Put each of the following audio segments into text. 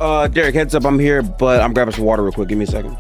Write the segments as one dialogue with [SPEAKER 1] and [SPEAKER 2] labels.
[SPEAKER 1] Derek, heads up, I'm here, but I'm grabbing some water real quick. Give me a second.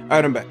[SPEAKER 1] All right, I'm back.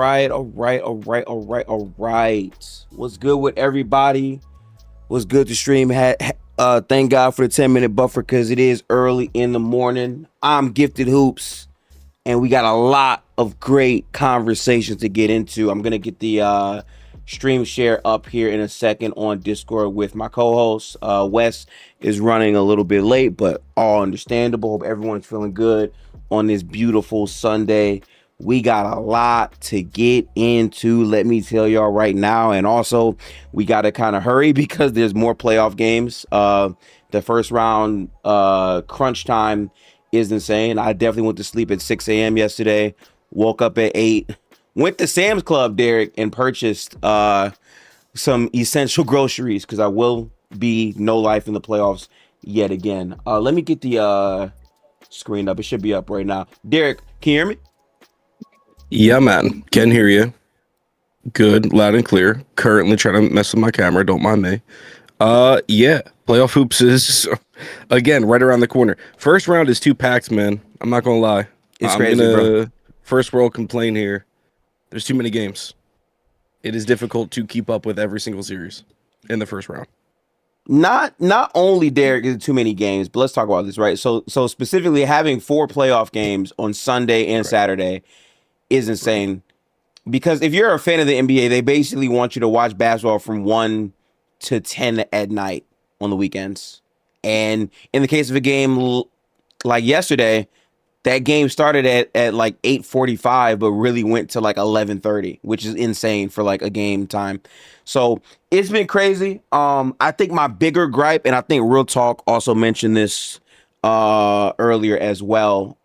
[SPEAKER 1] All right. What's good with everybody? What's good to stream? Thank God for the 10-minute buffer because it is early in the morning. I'm Gifted Hoops, and we got a lot of great conversations to get into. I'm gonna get the stream share up here in a second on Discord with my co-host. Wes is running a little bit late, but all understandable. Hope everyone's feeling good on this beautiful Sunday. We got a lot to get into, let me tell y'all right now. And also, we got to kind of hurry because there's more playoff games. The first round crunch time is insane. I definitely went to sleep at 6 a.m. yesterday, woke up at 8, went to Sam's Club, Derek, and purchased some essential groceries because I will be no life in the playoffs yet again. Let me get the screen up. It should be up right now. Derek, can you hear me?
[SPEAKER 2] Yeah, man. Can hear you. Good, loud and clear. Currently trying to mess with my camera. Don't mind me. Yeah. Playoff hoops is again right around the corner. First round is too packed, man. I'm not gonna lie.
[SPEAKER 1] It's
[SPEAKER 2] I'm
[SPEAKER 1] crazy, bro.
[SPEAKER 2] gonna first world complain here. There's too many games. It is difficult to keep up with every single series in the first round.
[SPEAKER 1] Not only Derek is it too many games, but let's talk about this, right? So specifically having 4 playoff games on Sunday and
[SPEAKER 2] Right.
[SPEAKER 1] Saturday is insane. Because if you're a fan of the NBA, they basically want you to watch basketball from 1 to 10 at night on the weekends. And in the case of a game like yesterday, that game started at like 8:45, but really went to like 11:30, which is insane for like a game time. So it's been crazy. I think my bigger gripe, and I think Real Talk also mentioned this earlier as well.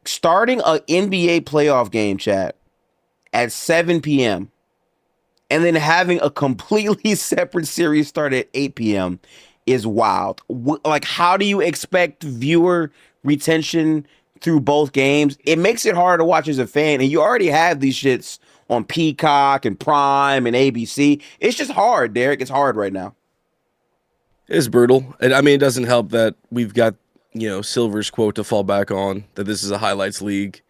[SPEAKER 1] Starting a NBA playoff game, chat, at 7 p.m. and then having a completely separate series start at 8 p.m. is wild. Like, how do you expect viewer retention through both games? It makes it hard to watch as a fan, and you already have these shits on Peacock and Prime and ABC. It's just hard, Derek. It's hard right now.
[SPEAKER 2] It's brutal. And I mean, it doesn't help that we've got, Silver's quote to fall back on, that this is a highlights league.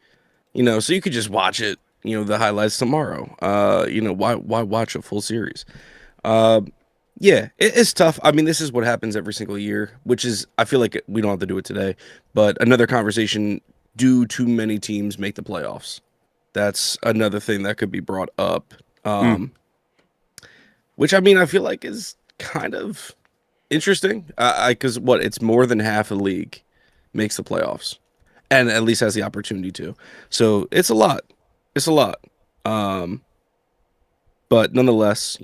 [SPEAKER 2] So you could just watch it, the highlights tomorrow. Why watch a full series? Yeah, it's tough. I mean, this is what happens every single year, which is, I feel like we don't have to do it today, but another conversation, do too many teams make the playoffs? That's another thing that could be brought up.
[SPEAKER 1] Mm.
[SPEAKER 2] Which, I mean, I feel like is kind of interesting. Because it's more than half a league makes the playoffs, and at least has the opportunity to. So it's a lot. It's a lot. But nonetheless,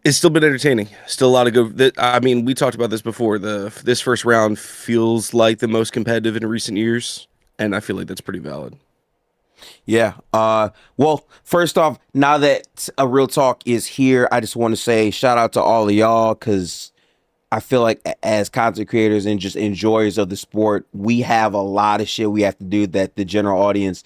[SPEAKER 2] it's still been entertaining. Still a lot of good. I mean, we talked about this before. This first round feels like the most competitive in recent years, and I feel like that's pretty valid.
[SPEAKER 1] Yeah. Well, first off, now that a Real Talk is here, I just want to say shout out to all of y'all because I feel like as content creators and just enjoyers of the sport, we have a lot of shit we have to do that the general audience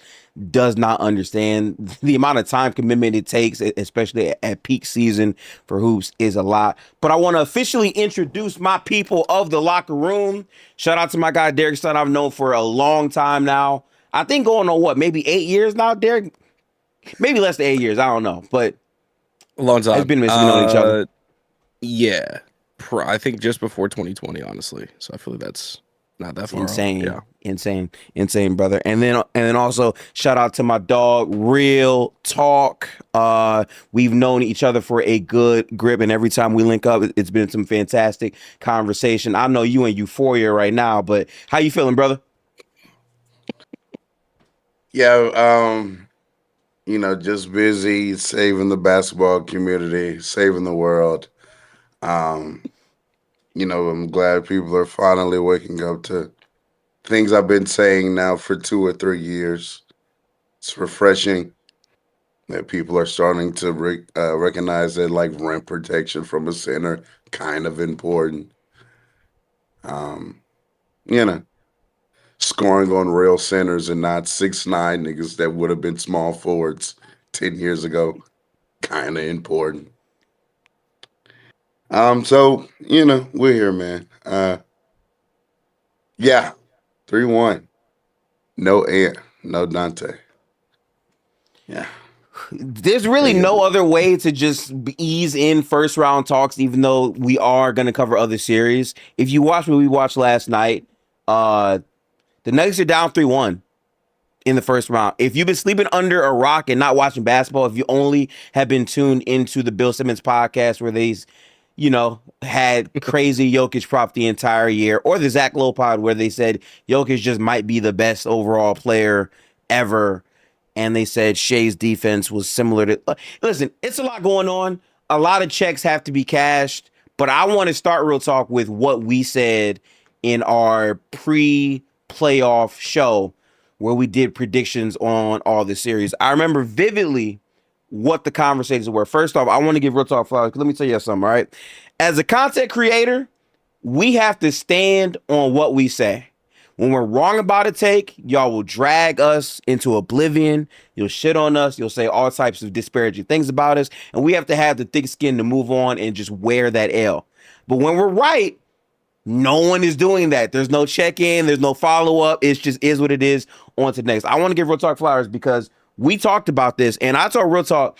[SPEAKER 1] does not understand. The amount of time commitment it takes, especially at peak season for hoops, is a lot. But I want to officially introduce my people of the locker room. Shout out to my guy Derek Stone. I've known for a long time now. I think going on what, maybe 8 years now, Derek? Maybe less than 8 years. I don't know, but
[SPEAKER 2] A long time.
[SPEAKER 1] it's been minutes we know each other.
[SPEAKER 2] Yeah. I think just before 2020, honestly. So I feel like that's not that far
[SPEAKER 1] Insane,
[SPEAKER 2] off.
[SPEAKER 1] insane, brother. And then also shout out to my dog, Real Talk. We've known each other for a good grip, and every time we link up, it's been some fantastic conversation. I know you in euphoria right now, but how you feeling, brother?
[SPEAKER 3] Yeah, just busy saving the basketball community, saving the world. Um, I'm glad people are finally waking up to things I've been saying now for 2 or 3 years. It's refreshing that people are starting to recognize that like rim protection from a center kind of important. Um, you know, scoring on real centers and not 6'9" niggas that would have been small forwards 10 years ago, kind of important. So we're here, man. Yeah, 3-1. No air, no Dante. Yeah.
[SPEAKER 1] There's really
[SPEAKER 3] Yeah.
[SPEAKER 1] no other way to just ease in first round talks, even though we are going to cover other series. If you watch what we watched last night, the Nuggets are down 3-1 in the first round. If you've been sleeping under a rock and not watching basketball, if you only have been tuned into the Bill Simmons podcast where had crazy Jokic prop the entire year, or the Zach Lowe pod where they said Jokic just might be the best overall player ever, and they said Shai's defense was similar to. Listen, it's a lot going on. A lot of checks have to be cashed, but I want to start real talk with what we said in our pre-playoff show where we did predictions on all the series. I remember vividly what the conversations were. First off, I want to give real talk flowers. Let me tell you something, all right? As a content creator, we have to stand on what we say. When we're wrong about a take, y'all will drag us into oblivion. You'll shit on us. You'll say all types of disparaging things about us. And we have to have the thick skin to move on and just wear that L. But when we're right, no one is doing that. There's no check-in. There's no follow-up. It's just is what it is. On to the next. I want to give Real Talk flowers because we talked about this, and I told Real Talk,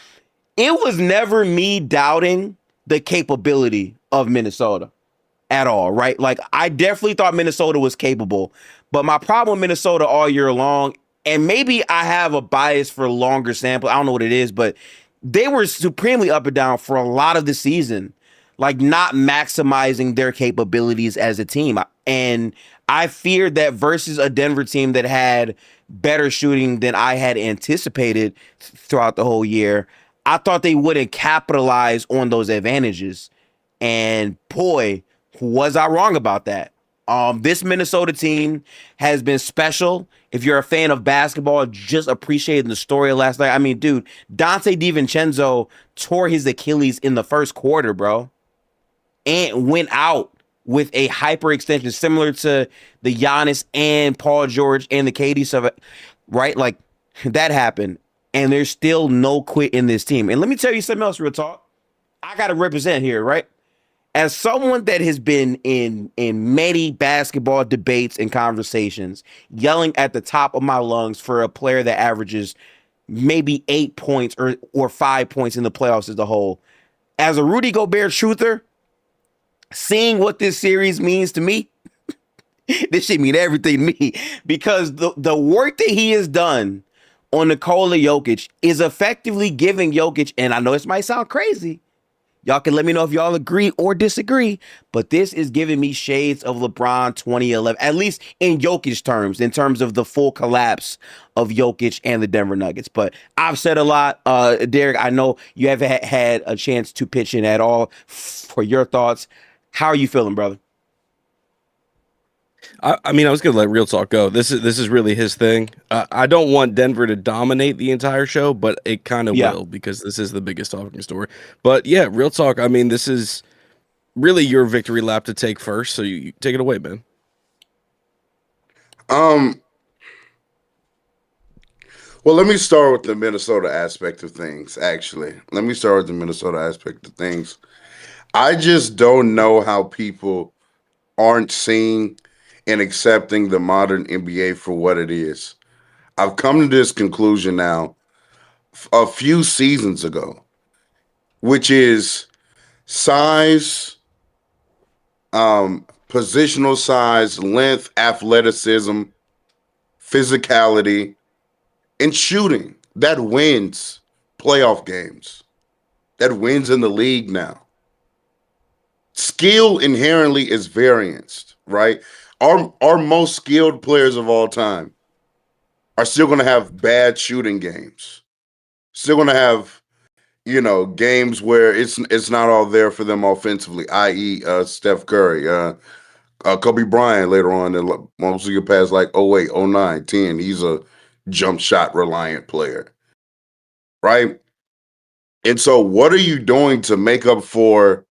[SPEAKER 1] it was never me doubting the capability of Minnesota at all, right? Like, I definitely thought Minnesota was capable, but my problem with Minnesota all year long, and maybe I have a bias for longer sample, I don't know what it is, but they were supremely up and down for a lot of the season, like not maximizing their capabilities as a team. And I feared that versus a Denver team that had better shooting than I had anticipated throughout the whole year, I thought they wouldn't capitalize on those advantages. And boy, was I wrong about that. This Minnesota team has been special. If you're a fan of basketball, just appreciating the story of last night. I mean, dude, Dante DiVincenzo tore his Achilles in the first quarter, bro, and went out with a hyperextension similar to the Giannis and Paul George and the KD stuff, right? Like, that happened, and there's still no quit in this team. And let me tell you something else, real talk. I got to represent here, right? As someone that has been in many basketball debates and conversations, yelling at the top of my lungs for a player that averages maybe 8 points or 5 points in the playoffs as a whole, as a Rudy Gobert truther, seeing what this series means to me, this shit mean everything to me, because the work that he has done on Nikola Jokic is effectively giving Jokic, and I know this might sound crazy, y'all can let me know if y'all agree or disagree, but this is giving me shades of LeBron 2011, at least in Jokic terms, in terms of the full collapse of Jokic and the Denver Nuggets. But I've said a lot. Derek, I know you haven't had a chance to pitch in at all for your thoughts. How are you feeling, brother?
[SPEAKER 2] I mean, I was gonna let Real Talk go. This is really his thing. I don't want Denver to dominate the entire show, but it kind of will because this is the biggest talking story. But yeah, Real Talk. I mean, this is really your victory lap to take first, so you take it away, man.
[SPEAKER 3] Well, let me start with the Minnesota aspect of things. Actually, let me start with the Minnesota aspect of things. I just don't know how people aren't seeing and accepting the modern NBA for what it is. I've come to this conclusion now a few seasons ago, which is size, positional size, length, athleticism, physicality, and shooting. That wins playoff games. That wins in the league now. Skill inherently is variance, right? Our most skilled players of all time are still going to have bad shooting games. Still going to have, games where it's not all there for them offensively, i.e., Steph Curry, Kobe Bryant later on, most of your past like 08, 09, 10. He's a jump shot reliant player, right? And so, what are you doing to make up for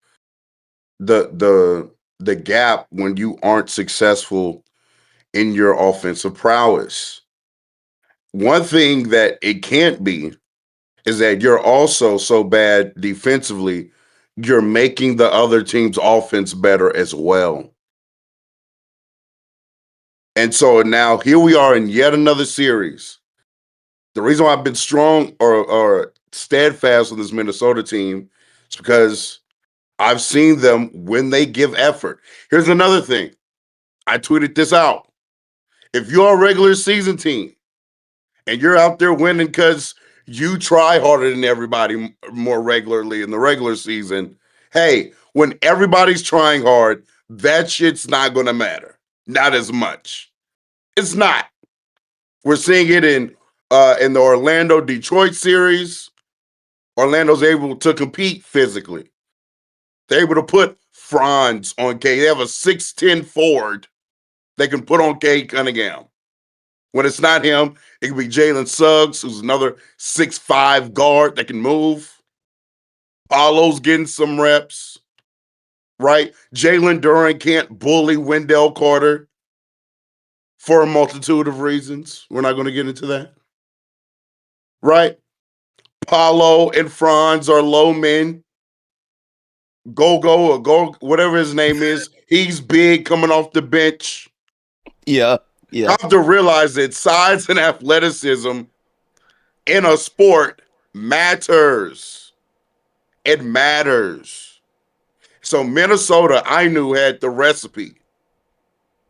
[SPEAKER 3] the gap when you aren't successful in your offensive prowess? One thing that it can't be is that you're also so bad defensively, you're making the other team's offense better as well. And so now here we are in yet another series The reason why I've been strong or steadfast on this Minnesota team is because I've seen them when they give effort. Here's another thing. I tweeted this out. If you're a regular season team and you're out there winning because you try harder than everybody more regularly in the regular season, hey, when everybody's trying hard, that shit's not going to matter. Not as much. It's not. We're seeing it in the Orlando Detroit series. Orlando's able to compete physically. They're able to put Franz on K. They have a 6'10 forward they can put on K Cunningham. When it's not him, it can be Jalen Suggs, who's another 6'5 guard that can move. Paulo's getting some reps, right? Jalen Duren can't bully Wendell Carter for a multitude of reasons. We're not going to get into that, right? Paulo and Franz are low men. Go, whatever his name is. He's big coming off the bench.
[SPEAKER 1] Yeah.
[SPEAKER 3] I have to realize that size and athleticism in a sport matters. It matters. So Minnesota, I knew, had the recipe,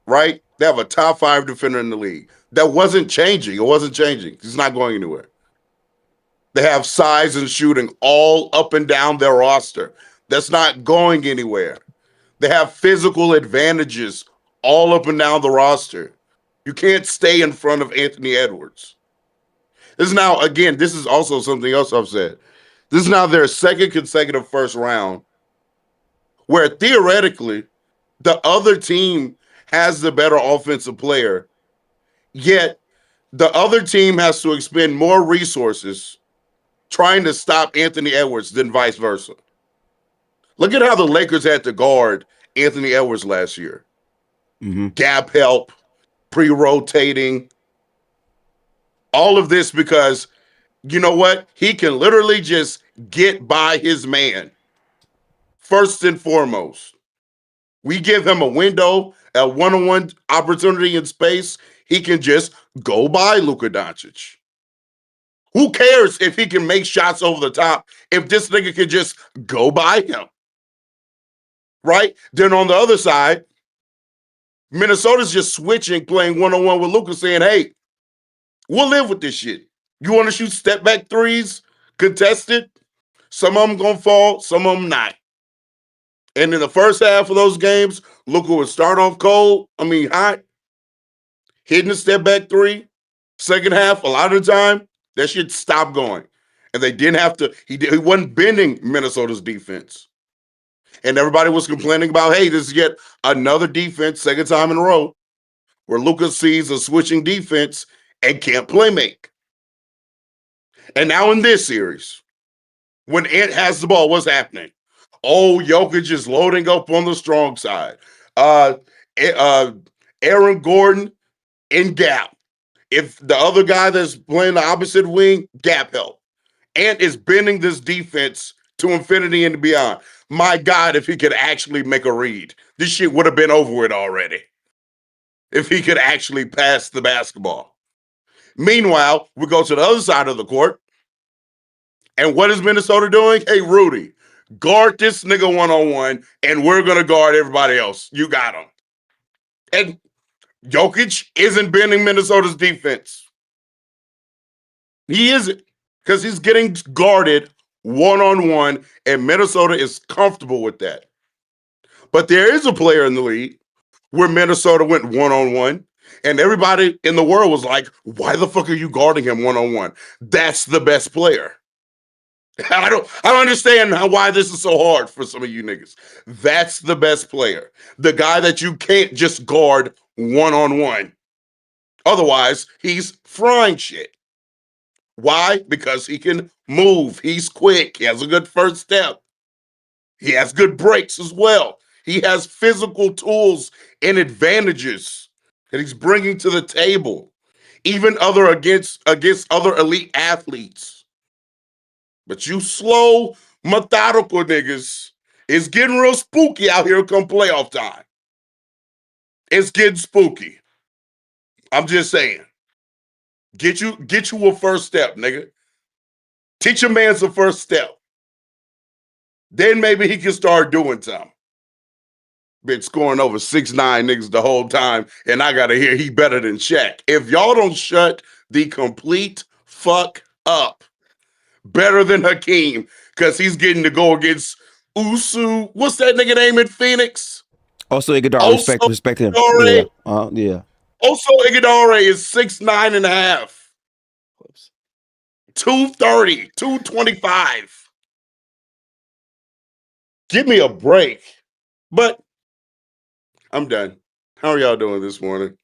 [SPEAKER 3] right? They have a top 5 defender in the league. That wasn't changing. It wasn't changing. It's not going anywhere. They have size and shooting all up and down their roster. That's not going anywhere. They have physical advantages all up and down the roster. You can't stay in front of Anthony Edwards. This is now, again, this is also something else I've said. This is now their second consecutive first round where theoretically the other team has the better offensive player, yet the other team has to expend more resources trying to stop Anthony Edwards than vice versa. Look at how the Lakers had to guard Anthony Edwards last year.
[SPEAKER 1] Mm-hmm.
[SPEAKER 3] Gap help, pre-rotating, all of this because you know what? He can literally just get by his man. First and foremost, we give him a window, a one-on-one opportunity in space. He can just go by Luka Doncic. Who cares if he can make shots over the top if this nigga can just go by him? Right? Then on the other side, Minnesota's just switching, playing one-on-one with Luka, saying, hey, we'll live with this shit. You want to shoot step-back threes, contested? Some of them going to fall, some of them not. And in the first half of those games, Luka would start off hot, hitting the step-back three. Second half, a lot of the time, that shit stopped going. And they didn't have to, he wasn't bending Minnesota's defense. And everybody was complaining about, hey, this is yet another defense, second time in a row, where Luka sees a switching defense and can't play make. And now in this series, when Ant has the ball, what's happening? Oh, Jokic is loading up on the strong side. Aaron Gordon in gap. If the other guy that's playing the opposite wing, gap help. Ant is bending this defense to infinity and beyond. My God, if he could actually make a read, this shit would have been over with already. If he could actually pass the basketball. Meanwhile, we go to the other side of the court. And what is Minnesota doing? Hey, Rudy, guard this nigga one-on-one, and we're going to guard everybody else. You got him. And Jokic isn't bending Minnesota's defense. He isn't, because he's getting guarded one-on-one, and Minnesota is comfortable with that. But there is a player in the league where Minnesota went one-on-one, and everybody in the world was like, why the fuck are you guarding him one-on-one? That's the best player. I don't understand why this is so hard for some of you niggas. That's the best player. The guy that you can't just guard one-on-one. Otherwise, he's frying shit. Why? Because he can move. He's quick. He has a good first step. He has good breaks as well. He has physical tools and advantages that he's bringing to the table, even against other elite athletes. But you slow, methodical niggas, it's getting real spooky out here come playoff time. It's getting spooky. I'm just saying. Get you a first step, nigga. Teach your man some first step. Then maybe he can start doing something. Been scoring over 6'9" niggas the whole time, and I gotta hear he better than Shaq. If y'all don't shut the complete fuck up, better than Hakeem, because he's getting to go against Usu. What's that nigga name in Phoenix?
[SPEAKER 1] Also, Iguodala,
[SPEAKER 3] Also,
[SPEAKER 1] respect him.
[SPEAKER 3] Iguodala.
[SPEAKER 1] Yeah, yeah.
[SPEAKER 3] Also, Iguodala is 6'9 and a half. 230, 225. Give me a break. But I'm done. How are y'all doing this morning?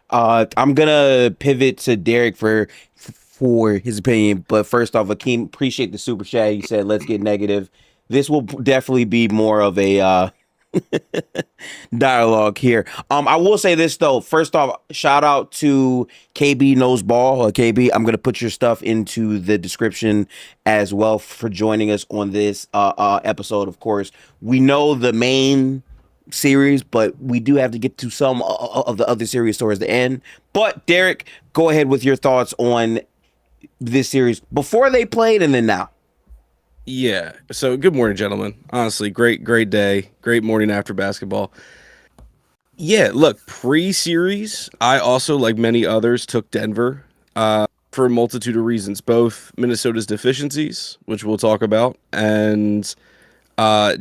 [SPEAKER 1] I'm gonna pivot to Derek for his opinion, but first off, Akeem, appreciate the super chat. He said, "Let's get negative." This will definitely be more of a dialogue here. I will say this though. First off, shout out to KB Knows Ball. KB, I'm gonna put your stuff into the description as well for joining us on this episode. Of course, we know the main series, but we do have to get to some of the other series towards the end. But Derek, go ahead with your thoughts on this series before they played and then now.
[SPEAKER 2] Yeah. So good morning, gentlemen. Honestly, great day. Great morning after basketball. Yeah, look, pre-series, I also, like many others, took Denver for a multitude of reasons. Both Minnesota's deficiencies, which we'll talk about, and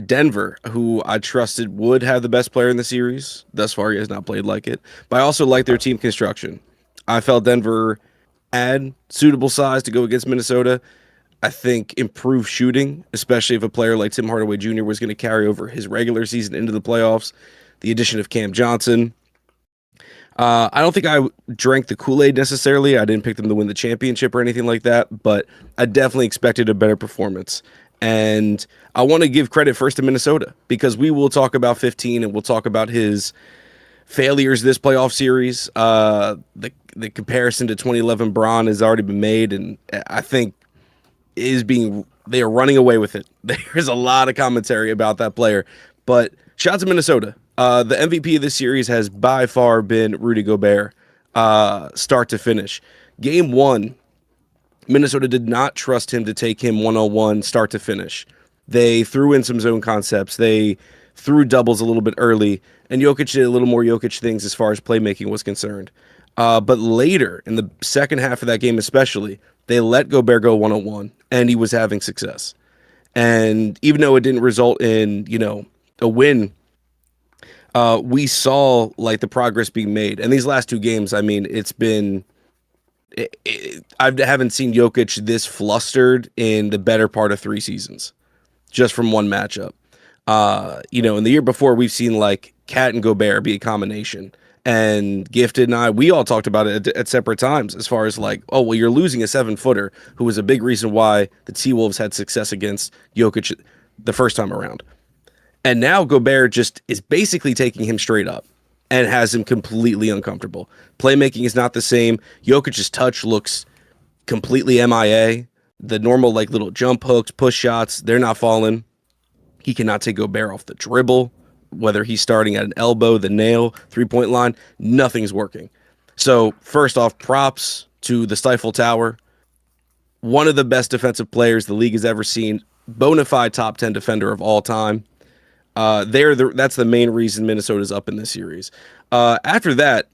[SPEAKER 2] Denver, who I trusted would have the best player in the series. Thus far, he has not played like it. But I also like their team construction. I felt Denver had suitable size to go against Minnesota. I think improved shooting, especially if a player like Tim Hardaway Jr. was going to carry over his regular season into the playoffs. The addition of Cam Johnson. I don't think I drank the Kool-Aid necessarily. I didn't pick them to win the championship or anything like that, but I definitely expected a better performance. And I want to give credit first to Minnesota, because we will talk about 15 and we'll talk about his failures this playoff series. The comparison to 2011 Bron has already been made, and I think they are running away with it. There's a lot of commentary about that player, but shout out to Minnesota. The MVP of this series has by far been Rudy Gobert, start to finish. Game 1, Minnesota did not trust him to take him one-on-one start to finish. They threw in some zone concepts. They threw doubles a little bit early, and Jokic did a little more Jokic things as far as playmaking was concerned. But later, in the second half of that game especially, they let Gobert go one-on-one, and he was having success. And even though it didn't result in, a win, we saw like the progress being made. And these last two games, I mean, it's been... I haven't seen Jokic this flustered in the better part of 3 seasons, just from one matchup. In the year before, we've seen like Cat and Gobert be a combination. And Gifted and we all talked about it at separate times as far as like, oh, well, you're losing a 7-footer who was a big reason why the T-Wolves had success against Jokic the first time around. And now Gobert just is basically taking him straight up and has him completely uncomfortable. Playmaking is not the same. Jokic's touch looks completely MIA. The normal like little jump hooks, push shots, they're not falling. He cannot take Gobert off the dribble. Whether he's starting at an elbow, the nail, 3-point line, nothing's working. So first off, props to the Stifle Tower. One of the best defensive players the league has ever seen. Bona fide top 10 defender of all time. That's the main reason Minnesota's up in this series. After that,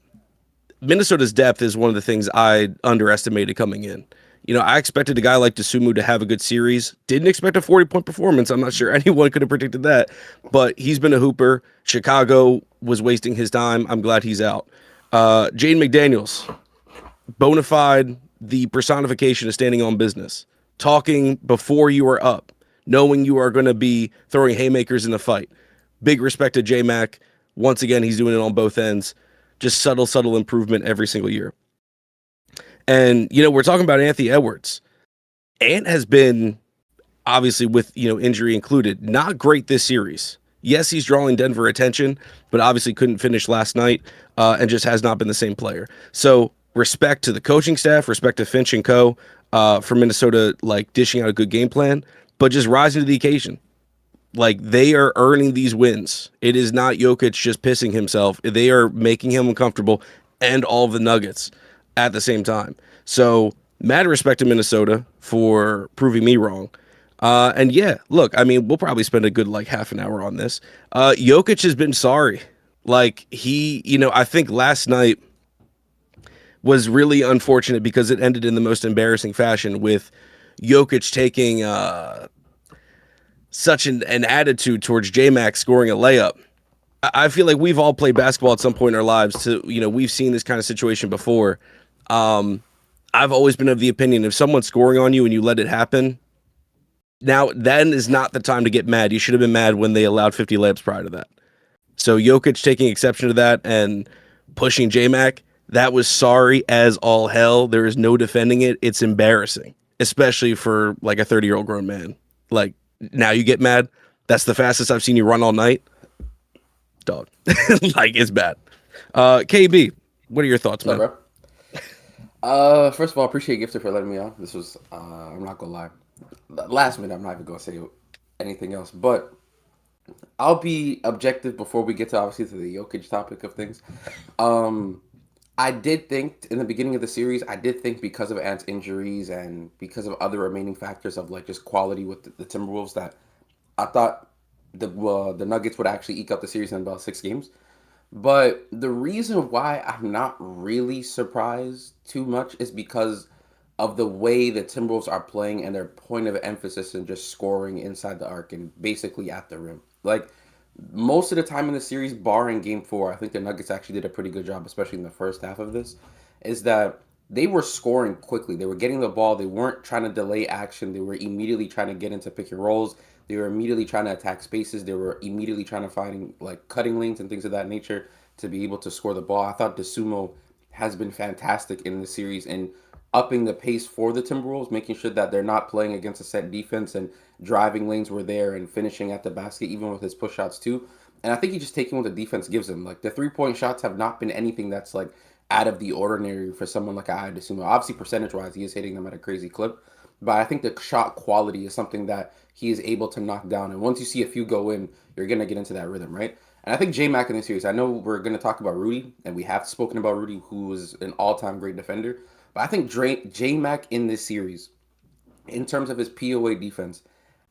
[SPEAKER 2] Minnesota's depth is one of the things I underestimated coming in. I expected a guy like Dosunmu to have a good series. Didn't expect a 40-point performance. I'm not sure anyone could have predicted that. But he's been a hooper. Chicago was wasting his time. I'm glad he's out. Jaden McDaniels, bona fide, the personification of standing on business. Talking before you are up. Knowing you are going to be throwing haymakers in the fight. Big respect to J-Mac. Once again, he's doing it on both ends. Just subtle improvement every single year. And, we're talking about Anthony Edwards. Ant has been, obviously with, injury included, not great this series. Yes, he's drawing Denver attention, but obviously couldn't finish last night and just has not been the same player. So respect to the coaching staff, respect to Finch and co. For Minnesota, like dishing out a good game plan, but just rising to the occasion. Like they are earning these wins. It is not Jokic just pissing himself. They are making him uncomfortable and all of the nuggets. at the same time. So mad respect to Minnesota for proving me wrong. And yeah, look, I mean, we'll probably spend a good like half an hour on this. Jokic has been sorry. Like I think last night was really unfortunate because it ended in the most embarrassing fashion with Jokic taking such an attitude towards J-Mac scoring a layup. I feel like we've all played basketball at some point in our lives we've seen this kind of situation before. I've always been of the opinion if someone's scoring on you and you let it happen, now then is not the time to get mad. You should have been mad when they allowed 50 layups prior to that. So Jokic taking exception to that and pushing J-Mac, that was sorry as all hell. There is no defending it. It's embarrassing, especially for like a 30-year-old grown man. Like, now you get mad? That's the fastest I've seen you run all night? Dog. Like, it's bad. KB, what are your thoughts, man?
[SPEAKER 4] First of all, appreciate Gifter for letting me on. This was, I'm not gonna lie, last minute I'm not even gonna say anything else, but I'll be objective before we get to obviously to the Jokic topic of things. I did think in the beginning of the series, I did think because of Ant's injuries and because of other remaining factors of like just quality with the Timberwolves that I thought the Nuggets would actually eke up the series in about 6 games. But the reason why I'm not really surprised too much is because of the way the Timberwolves are playing and their point of emphasis in just scoring inside the arc and basically at the rim. Like most of the time in the series, barring game 4, I think the Nuggets actually did a pretty good job, especially in the first half of this, is that they were scoring quickly. They were getting the ball. They weren't trying to delay action. They were immediately trying to get into pick and rolls. They were immediately trying to attack spaces. They were immediately trying to find like cutting lanes and things of that nature to be able to score the ball. I thought DeSumo has been fantastic in the series and upping the pace for the Timberwolves, making sure that they're not playing against a set defense and driving lanes were there and finishing at the basket, even with his push shots too. And I think he's just taking what the defense gives him. Like the 3-point shots have not been anything that's like out of the ordinary for someone like I DeSumo. Obviously, percentage wise, he is hitting them at a crazy clip. But I think the shot quality is something that he is able to knock down. And once you see a few go in, you're going to get into that rhythm, right? And I think J-Mac in this series, I know we're going to talk about Rudy, and we have spoken about Rudy, who is an all-time great defender. But I think J-Mac in this series, in terms of his POA defense,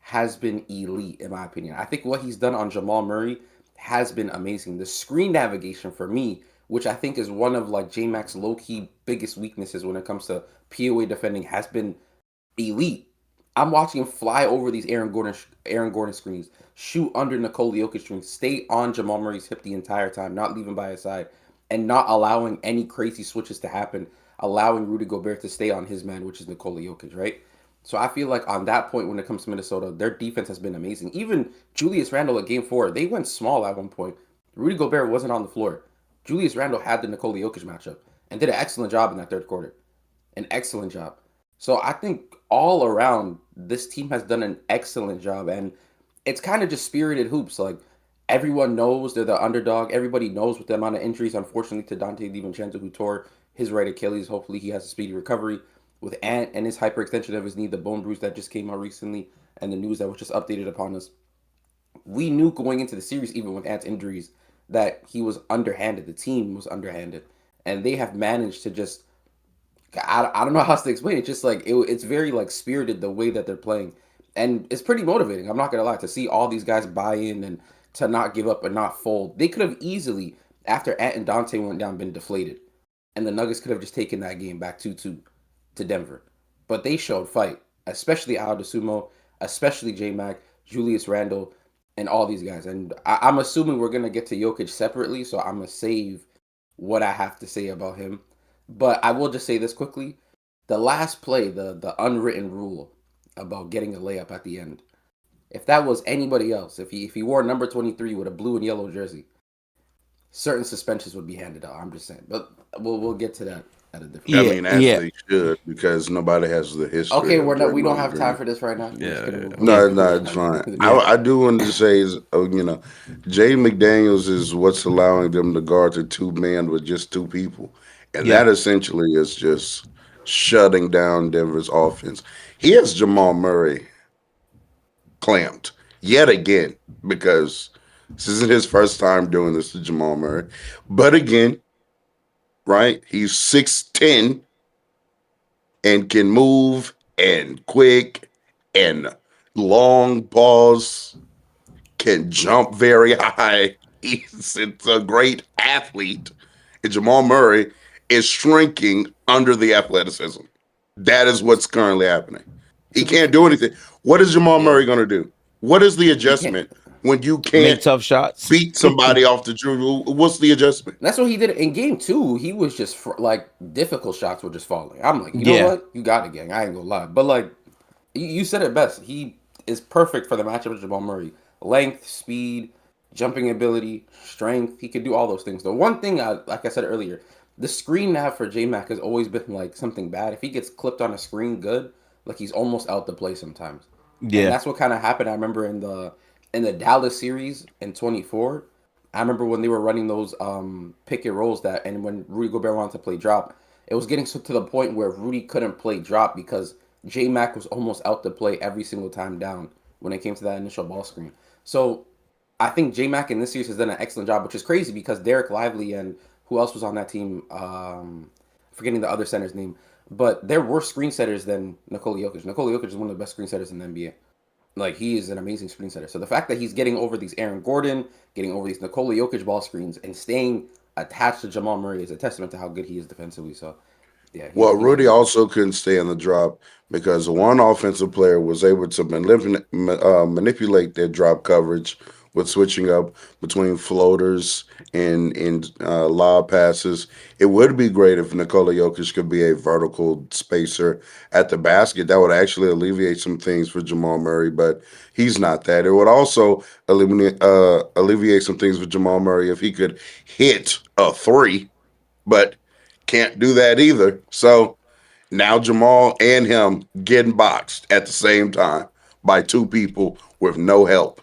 [SPEAKER 4] has been elite, in my opinion. I think what he's done on Jamal Murray has been amazing. The screen navigation for me, which I think is one of like J-Mac's low-key biggest weaknesses when it comes to POA defending, has been elite. I'm watching him fly over these Aaron Gordon screens, shoot under Nikola Jokic screens, stay on Jamal Murray's hip the entire time, not leaving by his side, and not allowing any crazy switches to happen, allowing Rudy Gobert to stay on his man, which is Nikola Jokic, right? So I feel like on that point, when it comes to Minnesota, their defense has been amazing. Even Julius Randle at Game 4, they went small at one point. Rudy Gobert wasn't on the floor. Julius Randle had the Nikola Jokic matchup and did an excellent job in that third quarter. An excellent job. So I think all around, this team has done an excellent job. And it's kind of just spirited hoops. Like, everyone knows they're the underdog. Everybody knows with the amount of injuries, unfortunately, to Dante DiVincenzo, who tore his right Achilles. Hopefully he has a speedy recovery. With Ant and his hyperextension of his knee, the bone bruise that just came out recently, and the news that was just updated upon us. We knew going into the series, even with Ant's injuries, that he was underhanded. The team was underhanded. And they have managed to just, I don't know how else to explain it. Just like, it's very like spirited the way that they're playing. And it's pretty motivating. I'm not going to lie. To see all these guys buy in and to not give up and not fold. They could have easily, after Ant and Dante went down, been deflated. And the Nuggets could have just taken that game back 2-2 to Denver. But they showed fight, especially Al DeSumo, especially J-Mac, Julius Randle, and all these guys. And I'm assuming we're going to get to Jokic separately, so I'm going to save what I have to say about him. But I will just say this quickly. The last play, the unwritten rule about getting a layup at the end, if that was anybody else, if he wore number 23 with a blue and yellow jersey, certain suspensions would be handed out. I'm just saying. But we'll get to that at a different.
[SPEAKER 3] I mean, as they should, because nobody has the history.
[SPEAKER 4] Okay, we don't have time for this right now.
[SPEAKER 3] No, it's fine. I do want to say is, Jay McDaniels is what's allowing them to guard the two men with just two people, and that essentially is just shutting down Denver's offense. He has Jamal Murray clamped yet again because this isn't his first time doing this to Jamal Murray, but again, right? He's 6'10" and can move and quick and long balls, can jump very high. It's a great athlete. And Jamal Murray is shrinking under the athleticism. That is what's currently happening. He can't do anything. What is Jamal Murray going to do? What is the
[SPEAKER 4] He can't.
[SPEAKER 3] adjustment when you
[SPEAKER 1] Make
[SPEAKER 3] can't
[SPEAKER 1] tough shots.
[SPEAKER 3] beat somebody off the dribble? What's the adjustment?
[SPEAKER 4] That's what he did in game 2. He was just like difficult shots were just falling. I'm like, you know
[SPEAKER 1] Yeah.
[SPEAKER 4] what? You got it, gang. I ain't gonna lie. But like, you said it best. He is perfect for the matchup with Jamal Murray. Length, speed, jumping ability, strength. He could do all those things. The one thing, like I said earlier, the screen nav for J-Mac has always been like something bad. If he gets clipped on a screen good, like he's almost out the play sometimes. And
[SPEAKER 1] Yeah.
[SPEAKER 4] that's what kind of happened. I remember in the Dallas series in 24. I remember when they were running those pick and rolls and when Rudy Gobert wanted to play drop, it was getting to the point where Rudy couldn't play drop because J-Mac was almost out to play every single time down when it came to that initial ball screen. So I think J-Mac in this series has done an excellent job, which is crazy because Derek Lively and who else was on that team? Forgetting the other center's name. But they're worse screen setters than Nikola Jokic. Nikola Jokic is one of the best screen setters in the NBA. Like, he is an amazing screen setter. So the fact that he's getting over these Aaron Gordon, getting over these Nikola Jokic ball screens, and staying attached to Jamal Murray is a testament to how good he is defensively. So, yeah.
[SPEAKER 3] Well, Rudy also couldn't stay in the drop because one offensive player was able to manipulate their drop coverage with switching up between floaters and lob passes. It would be great if Nikola Jokic could be a vertical spacer at the basket. That would actually alleviate some things for Jamal Murray, but he's not that. It would also alleviate some things for Jamal Murray if he could hit a three, but can't do that either. So now Jamal and him getting boxed at the same time by two people with no help.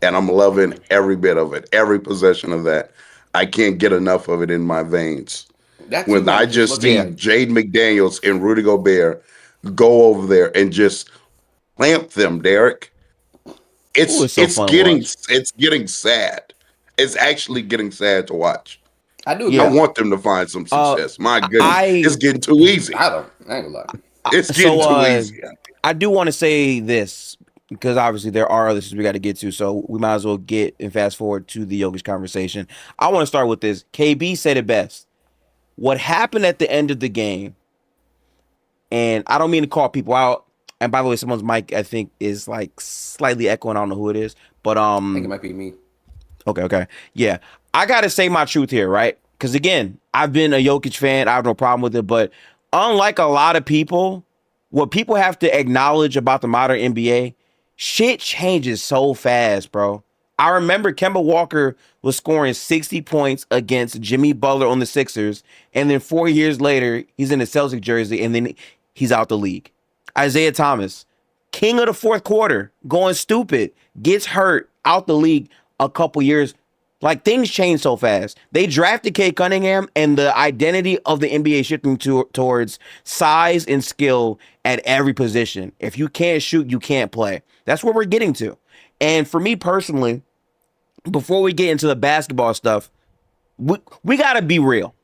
[SPEAKER 3] And I'm loving every bit of it, every possession of that. I can't get enough of it in my veins.
[SPEAKER 4] That
[SPEAKER 3] When I just see Jade McDaniels and Rudy Gobert go over there and just clamp them, Derek.
[SPEAKER 1] Ooh, it's so fun to watch.
[SPEAKER 3] It's getting sad. It's actually getting sad to watch.
[SPEAKER 4] I do.
[SPEAKER 3] I
[SPEAKER 1] Yeah.
[SPEAKER 3] want them to find some success. My goodness, it's getting too easy.
[SPEAKER 4] I ain't gonna lie.
[SPEAKER 3] It's getting too easy.
[SPEAKER 1] I do want to say this because obviously there are other things we got to get to, so we might as well get and fast forward to the Jokic conversation. I want to start with this. KB said it best. What happened at the end of the game, and I don't mean to call people out. And by the way, someone's mic I think is like slightly echoing. I don't know who it is, but
[SPEAKER 4] I think it might be me.
[SPEAKER 1] Okay. Yeah. I gotta say my truth here, right? Because again, I've been a Jokic fan. I have no problem with it. But unlike a lot of people, what people have to acknowledge about the modern NBA, shit changes so fast, bro. I remember Kemba Walker was scoring 60 points against Jimmy Butler on the Sixers. And then 4 years later, he's in the Celtics jersey and then he's out the league. Isaiah Thomas, king of the fourth quarter, going stupid, gets hurt, out the league a couple years. Like, things change so fast. They drafted Kate Cunningham, and the identity of the NBA shifting towards size and skill at every position. If you can't shoot, you can't play. That's where we're getting to. And for me personally, before we get into the basketball stuff, we got to be real.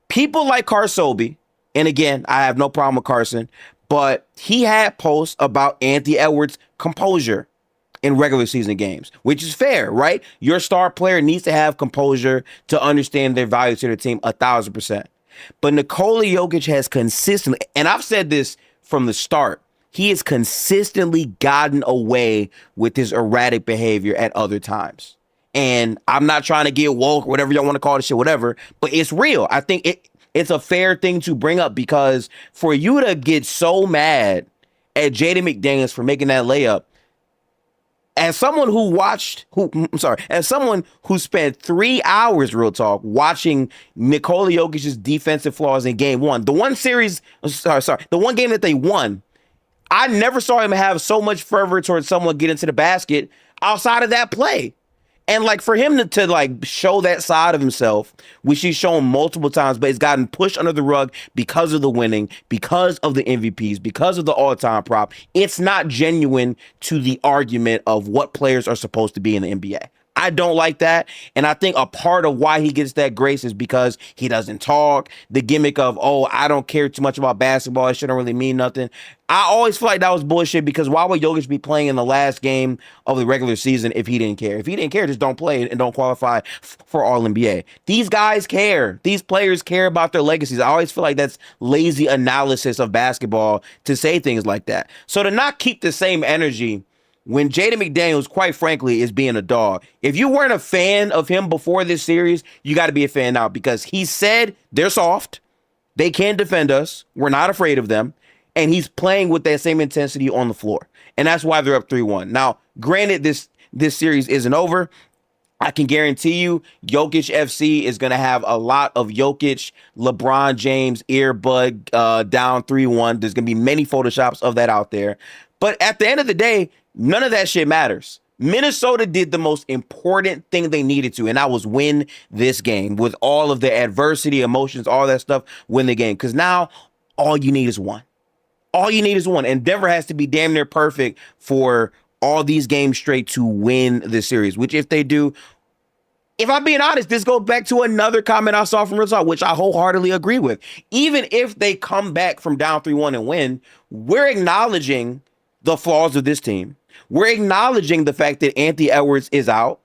[SPEAKER 1] People like Carsobi, and again, I have no problem with Carson, but he had posts about Anthony Edwards' composure in regular season games, which is fair, right? Your star player needs to have composure to understand their value to their team 1,000%. But Nikola Jokic has consistently, and I've said this from the start, he has consistently gotten away with his erratic behavior at other times. And I'm not trying to get woke, whatever y'all want to call this shit, whatever, but it's real. I think it's a fair thing to bring up because for you to get so mad at Jaden McDaniels for making that layup, as someone who spent 3 hours, real talk, watching Nikola Jokic's defensive flaws in game one, the one game that they won, I never saw him have so much fervor towards someone getting to the basket outside of that play. And like for him to like show that side of himself, which he's shown multiple times, but it's gotten pushed under the rug because of the winning, because of the MVPs, because of the all-time prop. It's not genuine to the argument of what players are supposed to be in the NBA. I don't like that. And I think a part of why he gets that grace is because he doesn't talk. The gimmick of, oh, I don't care too much about basketball. It shouldn't really mean nothing. I always feel like that was bullshit because why would Jokic be playing in the last game of the regular season if he didn't care? If he didn't care, just don't play and don't qualify for All-NBA. These guys care. These players care about their legacies. I always feel like that's lazy analysis of basketball to say things like that. So to not keep the same energy when Jaden McDaniels, quite frankly, is being a dog. If you weren't a fan of him before this series, you got to be a fan now because he said they're soft. They can't defend us. We're not afraid of them. And he's playing with that same intensity on the floor. And that's why they're up 3-1. Now, granted, this series isn't over. I can guarantee you Jokic FC is going to have a lot of Jokic, LeBron James, earbud down 3-1. There's going to be many Photoshops of that out there. But at the end of the day, none of that shit matters. Minnesota did the most important thing they needed to, and that was win this game with all of the adversity, emotions, all that stuff, win the game. Because now all you need is one. All you need is one. And Denver has to be damn near perfect for all these games straight to win the series, which if they do, if I'm being honest, this goes back to another comment I saw from Russell, which I wholeheartedly agree with. Even if they come back from down 3-1 and win, we're acknowledging the flaws of this team. We're acknowledging the fact that Anthony Edwards is out.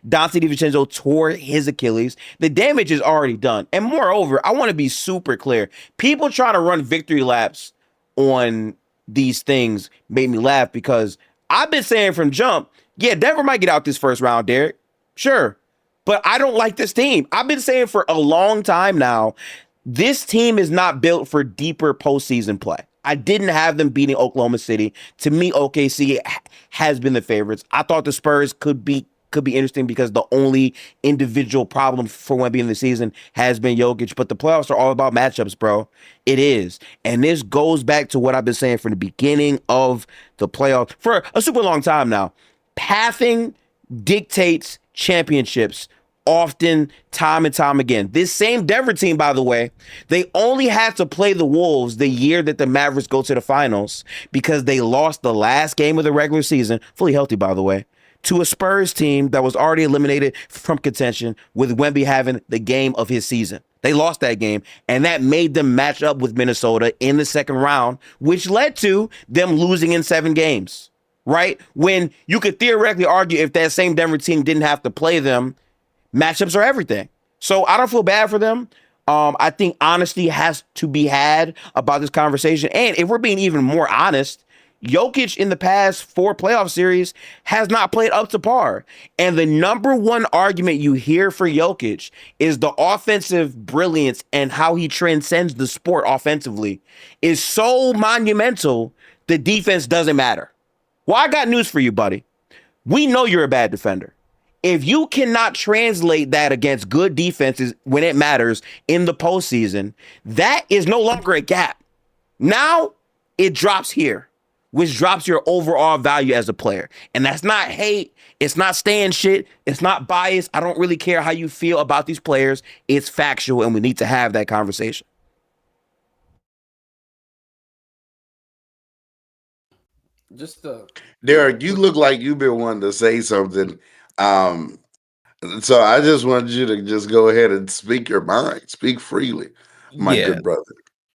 [SPEAKER 1] Dante DiVincenzo tore his Achilles. The damage is already done. And moreover, I want to be super clear. People trying to run victory laps on these things made me laugh because I've been saying from jump, yeah, Denver might get out this first round, Derek. Sure. But I don't like this team. I've been saying for a long time now, this team is not built for deeper postseason play. I didn't have them beating Oklahoma City. To me, OKC has been the favorites. I thought the Spurs could be interesting because the only individual problem for Wemby in the season has been Jokic, but the playoffs are all about matchups, bro. It is. And this goes back to what I've been saying from the beginning of the playoffs for a super long time now. Pathing dictates championships often, time and time again. This same Denver team, by the way, they only had to play the Wolves the year that the Mavericks go to the finals because they lost the last game of the regular season, fully healthy, by the way, to a Spurs team that was already eliminated from contention with Wemby having the game of his season. They lost that game, and that made them match up with Minnesota in the second round, which led to them losing in 7 games, right? When you could theoretically argue if that same Denver team didn't have to play them, matchups are everything. So I don't feel bad for them. I think honesty has to be had about this conversation. And if we're being even more honest, Jokic in the past 4 playoff series has not played up to par. And the number one argument you hear for Jokic is the offensive brilliance and how he transcends the sport offensively is so monumental, the defense doesn't matter. Well, I got news for you, buddy. We know you're a bad defender. If you cannot translate that against good defenses when it matters in the postseason, that is no longer a gap. Now it drops here, which drops your overall value as a player. And that's not hate. It's not staying shit. It's not bias. I don't really care how you feel about these players. It's factual, and we need to have that conversation.
[SPEAKER 4] Just
[SPEAKER 3] Derek, you look like you've been wanting to say something. So I just wanted you to just go ahead and speak your mind. Speak freely, my
[SPEAKER 2] Yeah,
[SPEAKER 3] good brother.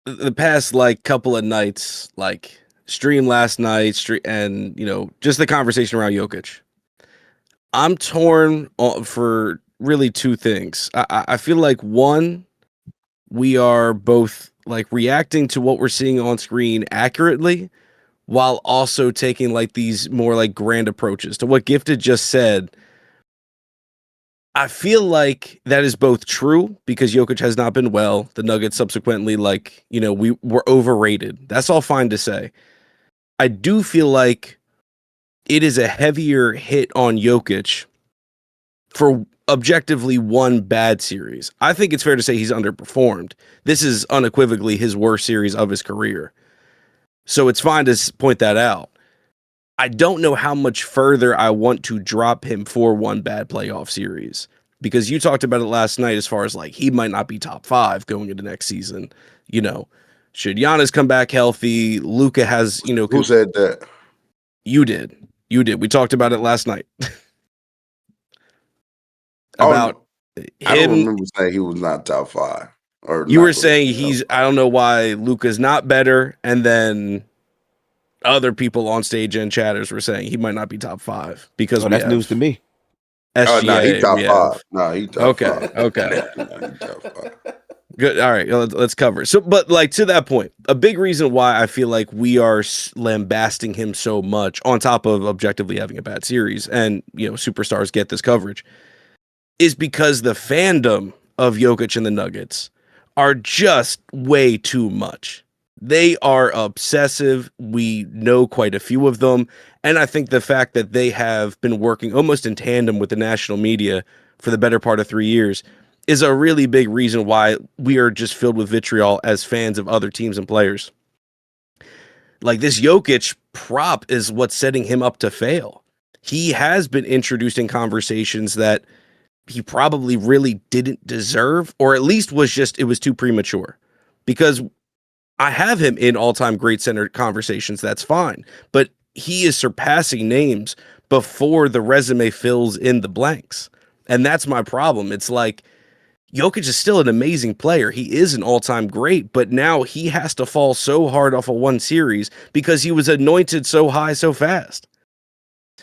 [SPEAKER 2] the past like couple of nights, like stream last night, and just the conversation around Jokic. I'm torn for really 2 things. I feel like one, we are both like reacting to what we're seeing on screen accurately, while also taking like these more like grand approaches to what Gifted just said. I feel like that is both true because Jokic has not been well. The Nuggets subsequently, we were overrated. That's all fine to say. I do feel like it is a heavier hit on Jokic for objectively one bad series. I think it's fair to say he's underperformed. This is unequivocally his worst series of his career. So it's fine to point that out. I don't know how much further I want to drop him for one bad playoff series, because you talked about it last night as far as like he might not be top 5 going into next season. Should Giannis come back healthy? Luka has,
[SPEAKER 3] Who said that?
[SPEAKER 2] You did. We talked about it last night. about
[SPEAKER 3] I don't
[SPEAKER 2] him.
[SPEAKER 3] remember saying he was not top 5. Or
[SPEAKER 2] You were
[SPEAKER 3] not
[SPEAKER 2] saying
[SPEAKER 3] top
[SPEAKER 2] he's,
[SPEAKER 3] 5.
[SPEAKER 2] I don't know why Luka's not better. And then other people on stage and chatters were saying he might not be top 5 because
[SPEAKER 1] Oh,
[SPEAKER 2] we
[SPEAKER 1] that's
[SPEAKER 2] have
[SPEAKER 1] news to me.
[SPEAKER 3] Oh, no, he
[SPEAKER 2] SGA.
[SPEAKER 3] top
[SPEAKER 2] We
[SPEAKER 3] 5.
[SPEAKER 2] have,
[SPEAKER 3] No, he top
[SPEAKER 2] okay.
[SPEAKER 3] 5.
[SPEAKER 2] Okay.
[SPEAKER 3] He top 5.
[SPEAKER 2] Good. All right. Let's cover. So, but like to that point, a big reason why I feel like we are lambasting him so much on top of objectively having a bad series and, superstars get this coverage is because the fandom of Jokic and the Nuggets are just way too much. They are obsessive. We know quite a few of them. And I think the fact that they have been working almost in tandem with the national media for the better part of 3 years is a really big reason why we are just filled with vitriol as fans of other teams and players. Like this Jokic prop is what's setting him up to fail. He has been introduced in conversations that he probably really didn't deserve, or at least it was too premature. Because I have him in all-time great center conversations, that's fine. But he is surpassing names before the resume fills in the blanks. And that's my problem. It's like, Jokic is still an amazing player. He is an all-time great, but now he has to fall so hard off of one series because he was anointed so high so fast.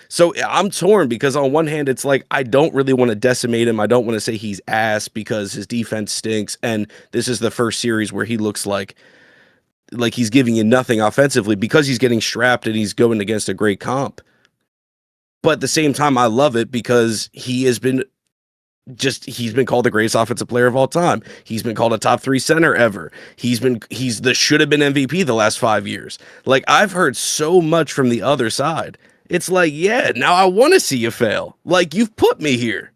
[SPEAKER 2] So I'm torn because on one hand, it's like, I don't really want to decimate him. I don't want to say he's ass because his defense stinks. And this is the first series where he looks like he's giving you nothing offensively because he's getting strapped and he's going against a great comp. But at the same time, I love it because he's been called the greatest offensive player of all time. He's been called a top 3 center ever. He's the should have been MVP the last 5 years. Like, I've heard so much from the other side. It's like, yeah, now I want to see you fail. Like, you've put me here.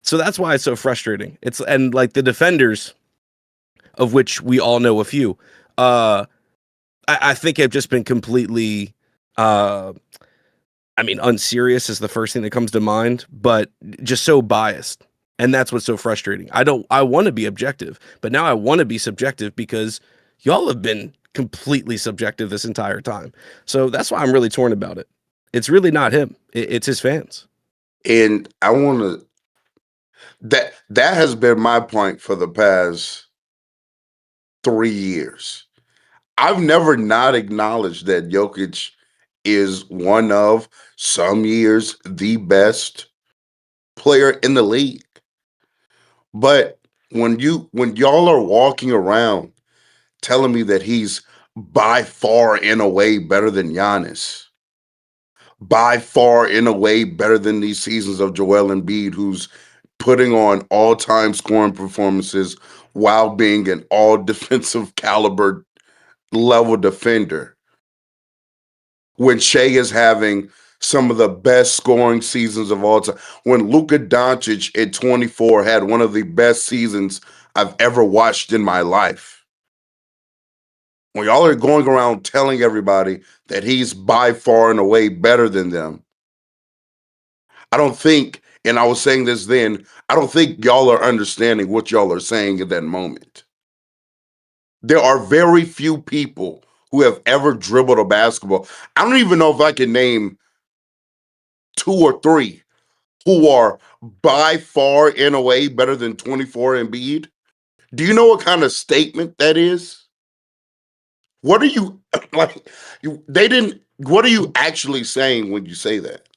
[SPEAKER 2] So that's why it's so frustrating. And like the defenders, of which we all know a few, I think have just been completely, unserious is the first thing that comes to mind, but just so biased. And that's what's so frustrating. I want to be objective, but now I want to be subjective because y'all have been completely subjective this entire time. So that's why I'm really torn about it. It's really not him. It's his fans.
[SPEAKER 3] And I want to that has been my point for the past 3 years. I've never not acknowledged that Jokic is one of, some years, the best player in the league. But when y'all are walking around telling me that he's by far in a way better than Giannis, by far in a way better than these seasons of Joel Embiid, who's putting on all-time scoring performances while being an all defensive caliber level defender. When Shai is having some of the best scoring seasons of all time. When Luka Doncic at 24 had one of the best seasons I've ever watched in my life. When y'all are going around telling everybody that he's by far and away better than them, I don't think, and I was saying this then, I don't think y'all are understanding what y'all are saying at that moment. There are very few people who have ever dribbled a basketball. I don't even know if I can name 2 or 3 who are by far in a way better than 24 Embiid. Do you know what kind of statement that is? What are you like? What are you actually saying when you say that?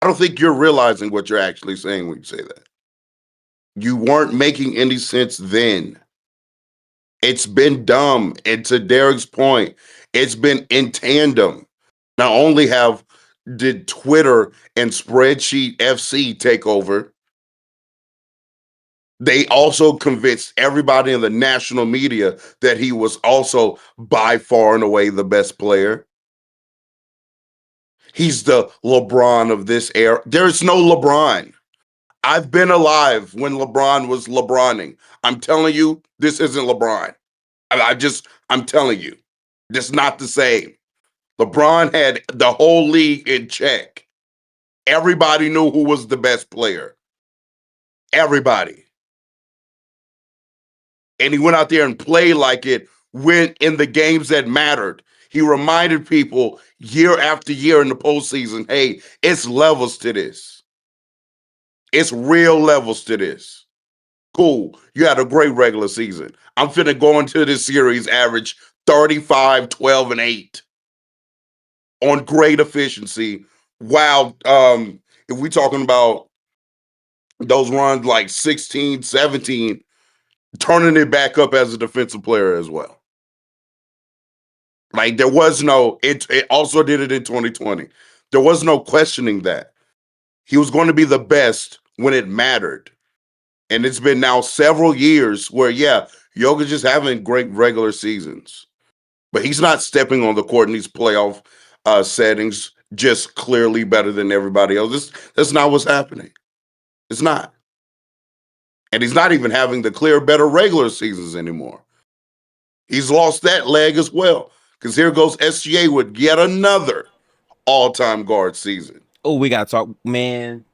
[SPEAKER 3] I don't think you're realizing what you're actually saying when you say that. You weren't making any sense then. It's been dumb. And to Derek's point, it's been in tandem. Not only did Twitter and Spreadsheet FC take over, they also convinced everybody in the national media that he was also by far and away the best player. He's the LeBron of this era. There's no LeBron. I've been alive when LeBron was LeBroning. I'm telling you, this isn't LeBron. I'm telling you, it's not the same. LeBron had the whole league in check. Everybody knew who was the best player. Everybody. And he went out there and played like it, went in the games that mattered. He reminded people year after year in the postseason, hey, it's levels to this. It's real levels to this. Cool. You had a great regular season. I'm finna go into this series average 35, 12, and 8 on great efficiency. Wow. If we're talking about those runs like 16, 17, turning it back up as a defensive player as well. Like there was no, it also did it in 2020. There was no questioning that. He was going to be the best when it mattered. And it's been now several years where, yeah, Jokic is having great regular seasons, but he's not stepping on the court in these playoff settings just clearly better than everybody else. That's not what's happening. It's not. And he's not even having the clear better regular seasons anymore. He's lost that leg as well. Because here goes SGA with yet another all-time guard season.
[SPEAKER 1] Oh, we gotta talk, man.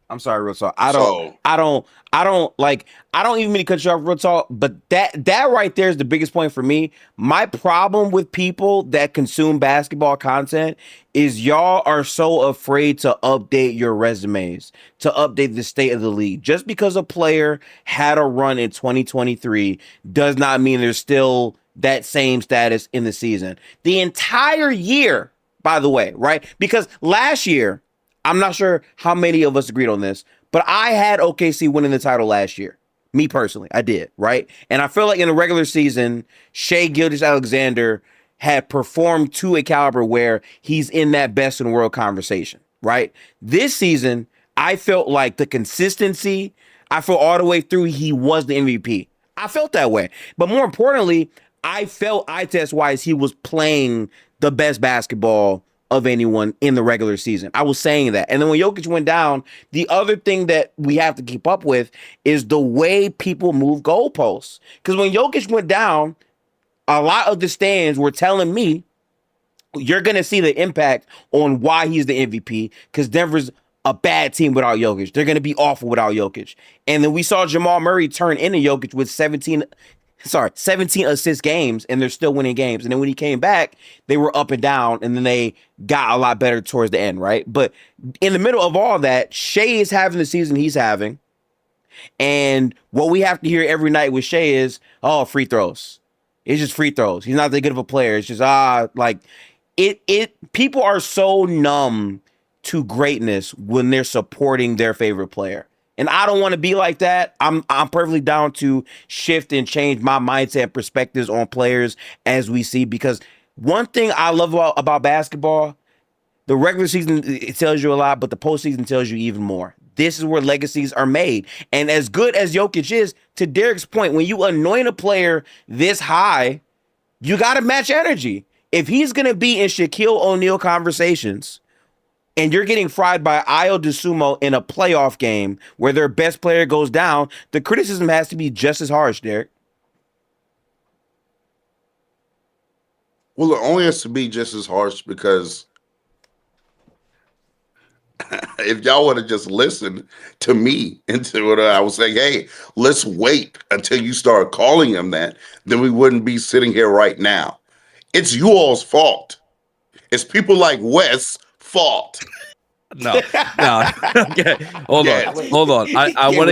[SPEAKER 1] I'm sorry, real talk. I don't even mean to cut you off, real talk. But that right there is the biggest point for me. My problem with people that consume basketball content is y'all are so afraid to update your resumes, to update the state of the league. Just because a player had a run in 2023 does not mean there's still that same status in the season. The entire year, by the way, right? Because last year, I'm not sure how many of us agreed on this, but I had OKC winning the title last year. Me personally, I did, right? And I feel like in the regular season, Shai Gilgeous-Alexander had performed to a caliber where he's in that best in the world conversation, right? This season, I felt like the consistency, I felt all the way through he was the MVP. I felt that way. But more importantly, I felt eye test wise he was playing the best basketball of anyone in the regular season. I was saying that. And then when Jokic went down, the other thing that we have to keep up with is the way people move goalposts. Because when Jokic went down, a lot of the stands were telling me you're going to see the impact on why he's the MVP, because Denver's a bad team without Jokic. They're going to be awful without Jokic. And then we saw Jamal Murray turn into Jokic with 17 assist games, and they're still winning games. And then when he came back, they were up and down, and then they got a lot better towards the end, right? But in the middle of all that, Shai is having the season he's having. And what we have to hear every night with Shai is, oh, free throws. It's just free throws. He's not that good of a player. It's just, people are so numb to greatness when they're supporting their favorite player. And I don't want to be like that. I'm perfectly down to shift and change my mindset and perspectives on players as we see. Because one thing I love about basketball, the regular season, it tells you a lot, but the postseason tells you even more. This is where legacies are made. And as good as Jokic is, to Derek's point, when you anoint a player this high, you got to match energy. If he's going to be in Shaquille O'Neal conversations, and you're getting fried by Ayo Dosunmu in a playoff game where their best player goes down, the criticism has to be just as harsh, Derek.
[SPEAKER 3] Well, it only has to be just as harsh because if y'all would have just listened to me and to what I was saying, hey, let's wait until you start calling him that, then we wouldn't be sitting here right now. It's you all's fault. It's people like Wes' fault.
[SPEAKER 2] No. Okay, hold on. I want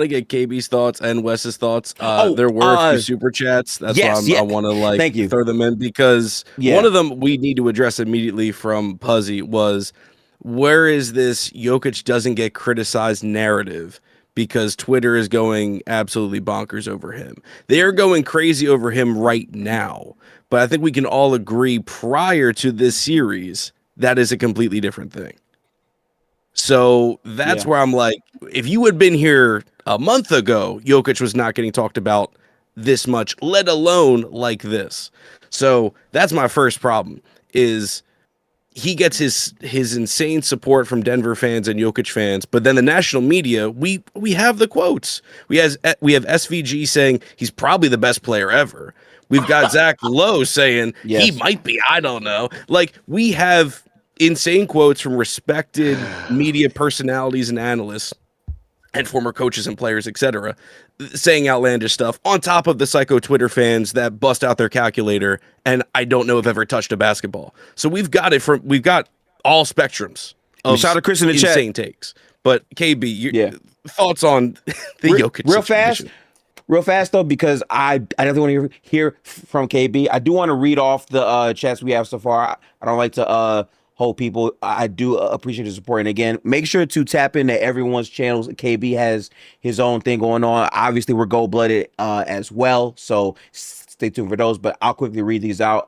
[SPEAKER 2] to get KB's thoughts and Wes's thoughts. There were a few super chats. That's why I want to throw them in, because one of them we need to address immediately from Puzzy was, where is this Jokic doesn't get criticized narrative? Because Twitter is going absolutely bonkers over him. They are going crazy over him right now. But I think we can all agree prior to this series, that is a completely different thing. So that's where I'm like, if you had been here a month ago, Jokic was not getting talked about this much, let alone like this. So that's my first problem, is he gets his insane support from Denver fans and Jokic fans, but then the national media, we have the quotes. We have SVG saying he's probably the best player ever. We've got Zach Lowe saying he might be, I don't know. Like, we have insane quotes from respected media personalities and analysts and former coaches and players, etc., saying outlandish stuff, on top of the psycho Twitter fans that bust out their calculator and I don't know if ever touched a basketball. So we've got all spectrums. of
[SPEAKER 1] Shout out to Chris in the chat.
[SPEAKER 2] insane takes. But KB, your
[SPEAKER 1] Yeah.
[SPEAKER 2] thoughts on the Jokic
[SPEAKER 1] Real
[SPEAKER 2] situation?
[SPEAKER 1] Real fast though, because I definitely want to hear from KB. I do want to read off the chats we have so far. I don't like to hold people. I do appreciate the support. And again, make sure to tap into everyone's channels. KB has his own thing going on. Obviously, we're gold blooded as well, so stay tuned for those. But I'll quickly read these out.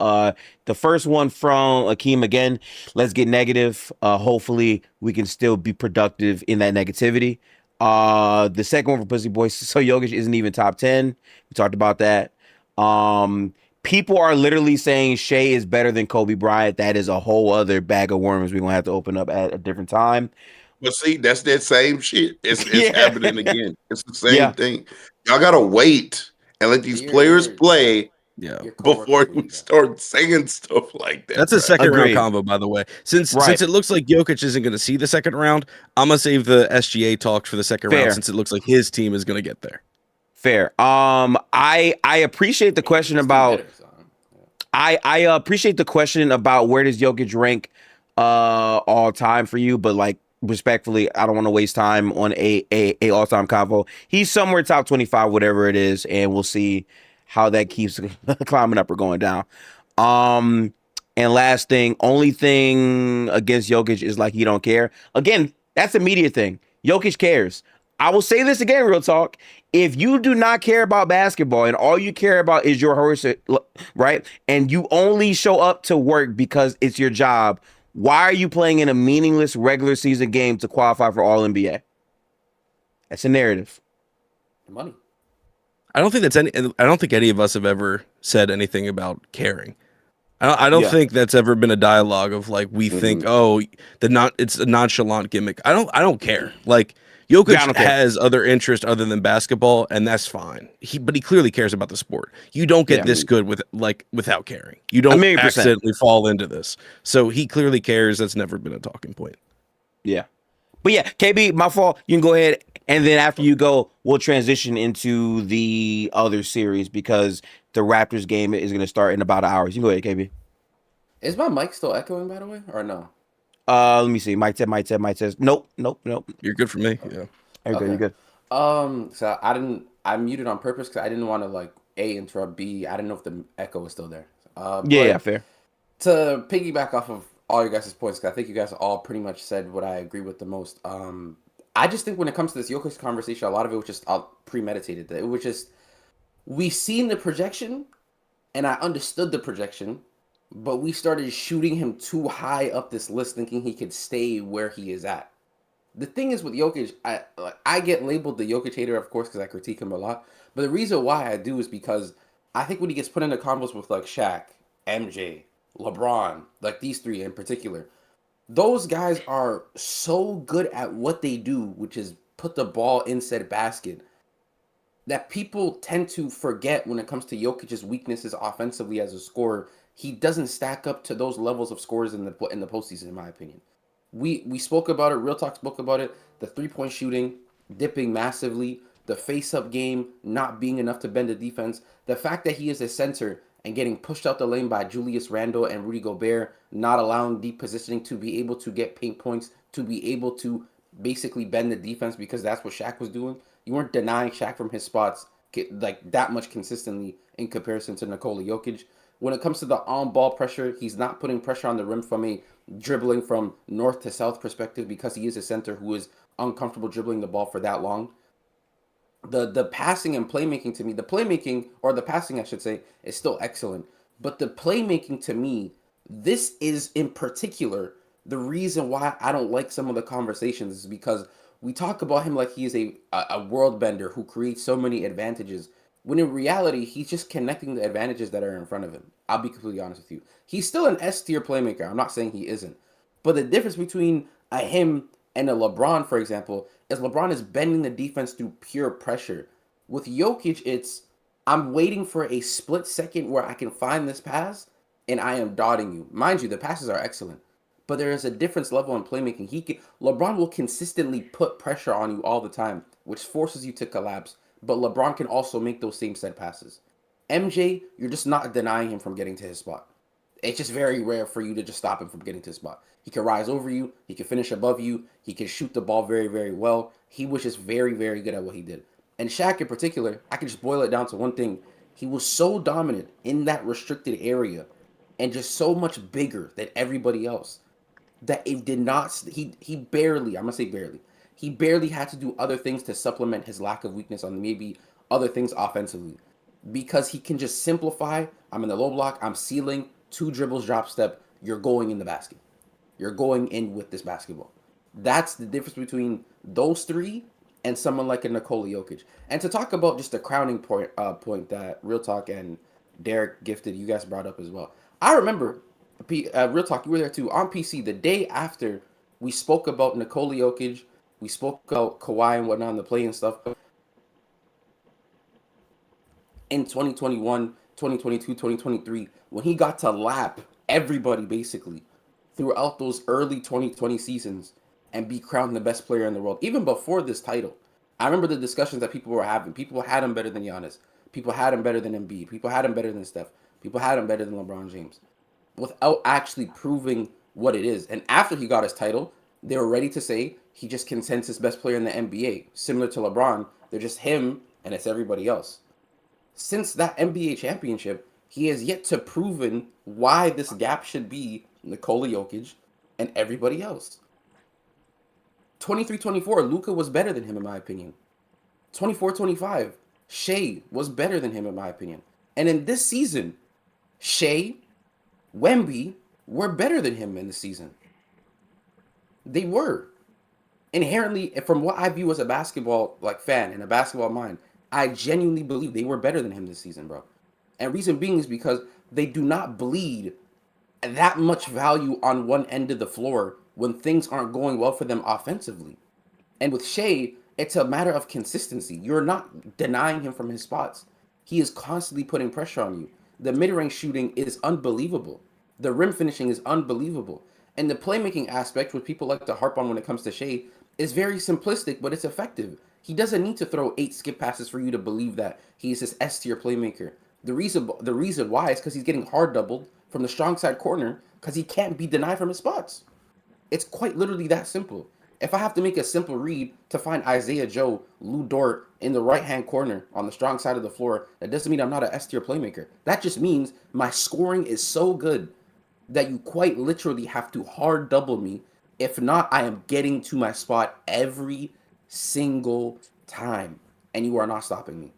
[SPEAKER 1] The first one from Akeem again. Let's get negative. Hopefully, we can still be productive in that negativity. The second one for Pussy Boys. So Jokic isn't even top 10. We talked about that. People are literally saying Shai is better than Kobe Bryant. That is a whole other bag of worms we're gonna have to open up at a different time.
[SPEAKER 3] But see, that's that same shit. It's
[SPEAKER 1] Yeah.
[SPEAKER 3] happening again. It's the same
[SPEAKER 1] Yeah.
[SPEAKER 3] thing. Y'all gotta wait and let these players play
[SPEAKER 2] Yeah.
[SPEAKER 3] before we start saying stuff like that.
[SPEAKER 2] That's a
[SPEAKER 3] bruh.
[SPEAKER 2] second round
[SPEAKER 1] Agreed.
[SPEAKER 2] combo, by the way. Since
[SPEAKER 1] Right.
[SPEAKER 2] it looks like Jokic isn't going to see the second round, I'm gonna save the SGA talks for the second
[SPEAKER 1] Fair.
[SPEAKER 2] round since it looks like his team is going to get there.
[SPEAKER 1] Fair. I appreciate the question about. I appreciate the question about where does Jokic rank all time for you, but like respectfully, I don't want to waste time on a all time convo. He's somewhere top 25, whatever it is, and we'll see how that keeps climbing up or going down. And last thing, only thing against Jokic is like he don't care. Again, that's a media thing. Jokic cares. I will say this again, real talk. If you do not care about basketball and all you care about is your horse, right? And you only show up to work because it's your job, why are you playing in a meaningless regular season game to qualify for All NBA? That's a narrative.
[SPEAKER 4] Money.
[SPEAKER 2] I don't think any of us have ever said anything about caring. I don't
[SPEAKER 1] Yeah.
[SPEAKER 2] think that's ever been a dialogue of like we think it's a nonchalant gimmick. I don't care. Like Jokic
[SPEAKER 1] Yeah, I don't care.
[SPEAKER 2] has other interest other than basketball, and that's fine. But he clearly cares about the sport. You don't get this good without caring. You don't
[SPEAKER 1] 1,000,000%.
[SPEAKER 2] accidentally fall into this. So he clearly cares. That's never been a talking point.
[SPEAKER 1] Yeah. But yeah, KB, my fault. You can go ahead. And then after you go, we'll transition into the other series because the Raptors game is going to start in about an hour. You can go ahead, KB.
[SPEAKER 4] Is my mic still echoing, by the way, or no?
[SPEAKER 1] Let me see. Mic test. Nope.
[SPEAKER 2] You're good for me. Yeah.
[SPEAKER 1] Okay, you're good.
[SPEAKER 4] So I muted on purpose because I didn't want to like A, interrupt, B, I didn't know if the echo was still there.
[SPEAKER 1] Yeah, fair.
[SPEAKER 4] To piggyback off of all your guys' points, because I think you guys all pretty much said what I agree with the most. I just think when it comes to this Jokic conversation, a lot of it was just premeditated. It was just, we seen the projection, and I understood the projection, but we started shooting him too high up this list, thinking he could stay where he is at. The thing is with Jokic, I get labeled the Jokic hater, of course, because I critique him a lot. But the reason why I do is because I think when he gets put into combos with like Shaq, MJ, LeBron, like these three in particular, those guys are so good at what they do, which is put the ball in said basket, that people tend to forget when it comes to Jokic's weaknesses offensively as a scorer. He doesn't stack up to those levels of scores in the postseason, in my opinion. We spoke about it. Real Talk spoke about it. The 3-point shooting dipping massively. The face-up game not being enough to bend the defense. The fact that he is a center and getting pushed out the lane by Julius Randle and Rudy Gobert, not allowing deep positioning to be able to get paint points, to be able to basically bend the defense because that's what Shaq was doing. You weren't denying Shaq from his spots like that much consistently in comparison to Nikola Jokic. When it comes to the on-ball pressure, he's not putting pressure on the rim from a dribbling from north to south perspective because he is a center who is uncomfortable dribbling the ball for that long. The passing and playmaking to me, the playmaking, or the passing I should say, is still excellent. But the playmaking to me, this is in particular the reason why I don't like some of the conversations is because we talk about him like he is a world bender who creates so many advantages. When in reality, he's just connecting the advantages that are in front of him. I'll be completely honest with you. He's still an S-tier playmaker. I'm not saying he isn't. But the difference between him and a LeBron, for example, is LeBron is bending the defense through pure pressure. With Jokic, it's I'm waiting for a split second where I can find this pass, and I am dotting you. Mind you, the passes are excellent. But there is a difference level in playmaking. LeBron will consistently put pressure on you all the time, which forces you to collapse. But LeBron can also make those same set passes. MJ, you're just not denying him from getting to his spot. It's just very rare for you to just stop him from getting to the spot. He can rise over you. He can finish above you. He can shoot the ball very, very well. He was just very, very good at what he did. And Shaq in particular, I can just boil it down to one thing. He was so dominant in that restricted area and just so much bigger than everybody else that it did not, he barely, I'm going to say barely, he barely had to do other things to supplement his lack of weakness on maybe other things offensively, because he can just simplify. I'm in the low block, I'm sealing, 2 dribbles, drop step, you're going in the basket. You're going in with this basketball. That's the difference between those three and someone like a Nikola Jokic. And to talk about just the crowning point that Real Talk and Derek Gifted, you guys brought up as well. I remember, Real Talk, you were there too, on PC, the day after we spoke about Nikola Jokic, we spoke about Kawhi and whatnot, and the play and stuff. In 2021, 2022, 2023, when he got to lap everybody basically throughout those early 2020 seasons and be crowned the best player in the world, even before this title. I remember the discussions that people were having. People had him better than Giannis. People had him better than Embiid. People had him better than Steph. People had him better than LeBron James, without actually proving what it is. And after he got his title, they were ready to say he just consensus best player in the NBA. Similar to LeBron, they're just him and it's everybody else. Since that NBA championship, he has yet to proven why this gap should be Nikola Jokic and everybody else. 23-24, Luka was better than him in my opinion. 24-25, Shai was better than him in my opinion. And in this season, Shai, Wemby were better than him in the season. They were. Inherently, from what I view as a basketball fan and a basketball mind, I genuinely believe they were better than him this season, bro. And reason being is because they do not bleed that much value on one end of the floor when things aren't going well for them offensively. And with Shai, it's a matter of consistency. You're not denying him from his spots. He is constantly putting pressure on you. The mid-range shooting is unbelievable. The rim finishing is unbelievable. And the playmaking aspect, which people like to harp on when it comes to Shai, is very simplistic, but it's effective. He doesn't need to throw 8 skip passes for you to believe that he's this S-tier playmaker. The reason why is because he's getting hard doubled from the strong side corner because he can't be denied from his spots. It's quite literally that simple. If I have to make a simple read to find Isaiah Joe, Lou Dort in the right-hand corner on the strong side of the floor, that doesn't mean I'm not an S-tier playmaker. That just means my scoring is so good that you quite literally have to hard double me. If not, I am getting to my spot every single time, and you are not stopping me.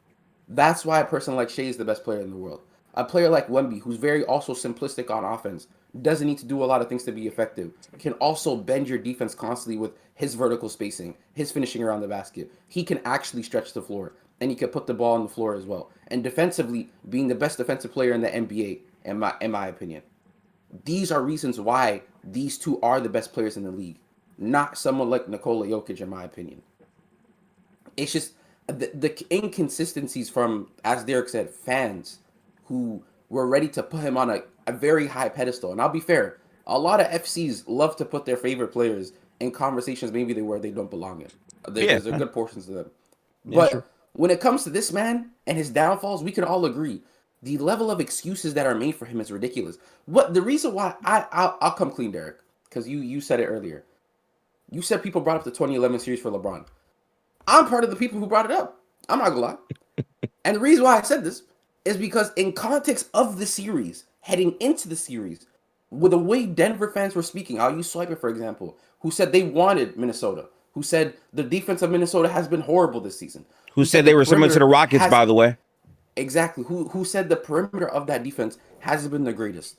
[SPEAKER 4] That's why a person like Shai is the best player in the world. A player like Wemby, who's very also simplistic on offense, doesn't need to do a lot of things to be effective, can also bend your defense constantly with his vertical spacing, his finishing around the basket. He can actually stretch the floor, and he can put the ball on the floor as well. And defensively, being the best defensive player in the NBA, in my opinion. These are reasons why these two are the best players in the league, not someone like Nikola Jokic, in my opinion. It's just the inconsistencies from, as Derek said, fans who were ready to put him on a very high pedestal. And I'll be fair, a lot of FCs love to put their favorite players in conversations maybe they don't belong in. There's a good portions of them. But
[SPEAKER 1] sure.
[SPEAKER 4] When it comes to this man and his downfalls, we can all agree the level of excuses that are made for him is ridiculous. What the reason why I'll come clean, Derek, because you said it earlier. You said people brought up the 2011 series for LeBron. I'm part of the people who brought it up. I'm not gonna lie. And the reason why I said this is because in context of the series, heading into the series, with the way Denver fans were speaking, I'll use Swiper for example, who said they wanted Minnesota, who said the defense of Minnesota has been horrible this season.
[SPEAKER 1] Who said they were similar to the Rockets, by the way?
[SPEAKER 4] Exactly. Who said the perimeter of that defense hasn't been the greatest.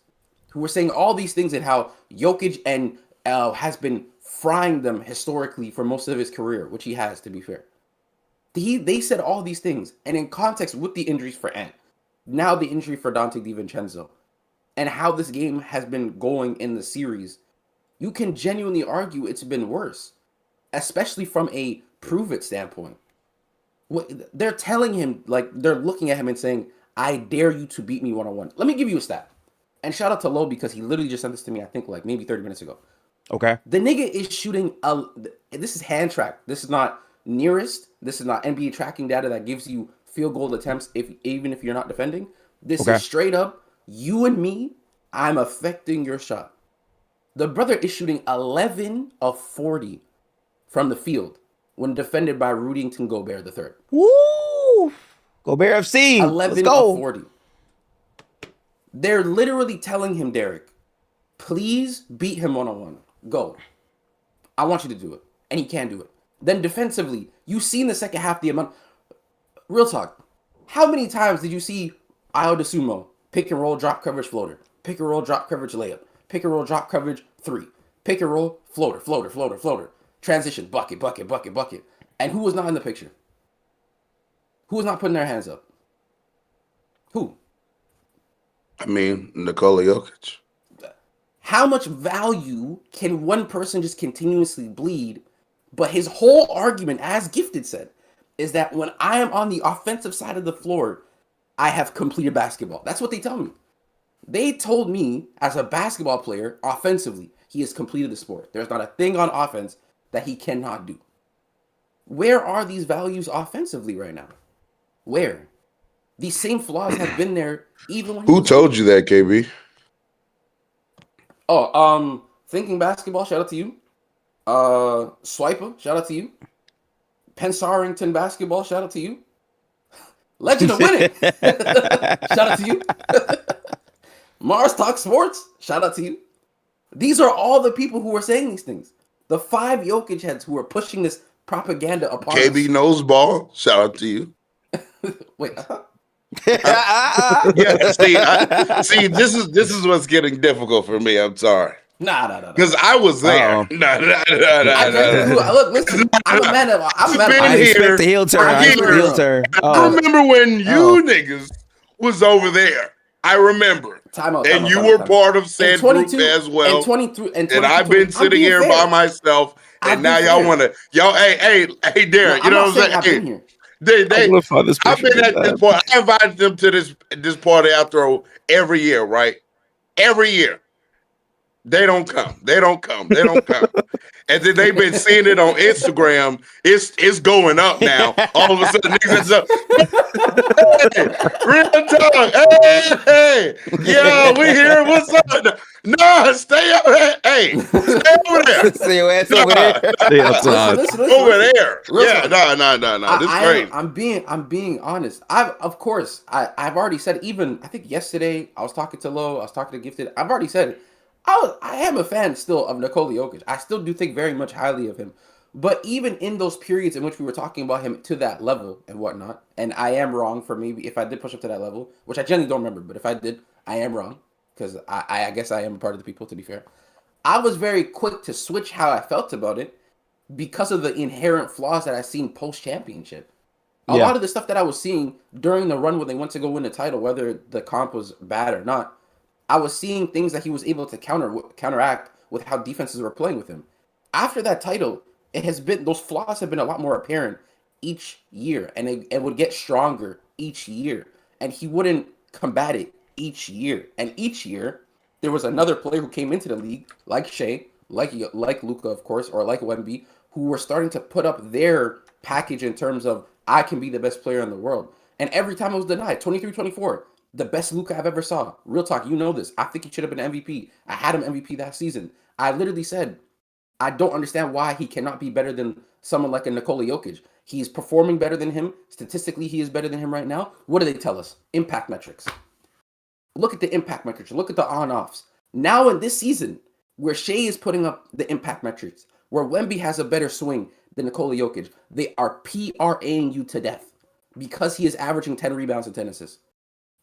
[SPEAKER 4] Who were saying all these things and how Jokic and has been frying them historically for most of his career, which he has, to be fair. They said all these things, and in context with the injuries for Ant, now the injury for Dante DiVincenzo, and how this game has been going in the series, you can genuinely argue it's been worse, especially from a prove-it standpoint. They're telling him, they're looking at him and saying, I dare you to beat me one-on-one. Let me give you a stat. And shout out to Lo because he literally just sent this to me, I think, maybe 30 minutes ago.
[SPEAKER 1] Okay.
[SPEAKER 4] The nigga is shooting, this is hand track. This is not nearest. This is not NBA tracking data that gives you field goal attempts even if you're not defending. This is straight up, you and me, I'm affecting your shot. The brother is shooting 11 of 40 from the field when defended by Rudy and Gobert the third.
[SPEAKER 1] Woo! Gobert FC.
[SPEAKER 4] 11
[SPEAKER 1] Let's go.
[SPEAKER 4] of 40. They're literally telling him, Derek, please beat him one-on-one. Go. I want you to do it. And he can't do it. Then defensively, you see in the second half the amount. Real talk. How many times did you see Io DeSumo pick and roll, drop coverage, floater? Pick and roll, drop coverage, layup. Pick and roll, drop coverage, three. Pick and roll, floater, floater, floater, floater. Transition, bucket, bucket, bucket, bucket. And who was not in the picture? Who was not putting their hands up? Who?
[SPEAKER 3] I mean, Nikola Jokic.
[SPEAKER 4] How much value can one person just continuously bleed? But his whole argument, as Gifted said, is that when I am on the offensive side of the floor, I have completed basketball. That's what they tell me. They told me, as a basketball player, offensively, he has completed the sport. There's not a thing on offense that he cannot do. Where are these values offensively right now? Where? These same flaws have been there even when
[SPEAKER 3] Who told you that, KB?
[SPEAKER 4] Oh, Thinking Basketball, shout out to you. Swiper, shout out to you. Pensarrington Basketball, shout out to you. Legend of Winning, shout out to you. Mars Talk Sports, shout out to you. These are all the people who are saying these things. The 5 Jokic heads who are pushing this propaganda upon
[SPEAKER 3] KB
[SPEAKER 4] us.
[SPEAKER 3] knows ball. Shout out to you.
[SPEAKER 4] Wait,
[SPEAKER 3] Yeah, see, this is what's getting difficult for me. I'm sorry.
[SPEAKER 4] nah.
[SPEAKER 3] Because I was there.
[SPEAKER 1] Uh-oh.
[SPEAKER 3] Nah.
[SPEAKER 4] Look, listen, I'm a man of. I'm a man of.
[SPEAKER 3] Been
[SPEAKER 1] I
[SPEAKER 3] here.
[SPEAKER 1] expect the heel turn. I expect the heel turn.
[SPEAKER 3] I
[SPEAKER 1] Oh.
[SPEAKER 3] remember when you niggas was over there. I remember. And you were part of said group as well. And I've been sitting here by myself. And now y'all want to, hey, Darren, you know what I'm saying? Hey, I've been at this point. I invited them to this party I throw every year, right? Every year. They don't come. And then they've been seeing it on Instagram. It's going up now. All of a sudden, niggas are hey, real talk. Hey, yo, we here. What's up? No, stay up. Hey, stay over there.
[SPEAKER 1] Stay your ass over there.
[SPEAKER 2] Stay outside.
[SPEAKER 4] Listen.
[SPEAKER 3] Over there.
[SPEAKER 4] Listen.
[SPEAKER 3] No. This is crazy.
[SPEAKER 4] I'm being honest. I've already said, even I think yesterday I was talking to Lo, I was talking to Gifted. I've already said I am a fan still of Nikola Jokic. I still do think very much highly of him. But even in those periods in which we were talking about him to that level and whatnot, and I am wrong for maybe if I did push up to that level, which I generally don't remember, but if I did, I am wrong. Because I guess I am a part of the people, to be fair. I was very quick to switch how I felt about it because of the inherent flaws that I seen post-championship. A lot of the stuff that I was seeing during the run when they went to go win the title, whether the comp was bad or not, I was seeing things that he was able to counteract with how defenses were playing with him. After that title, those flaws have been a lot more apparent each year, and it would get stronger each year, and he wouldn't combat it each year. And each year, there was another player who came into the league, like Shai, like Luka, of course, or like Wemby, who were starting to put up their package in terms of, I can be the best player in the world. And every time it was denied, 23-24, the best Luka I've ever saw. Real talk, you know this. I think he should have been MVP. I had him MVP that season. I literally said, I don't understand why he cannot be better than someone like a Nikola Jokic. He's performing better than him. Statistically, he is better than him right now. What do they tell us? Impact metrics. Look at the impact metrics. Look at the on-offs. Now in this season, where Shai is putting up the impact metrics, where Wemby has a better swing than Nikola Jokic, they are PRAing you to death because he is averaging 10 rebounds and 10 assists.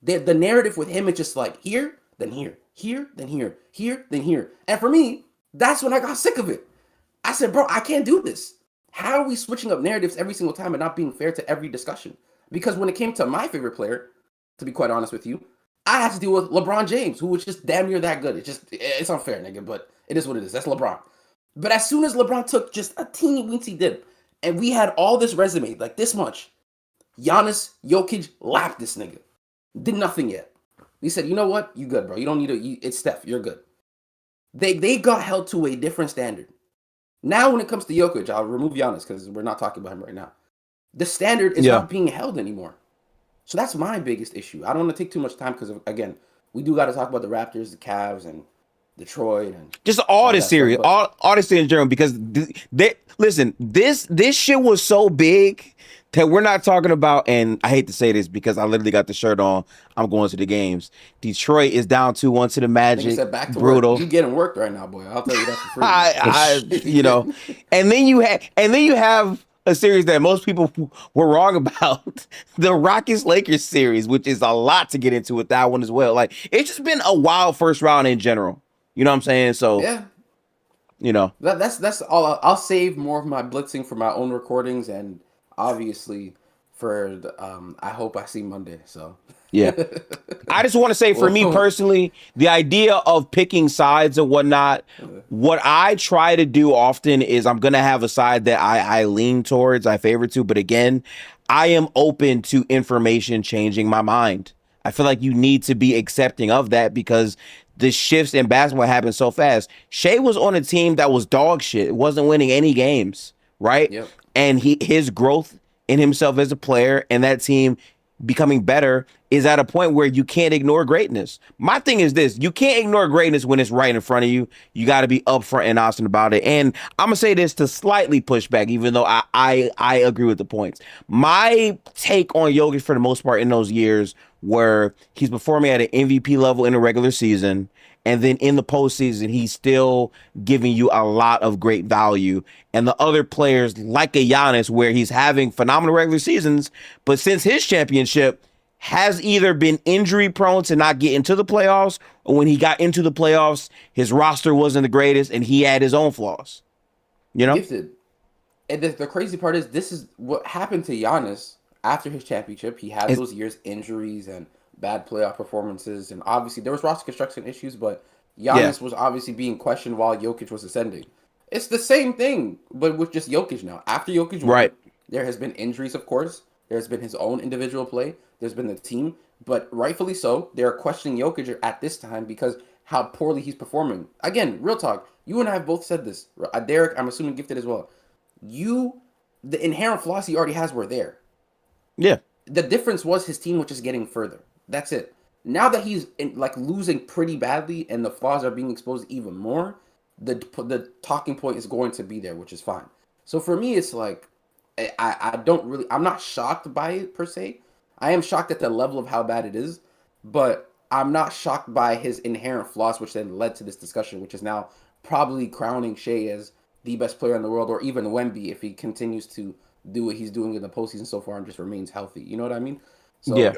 [SPEAKER 4] The narrative with him is just like here, then here, here, then here, here, then here. And for me, that's when I got sick of it. I said, bro, I can't do this. How are we switching up narratives every single time and not being fair to every discussion? Because when it came to my favorite player, to be quite honest with you, I had to deal with LeBron James, who was just damn near that good. It's unfair, nigga, but it is what it is. That's LeBron. But as soon as LeBron took just a teeny weensy dip, and we had all this resume, like this much, Giannis, Jokic lapped this nigga. Did nothing yet. He said, you know what? You good, bro. You don't need it's Steph. You're good. They got held to a different standard. Now when it comes to Jokic, I'll remove Giannis because we're not talking about him right now. The standard is not being held anymore. So that's my biggest issue. I don't want to take too much time because, again, we do got to talk about the Raptors, the Cavs, and Detroit, and
[SPEAKER 1] Just all
[SPEAKER 4] all
[SPEAKER 1] this
[SPEAKER 4] that stuff.
[SPEAKER 1] series,
[SPEAKER 4] But
[SPEAKER 1] all this series in general, because listen, this shit was so big that we're not talking about. And I hate to say this because I literally got the shirt on. I'm going to the games. Detroit is down 2-1 to the
[SPEAKER 4] nigga
[SPEAKER 1] Magic.
[SPEAKER 4] said back to
[SPEAKER 1] Brutal.
[SPEAKER 4] work. You getting worked right now, boy. I'll tell you that for free.
[SPEAKER 1] you know, and then you have a series that most people were wrong about, the Rockets Lakers series, which is a lot to get into with that one as well. Like, it's just been a wild first round in general. You know what I'm saying? So,
[SPEAKER 4] Yeah,
[SPEAKER 1] you know,
[SPEAKER 4] that's all. I'll save more of my blitzing for my own recordings, and obviously for the, I hope I see Monday. So
[SPEAKER 1] yeah. I just want to say, for me
[SPEAKER 4] Well,
[SPEAKER 1] personally, the idea of picking sides and whatnot, what I try to do often is I'm gonna have a side that I lean towards, I favor to, but again, I am open to information changing my mind. I feel like you need to be accepting of that because the shifts in basketball happen so fast. Shea was on a team that was dog shit. It wasn't winning any games, right?
[SPEAKER 4] Yep.
[SPEAKER 1] And his growth in himself as a player and that team becoming better is at a point where you can't ignore greatness. My thing is this: you can't ignore greatness when it's right in front of you. You got to be upfront and honest about it. And I'm gonna say this to slightly push back, even though I agree with the points. My take on Jokic for the most part in those years where he's performing at an MVP level in the regular season, and then in the postseason, he's still giving you a lot of great value. And the other players, like a Giannis, where he's having phenomenal regular seasons, but since his championship, has either been injury prone to not get into the playoffs, or when he got into the playoffs, his roster wasn't the greatest and he had his own flaws. You know?
[SPEAKER 4] Gifted. And the crazy part is this is what happened to Giannis after his championship. He had those years injuries and bad playoff performances, and obviously there was roster construction issues, but Giannis was obviously being questioned while Jokic was ascending. It's the same thing, but with just Jokic now. After Jokic won,
[SPEAKER 1] Right.
[SPEAKER 4] there has been injuries, of course. There's been his own individual play. There's been the team, but rightfully so. They are questioning Jokic at this time because how poorly he's performing. Again, real talk. You and I have both said this. Derek, I'm assuming gifted as well. The inherent flaws he already has were there.
[SPEAKER 1] Yeah.
[SPEAKER 4] The difference was his team was just getting further. That's it. Now that he's losing pretty badly and the flaws are being exposed even more, the talking point is going to be there, which is fine. So for me, it's like I'm not shocked by it per se. I am shocked at the level of how bad it is, but I'm not shocked by his inherent flaws, which then led to this discussion, which is now probably crowning Shai as the best player in the world, or even Wemby if he continues to do what he's doing in the postseason so far and just remains healthy. You know what I mean? So,
[SPEAKER 1] Yeah.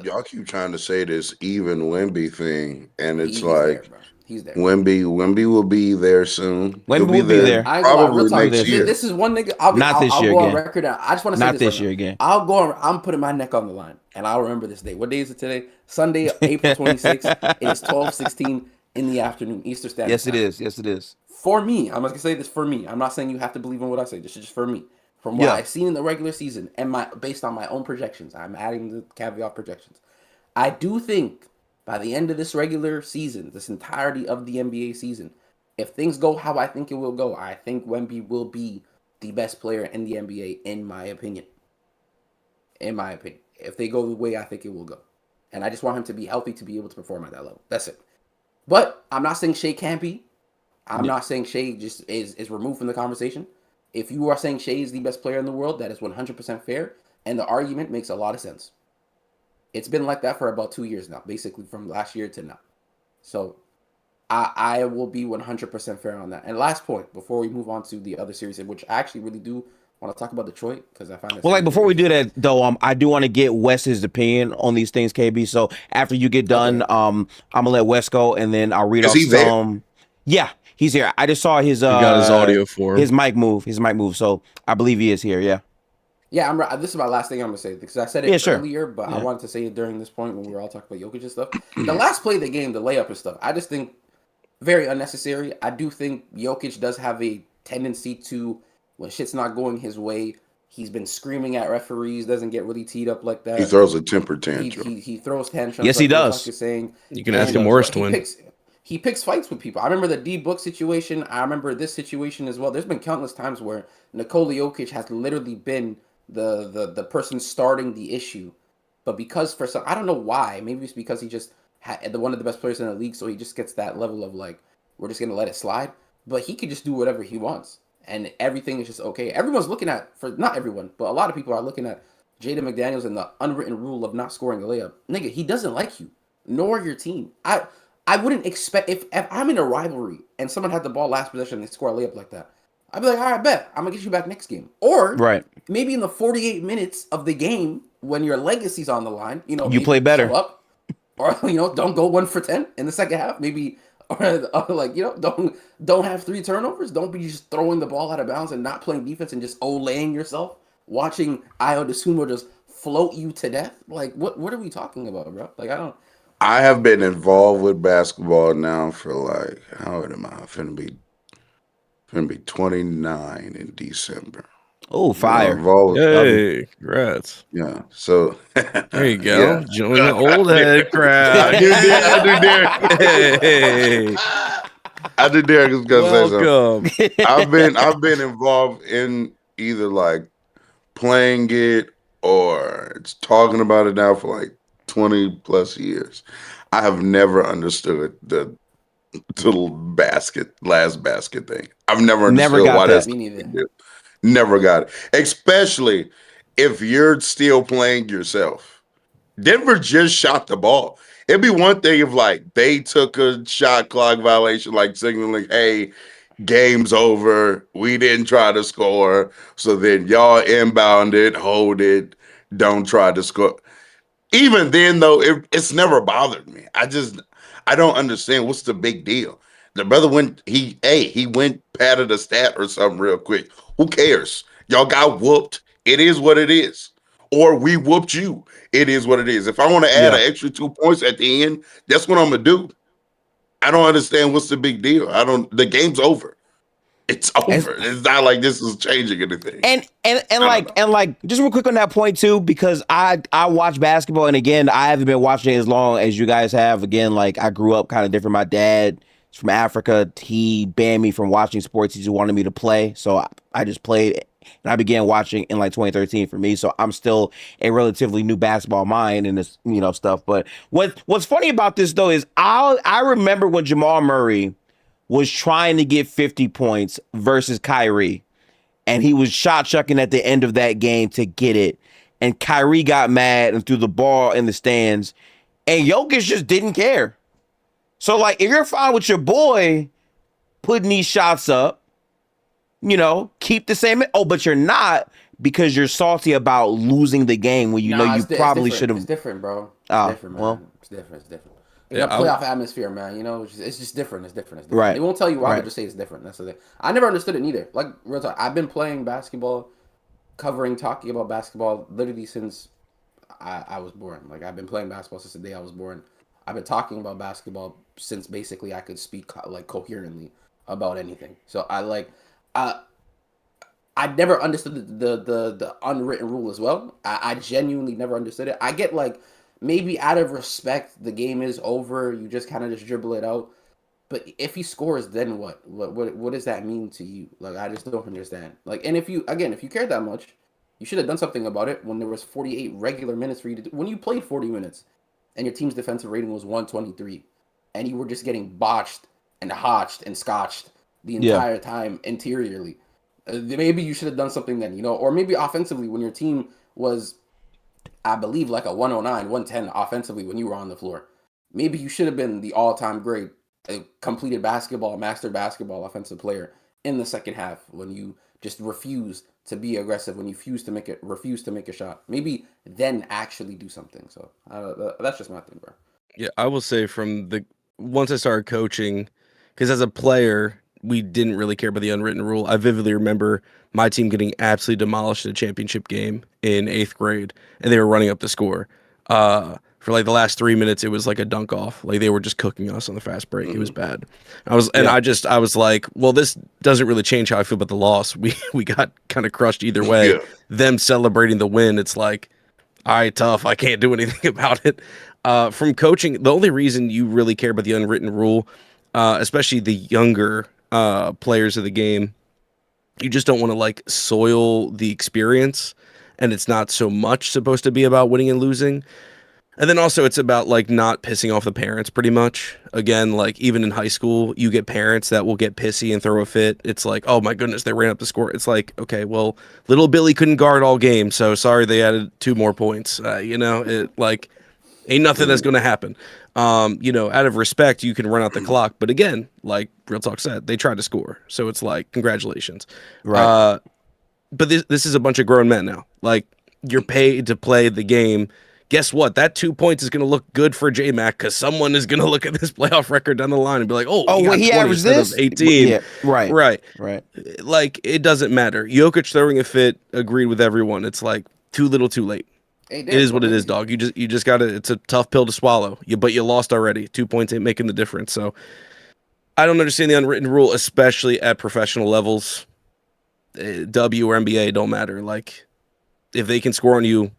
[SPEAKER 3] Y'all keep trying to say this even Wemby thing, and it's
[SPEAKER 4] he's
[SPEAKER 3] like
[SPEAKER 4] there, bro. He's there.
[SPEAKER 3] Wemby will be there soon.
[SPEAKER 1] Wemby
[SPEAKER 3] He'll
[SPEAKER 1] will be there.
[SPEAKER 4] I ain't gonna lie, real
[SPEAKER 3] probably
[SPEAKER 4] talk.
[SPEAKER 3] next year.
[SPEAKER 4] This is one nigga.
[SPEAKER 1] Not this
[SPEAKER 4] I'll
[SPEAKER 1] year
[SPEAKER 4] go on
[SPEAKER 1] again.
[SPEAKER 4] record. I just want to say
[SPEAKER 1] Not
[SPEAKER 4] this
[SPEAKER 1] this
[SPEAKER 4] right
[SPEAKER 1] year
[SPEAKER 4] now.
[SPEAKER 1] again.
[SPEAKER 4] I'll go on. I'm putting my neck on the line, and I'll remember this day. What day is it today? Sunday, April 26th. It is 12:16 in the afternoon, Eastern Standard
[SPEAKER 1] Yes,
[SPEAKER 4] Time.
[SPEAKER 1] it is. Yes, it is.
[SPEAKER 4] For me, I'm gonna say this for me. I'm not saying you have to believe in what I say. This is just for me. From what I've seen in the regular season and based on my own projections, I'm adding the caveat projections. I do think by the end of this regular season, this entirety of the NBA season, if things go how I think it will go, I think Wemby will be the best player in the NBA, in my opinion. In my opinion. If they go the way I think it will go. And I just want him to be healthy to be able to perform at that level. That's it. But I'm not saying Shai can't be. I'm not saying Shai just is removed from the conversation. If you are saying Shai is the best player in the world, that is 100% fair. And the argument makes a lot of sense. It's been like that for about 2 years now, basically from last year to now. So I will be 100% fair on that. And last point, before we move on to the other series, which I actually really do want to talk about Detroit, because I find it.
[SPEAKER 1] Well, like before we do that though, I do want to get Wes's opinion on these things, KB. So after you get done, I'm gonna let Wes go, and then I'll read off some. Yeah, he's here. I just saw his
[SPEAKER 2] got his audio for him.
[SPEAKER 1] his mic move. So I believe he is here. Yeah.
[SPEAKER 4] Yeah, this is my last thing I'm gonna say because I said it earlier, but I wanted to say it during this point when we were all talking about Jokic and stuff. The last play of the game, the layup and stuff, I just think very unnecessary. I do think Jokic does have a tendency to, when shit's not going his way, he's been screaming at referees, doesn't get really teed up like that.
[SPEAKER 3] He throws a temper tantrum.
[SPEAKER 4] He throws tantrums.
[SPEAKER 1] Yes, he does.
[SPEAKER 4] Saying.
[SPEAKER 2] You can ask him worse to win.
[SPEAKER 4] He picks fights with people. I remember the D Book situation. I remember this situation as well. There's been countless times where Nikola Jokic has literally been the person starting the issue, but because for some, I don't know why, maybe it's because he just one of the best players in the league, so he just gets that level of like, we're just gonna let it slide. But he could just do whatever he wants, and everything is just okay. Everyone's looking at, for not everyone, but a lot of people are looking at Jaden McDaniels and the unwritten rule of not scoring a layup. Nigga, he doesn't like you, nor your team. I wouldn't expect, if I'm in a rivalry and someone had the ball last possession and they score a layup like that, I'd be like, all right, bet I'm gonna get you back next game. Or
[SPEAKER 1] Right.
[SPEAKER 4] maybe in the 48 minutes of the game when your legacy's on the line,
[SPEAKER 1] You
[SPEAKER 4] maybe
[SPEAKER 1] play better.
[SPEAKER 4] show up, or don't go 1 for 10 in the second half. Maybe, or like don't have 3 turnovers. Don't be just throwing the ball out of bounds and not playing defense and just olaying yourself, watching Ayo Dosunmu just float you to death. Like what are we talking about, bro? Like
[SPEAKER 3] I have been involved with basketball now for like, how old am I? Finna be 29 in December.
[SPEAKER 1] Oh, fire.
[SPEAKER 3] Involved with,
[SPEAKER 2] Hey, congrats.
[SPEAKER 3] yeah. So
[SPEAKER 2] There you go.
[SPEAKER 3] Yeah.
[SPEAKER 2] Join the old head crowd.
[SPEAKER 3] I do dare.
[SPEAKER 2] Hey,
[SPEAKER 3] I do dare. I was gonna say something.
[SPEAKER 2] welcome.
[SPEAKER 3] I've been involved in either like playing it or it's talking about it now for like 20 plus years. I have never understood the last basket thing. I've never
[SPEAKER 1] Never
[SPEAKER 3] understood
[SPEAKER 1] got
[SPEAKER 3] why
[SPEAKER 1] that.
[SPEAKER 3] that's
[SPEAKER 4] Me neither.
[SPEAKER 3] never got it. Especially if you're still playing yourself. Denver just shot the ball. It'd be one thing if like they took a shot clock violation, like signaling, hey, game's over. We didn't try to score. So then y'all inbound it, hold it, don't try to score. Even then, though, it's never bothered me. I don't understand what's the big deal. The brother he went patted a stat or something real quick. Who cares? Y'all got whooped. It is what it is. Or we whooped you. It is what it is. If I want to add
[SPEAKER 1] Yeah.
[SPEAKER 3] an extra 2 points at the end, that's what I'm gonna do. I don't understand what's the big deal. The game's over. It's over. It's not like this is changing anything.
[SPEAKER 1] And
[SPEAKER 3] don't
[SPEAKER 1] like just real quick on that point too, because I watch basketball, and again, I haven't been watching it as long as you guys have. Again, like I grew up kind of different. My dad is from Africa. He banned me from watching sports. He just wanted me to play, so I just played, and I began watching in like 2013 for me. So I'm still a relatively new basketball mind and this stuff. But what's funny about this though is I remember when Jamal Murray was trying to get 50 points versus Kyrie, and he was shot chucking at the end of that game to get it. And Kyrie got mad and threw the ball in the stands, and Jokic just didn't care. So, like, if you're fine with your boy putting these shots up, keep the same. Oh, but you're not, because you're salty about losing the game when you know you probably should have.
[SPEAKER 4] It's different, bro.
[SPEAKER 1] Oh,
[SPEAKER 4] It's different, man.
[SPEAKER 1] well.
[SPEAKER 4] It's different.
[SPEAKER 2] Yeah,
[SPEAKER 4] Playoff atmosphere, man. It's just different. It's different.
[SPEAKER 1] Right.
[SPEAKER 4] They won't tell you why.
[SPEAKER 1] Right.
[SPEAKER 4] They just say it's different. That's the thing. I never understood it neither. Like, real talk. I've been playing basketball, talking about basketball literally since I was born. Like, I've been playing basketball since the day I was born. I've been talking about basketball since basically I could speak like coherently about anything. So I never understood the unwritten rule as well. I genuinely never understood it. I get like, maybe out of respect, the game is over. You just kind of just dribble it out. But if he scores, then what? What does that mean to you? Like, I just don't understand. Like, and if you cared that much, you should have done something about it when there was 48 regular minutes for you to do. When you played 40 minutes and your team's defensive rating was 123, and you were just getting botched and hotched and scotched the entire time interiorly. Maybe you should have done something then, or maybe offensively when your team was, I believe, like a 109, 110 offensively when you were on the floor. Maybe you should have been the all-time great completed master basketball offensive player in the second half when you just refuse to be aggressive, when you refuse to make a shot. Maybe then actually do something. So that's just my thing, bro.
[SPEAKER 2] Yeah, I will say once I started coaching, because as a player, we didn't really care about the unwritten rule. I vividly remember my team getting absolutely demolished in a championship game in 8th grade, and they were running up the score. For like the last 3 minutes, it was like a dunk off. Like they were just cooking us on the fast break. It was bad. I was like, well, this doesn't really change how I feel about the loss. We got kind of crushed either way.
[SPEAKER 3] Yeah.
[SPEAKER 2] Them celebrating the win, it's like, all right, tough. I can't do anything about it. From coaching, the only reason you really care about the unwritten rule, especially the younger players of the game, you just don't want to like soil the experience, and it's not so much supposed to be about winning and losing. And then also it's about like not pissing off the parents pretty much. Again, like even in high school, you get parents that will get pissy and throw a fit. It's like, oh my goodness, they ran up the score. It's like, okay, well, little Billy couldn't guard all game, so sorry they added 2 more points. It like ain't nothing that's gonna happen. Out of respect, you can run out the clock. But again, like Real Talk said, they tried to score. So it's like, congratulations.
[SPEAKER 1] Right.
[SPEAKER 2] But this is a bunch of grown men now. Like, you're paid to play the game. Guess what? That 2 points is going to look good for J-Mac because someone is going to look at this playoff record down the line and be like, oh, he got 20
[SPEAKER 1] averaged
[SPEAKER 2] instead
[SPEAKER 1] this?
[SPEAKER 2] of 18.
[SPEAKER 1] Yeah, right.
[SPEAKER 2] Right. Like, it doesn't matter. Jokic throwing a fit, agreed with everyone. It's like, too little, too late.
[SPEAKER 4] Hey,
[SPEAKER 2] It is what it is, dog. You just got to, it's a tough pill to swallow. But you lost already. 2 points ain't making the difference. So, I don't understand the unwritten rule, especially at professional levels. W or NBA don't matter. Like, if they can score on you,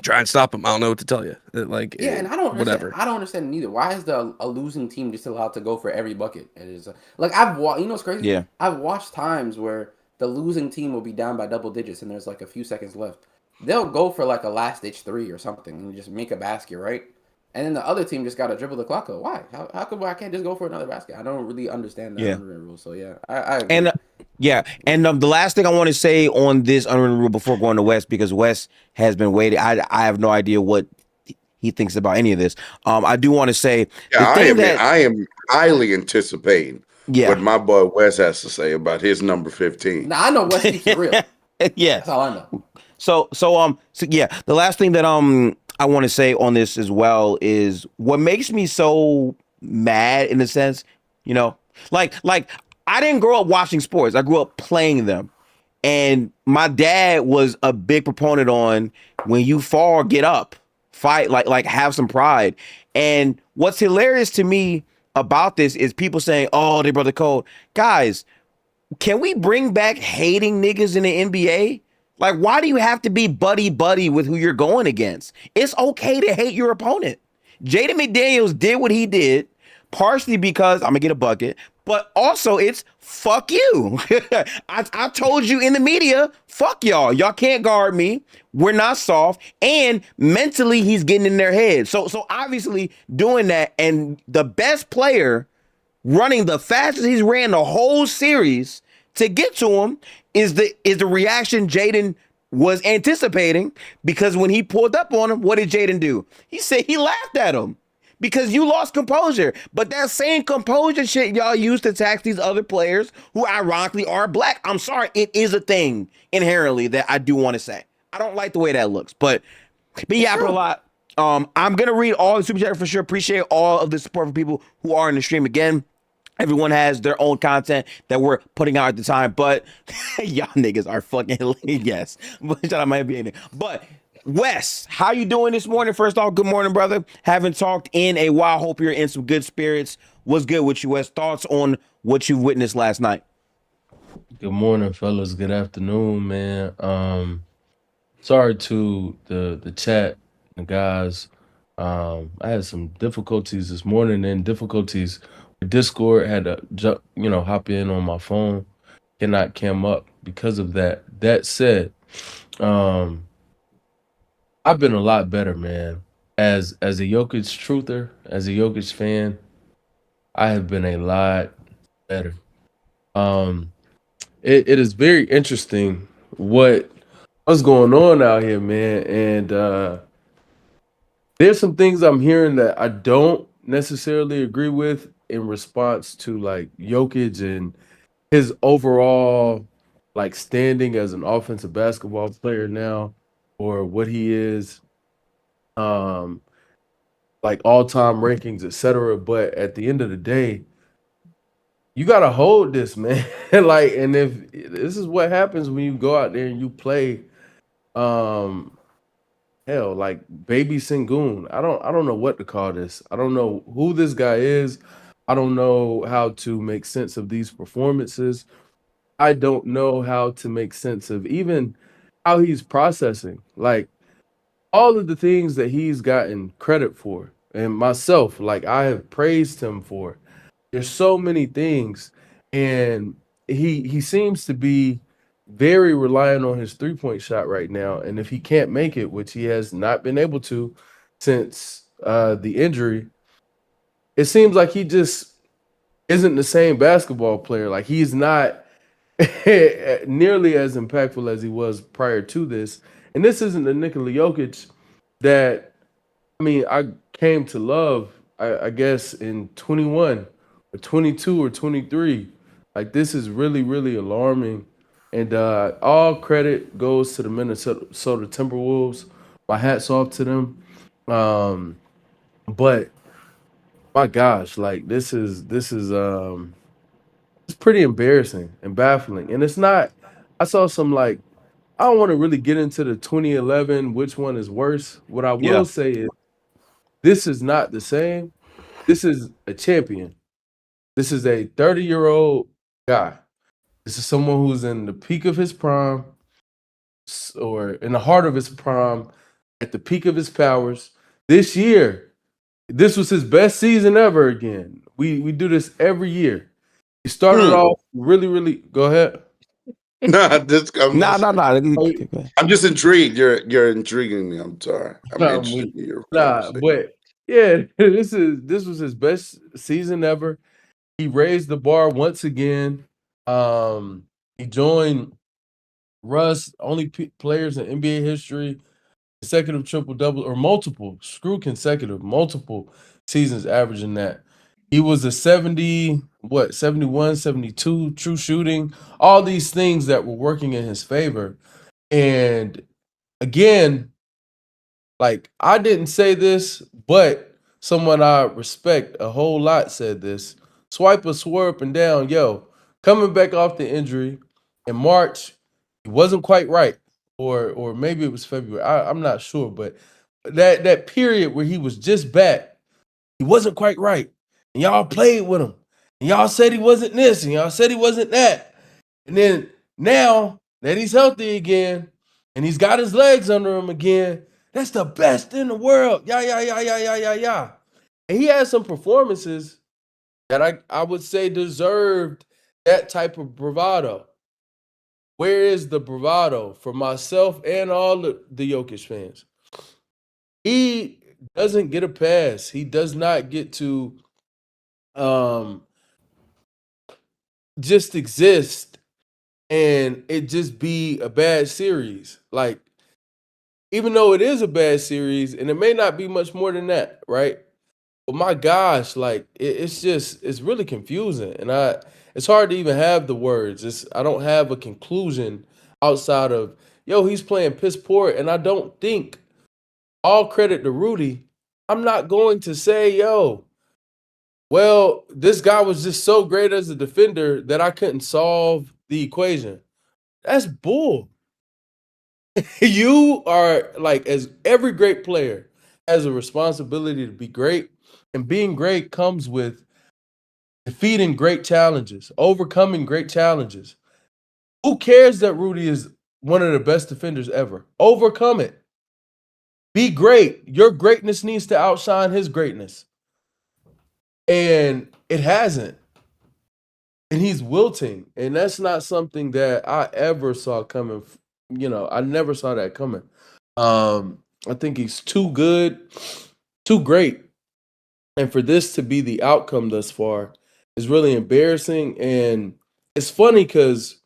[SPEAKER 2] try and stop them. I don't know what to tell you.
[SPEAKER 4] And I don't understand.
[SPEAKER 2] Whatever.
[SPEAKER 4] I don't understand neither. Why is a losing team just allowed to go for every bucket? It is like I've watched. You know what's crazy?
[SPEAKER 1] Yeah.
[SPEAKER 4] I've watched times where the losing team will be down by double digits and there's like a few seconds left. They'll go for like a last ditch 3 or something and just make a basket, right? And then the other team just got to dribble the clock out. Why? How come I can't just go for another basket? I don't really understand the unwritten rule. So yeah, I agree.
[SPEAKER 1] And the last thing I want to say on this unwritten rule before going to West, because West has been waiting. I have no idea what he thinks about any of this. I do want to say
[SPEAKER 3] I am highly anticipating what my boy Wes has to say about his number 15.
[SPEAKER 4] Now I know Wes keeps it real.
[SPEAKER 1] Yeah,
[SPEAKER 4] that's all I know.
[SPEAKER 1] So the last thing that I want to say on this as well is what makes me so mad in a sense, like I didn't grow up watching sports. I grew up playing them. And my dad was a big proponent on when you fall, get up, fight, like have some pride. And what's hilarious to me about this is people saying, oh, they brother code. Guys, can we bring back hating niggas in the NBA? Like, why do you have to be buddy with who you're going against? It's okay to hate your opponent. Jaden McDaniels did what he did, partially because I'm going to get a bucket, but also it's fuck you. I told you in the media, fuck y'all. Y'all can't guard me. We're not soft. And mentally, he's getting in their head. So obviously doing that, and the best player running the fastest he's ran the whole series to get to him is the reaction Jaden was anticipating, because when he pulled up on him, what did Jaden do? He said he laughed at him because you lost composure. But that same composure shit y'all use to tax these other players who ironically are black. I'm sorry, it is a thing inherently that I do want to say. I don't like the way that looks, but yapping a lot. I'm gonna read all the super chat for sure. Appreciate all of the support for people who are in the stream again. Everyone has their own content that we're putting out at the time, but y'all niggas are fucking yes. Shout out my NBA. But Wes, how you doing this morning? First off, good morning, brother. Haven't talked in a while. Hope you're in some good spirits. What's good with you, Wes? Thoughts on what you witnessed last night?
[SPEAKER 5] Good morning, fellas. Good afternoon, man. Sorry to the chat, the guys. I had some difficulties this morning and difficulties. Discord had to hop in on my phone, cannot cam up because of that. That said, I've been a lot better, man. As a Jokic truther, as a Jokic fan, I have been a lot better. It is very interesting what's going on out here, man. And there's some things I'm hearing that I don't necessarily agree with in response to like Jokic and his overall like standing as an offensive basketball player now, or what he is, like all-time rankings, etc. But at the end of the day, you gotta hold this, man. Like, and if this is what happens when you go out there and you play, hell, like baby Sengun. I don't know what to call this. I don't know who this guy is. I don't know how to make sense of these performances. I don't know how to make sense of even how he's processing. Like all of the things that he's gotten credit for, and myself, like I have praised him for. There's so many things, and he seems to be very reliant on his 3-point shot right now. And if he can't make it, which he has not been able to since the injury, it seems like he just isn't the same basketball player. Like he's not nearly as impactful as he was prior to this. And this isn't the Nikola Jokic that I came to love, I guess, in 21 or 22 or 23. Like, this is really, really alarming. And all credit goes to the Minnesota Timberwolves. My hat's off to them. But my gosh, like it's pretty embarrassing and baffling. And it's not. I saw some like I don't want to really get into the 2011 which one is worse. What I
[SPEAKER 1] Yeah.
[SPEAKER 5] will say is this is not the same. This is a champion. This is a 30-year-old guy. This is someone who's in the peak of his prime or in the heart of his prime, at the peak of his powers. This year, this was his best season ever again. We do this every year. He started off really, really go ahead.
[SPEAKER 3] Nah, I'm just intrigued. You're intriguing me. I'm sorry. I'm interested in your conversation.
[SPEAKER 5] But yeah, this was his best season ever. He raised the bar once again. He joined Russ, only players in NBA history, consecutive triple double or multiple, screw consecutive, multiple seasons averaging that. He was a 71, 72 true shooting, all these things that were working in his favor. And again, like I didn't say this, but someone I respect a whole lot said this. Swipe or swerve and down, coming back off the injury in March, he wasn't quite right, or maybe it was February. I'm not sure, but that period where he was just back, he wasn't quite right, and y'all played with him, and y'all said he wasn't this, and y'all said he wasn't that, and then now that he's healthy again, and he's got his legs under him again. That's the best in the world. Yeah. And he had some performances that I would say deserved that type of bravado. Where is the bravado for myself and all the Jokic fans? He doesn't get a pass. He does not get to just exist and it just be a bad series. Like, even though it is a bad series, and it may not be much more than that, right? But my gosh, like it's really confusing, and it's hard to even have the words. I don't have a conclusion outside of he's playing piss poor, and I don't think all credit to Rudy. I'm not going to say well, this guy was just so great as a defender that I couldn't solve the equation. That's bull. You are like, as every great player has a responsibility to be great, and being great comes with defeating great challenges, overcoming great challenges. Who cares that Rudy is one of the best defenders ever? Overcome it. Be great. Your greatness needs to outshine his greatness. And it hasn't. And he's wilting. And that's not something that I ever saw coming. I never saw that coming. I think he's too good, too great. And for this to be the outcome thus far is really embarrassing. And it's funny because,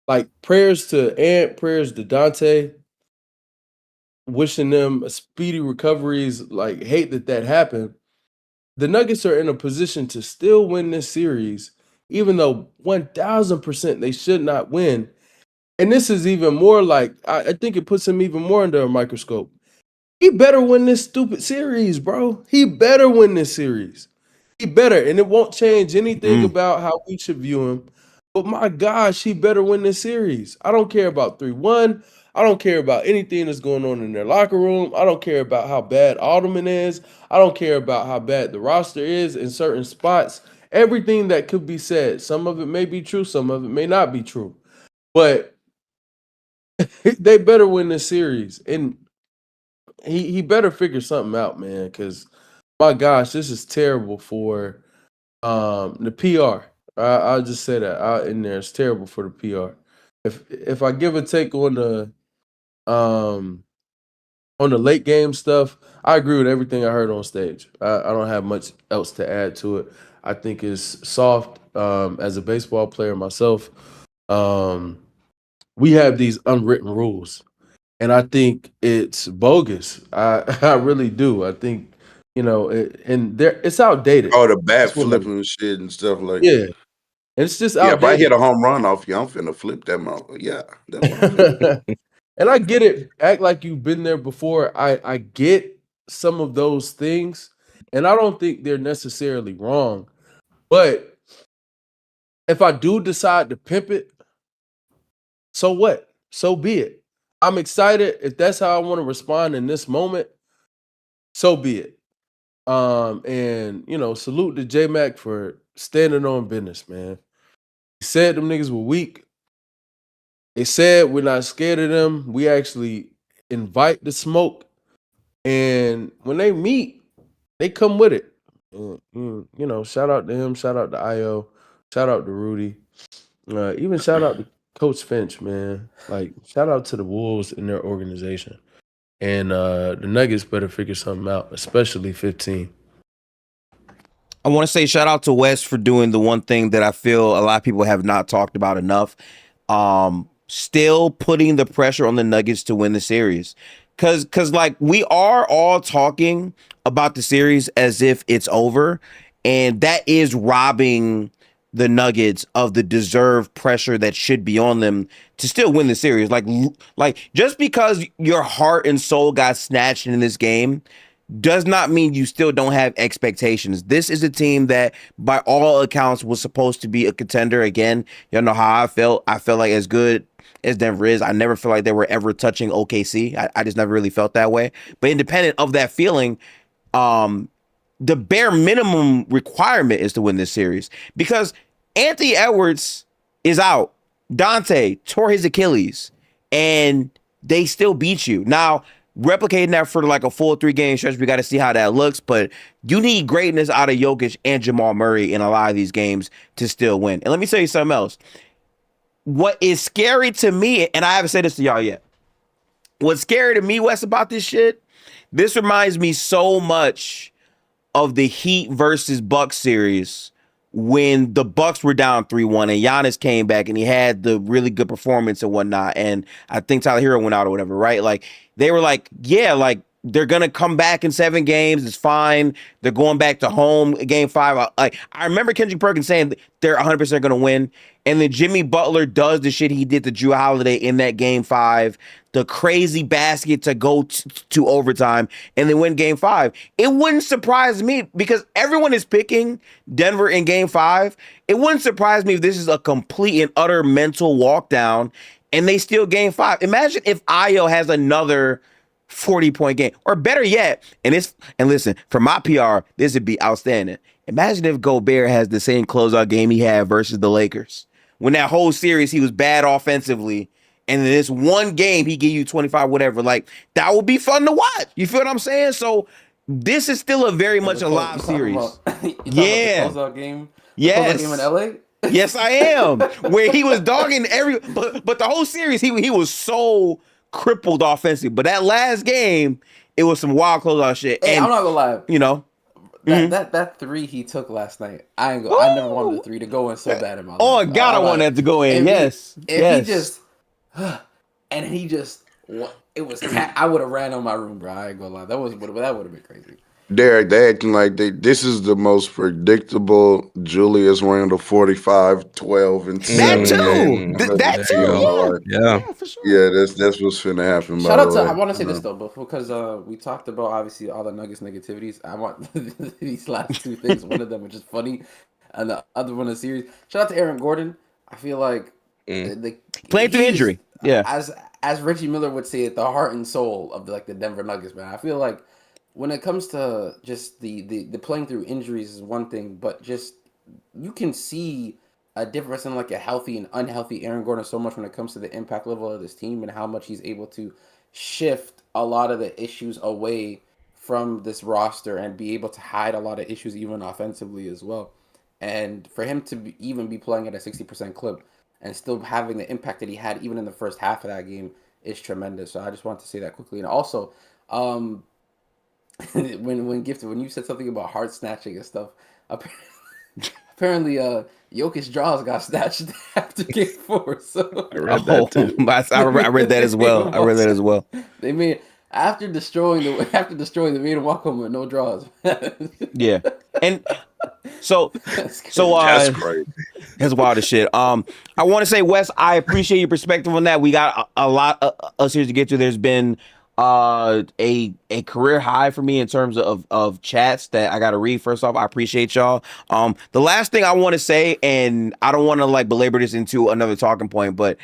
[SPEAKER 5] like, prayers to Ant, prayers to Dante, wishing them a speedy recoveries, like, hate that happened. The Nuggets are in a position to still win this series, even though 1000% they should not win. And this is even more like, I think it puts him even more under a microscope. He better win this stupid series, bro. He better win this series. He better. And it won't change anything about how we should view him. But my gosh, he better win this series. I don't care about 3-1. I don't care about anything that's going on in their locker room. I don't care about how bad Alderman is. I don't care about how bad the roster is in certain spots. Everything that could be said. Some of it may be true. Some of it may not be true. But they better win this series. And he better figure something out, man, because my gosh, this is terrible for the PR. I'll just say that out in there. It's terrible for the PR. If I give a take on the on the late game stuff, I agree with everything I heard on stage. I don't have much else to add to it. I think it's soft. As a baseball player myself, we have these unwritten rules, and I think it's bogus. I really do. I think it's outdated.
[SPEAKER 3] Oh, the bat
[SPEAKER 5] That's what
[SPEAKER 3] flipping and shit and stuff like.
[SPEAKER 5] yeah, it's just
[SPEAKER 3] Yeah, if I hit
[SPEAKER 5] outdated.
[SPEAKER 3] a home run off you, I'm finna flip that motherfucker. Yeah, that's what I'm finna do.
[SPEAKER 5] And I get it. Act like you've been there before. I get some of those things, and I don't think they're necessarily wrong. But if I do decide to pimp it, so what? So be it. I'm excited. If that's how I want to respond in this moment, so be it. And salute to J Mac for standing on business, man. He said them niggas were weak. They said we're not scared of them. We actually invite the smoke. And when they meet, they come with it. Shout out to him, shout out to IO, shout out to Rudy. Even shout out to Coach Finch, man. Like, shout out to the Wolves and their organization. And the Nuggets better figure something out, especially 15.
[SPEAKER 1] I want to say shout out to Wes for doing the one thing that I feel a lot of people have not talked about enough. Still putting the pressure on the Nuggets to win the series. Cause like we are all talking about the series as if it's over, and that is robbing the Nuggets of the deserved pressure that should be on them to still win the series. Like just because your heart and soul got snatched in this game does not mean you still don't have expectations. This is a team that, by all accounts, was supposed to be a contender. Again, y'all know how I felt. I felt like as good as Denver is, I never feel like they were ever touching OKC. I just never really felt that way. But independent of that feeling, the bare minimum requirement is to win this series because Anthony Edwards is out. Dante tore his Achilles, and they still beat you. Now, replicating that for like a full 3-game stretch, we got to see how that looks. But you need greatness out of Jokic and Jamal Murray in a lot of these games to still win. And let me tell you something else. What is scary to me, and I haven't said this to y'all yet. What's scary to me, Wes, about this shit? This reminds me so much of the Heat versus Bucks series when the Bucks were down 3-1 and Giannis came back and he had the really good performance and whatnot. And I think Tyler Hero went out or whatever, right? Like they were like, yeah, like they're going to come back in 7 games. It's fine. They're going back to home game 5. Like I remember Kendrick Perkins saying they're 100% going to win. And then Jimmy Butler does the shit he did to Drew Holiday in that game 5, the crazy basket to go to overtime, and then win game 5. It wouldn't surprise me because everyone is picking Denver in game 5. It wouldn't surprise me if this is a complete and utter mental walk down and they steal game 5. Imagine if Ayo has another 40-point game, or better yet, and listen, for my PR, this would be outstanding. Imagine if Gobert has the same closeout game he had versus the Lakers. When that whole series he was bad offensively, and in this one game he gave you 25, whatever. Like that would be fun to watch. You feel what I'm saying? So this is still a very much a live series.
[SPEAKER 4] Yeah. The closeout game.
[SPEAKER 1] Yes.
[SPEAKER 4] The closeout game in LA.
[SPEAKER 1] Yes, I am. Where he was dogging but the whole series he was so crippled offensively. But that last game, it was some wild closeout shit.
[SPEAKER 4] Hey,
[SPEAKER 1] and
[SPEAKER 4] I'm not gonna lie.
[SPEAKER 1] You know.
[SPEAKER 4] That 3 he took last night, I never wanted the 3 to go in so bad in my life.
[SPEAKER 1] Oh God, I want that to go in. Yes.
[SPEAKER 4] He just it was I would have ran on my room, bro. I ain't gonna lie. That would have been crazy.
[SPEAKER 3] Derek, they acting like this is the most predictable Julius Randle 45, 12, and 7
[SPEAKER 1] that too.
[SPEAKER 3] game.
[SPEAKER 1] That too.
[SPEAKER 2] Yeah,
[SPEAKER 1] for sure.
[SPEAKER 3] Yeah, that's what's finna happen.
[SPEAKER 4] Shout out to I want to say this though, but because we talked about obviously all the Nuggets negativities. I want these last 2 things. One of them which is funny, and the other one is serious. Shout out to Aaron Gordon. I feel like
[SPEAKER 1] playing through injury. Yeah,
[SPEAKER 4] as Reggie Miller would say it, the heart and soul of the Denver Nuggets, man. I feel like when it comes to just the playing through injuries is one thing, but just you can see a difference in like a healthy and unhealthy Aaron Gordon so much when it comes to the impact level of this team and how much he's able to shift a lot of the issues away from this roster and be able to hide a lot of issues even offensively as well. And for him to even be playing at a 60% clip and still having the impact that he had even in the first half of that game is tremendous. So I just want to say that quickly. And also, When Gifted, when you said something about heart snatching and stuff, apparently Jokic draws got snatched after game 4. So
[SPEAKER 2] I read that too.
[SPEAKER 1] I read that as well. I read that as well.
[SPEAKER 4] They made after destroying the made him walk home with no draws.
[SPEAKER 1] Yeah, and so
[SPEAKER 4] That's
[SPEAKER 3] That's crazy.
[SPEAKER 1] that's wild as shit. I want to say, Wes, I appreciate your perspective on that. We got a lot of series to get to. There's been a career high for me in terms of chats that I got to read. First off, I appreciate y'all. The last thing I want to say, and I don't want to like belabor this into another talking point, but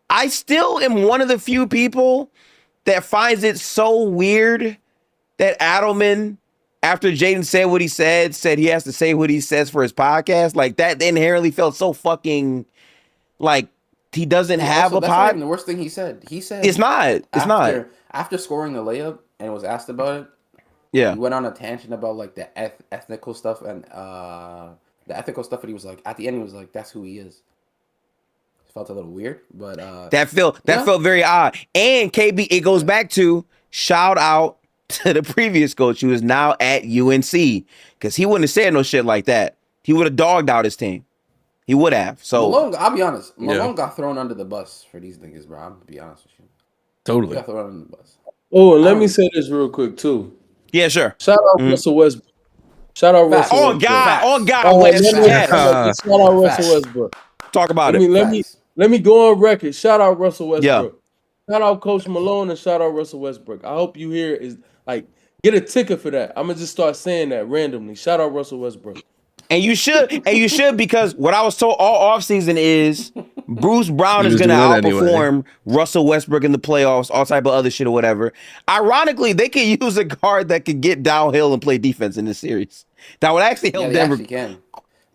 [SPEAKER 1] I still am one of the few people that finds it so weird that Adelman, after Jaden said what he said he has to say what he says for his podcast. Like, that inherently felt so fucking like he doesn't have a
[SPEAKER 4] that's not
[SPEAKER 1] pod.
[SPEAKER 4] even the worst thing he said. He said
[SPEAKER 1] It's not.
[SPEAKER 4] After scoring the layup and was asked about it.
[SPEAKER 1] Yeah.
[SPEAKER 4] He went on a tangent about like the ethnical stuff and the ethical stuff, and he was like, at the end, he was like, "That's who he is." It felt a little weird, but
[SPEAKER 1] That felt very odd. And KB, it goes back to shout out to the previous coach who is now at UNC, because he wouldn't have said no shit like that. He would have dogged out his team. He would have. So
[SPEAKER 4] Malone, I'll be honest, Malone got thrown under the bus for these niggas, bro. I'm gonna be honest with you. He
[SPEAKER 2] Totally.
[SPEAKER 4] got thrown under the bus.
[SPEAKER 5] Oh, and let me say this real quick too.
[SPEAKER 1] yeah, sure.
[SPEAKER 5] Shout out Russell Westbrook. Shout out Russell
[SPEAKER 1] Oh
[SPEAKER 5] Westbrook.
[SPEAKER 1] God,
[SPEAKER 5] Oh,
[SPEAKER 1] Wes,
[SPEAKER 5] let me-
[SPEAKER 1] yes.
[SPEAKER 5] Shout out Russell Westbrook.
[SPEAKER 1] Talk about
[SPEAKER 5] Let
[SPEAKER 1] it.
[SPEAKER 5] me let me go on record. Shout out Russell Westbrook.
[SPEAKER 1] Yeah.
[SPEAKER 5] Shout out Coach Malone and shout out Russell Westbrook. I hope you hear is like get a ticket for that. I'm gonna just start saying that randomly. Shout out Russell Westbrook.
[SPEAKER 1] And you should, because what I was told all offseason is Bruce Brown is
[SPEAKER 2] was
[SPEAKER 1] going to
[SPEAKER 2] doing it
[SPEAKER 1] outperform Russell Westbrook in the playoffs, all type of other shit or whatever. Ironically, they could use a guard that could get downhill and play defense in this series. That would actually help
[SPEAKER 4] Yeah, they
[SPEAKER 1] Denver
[SPEAKER 4] actually can.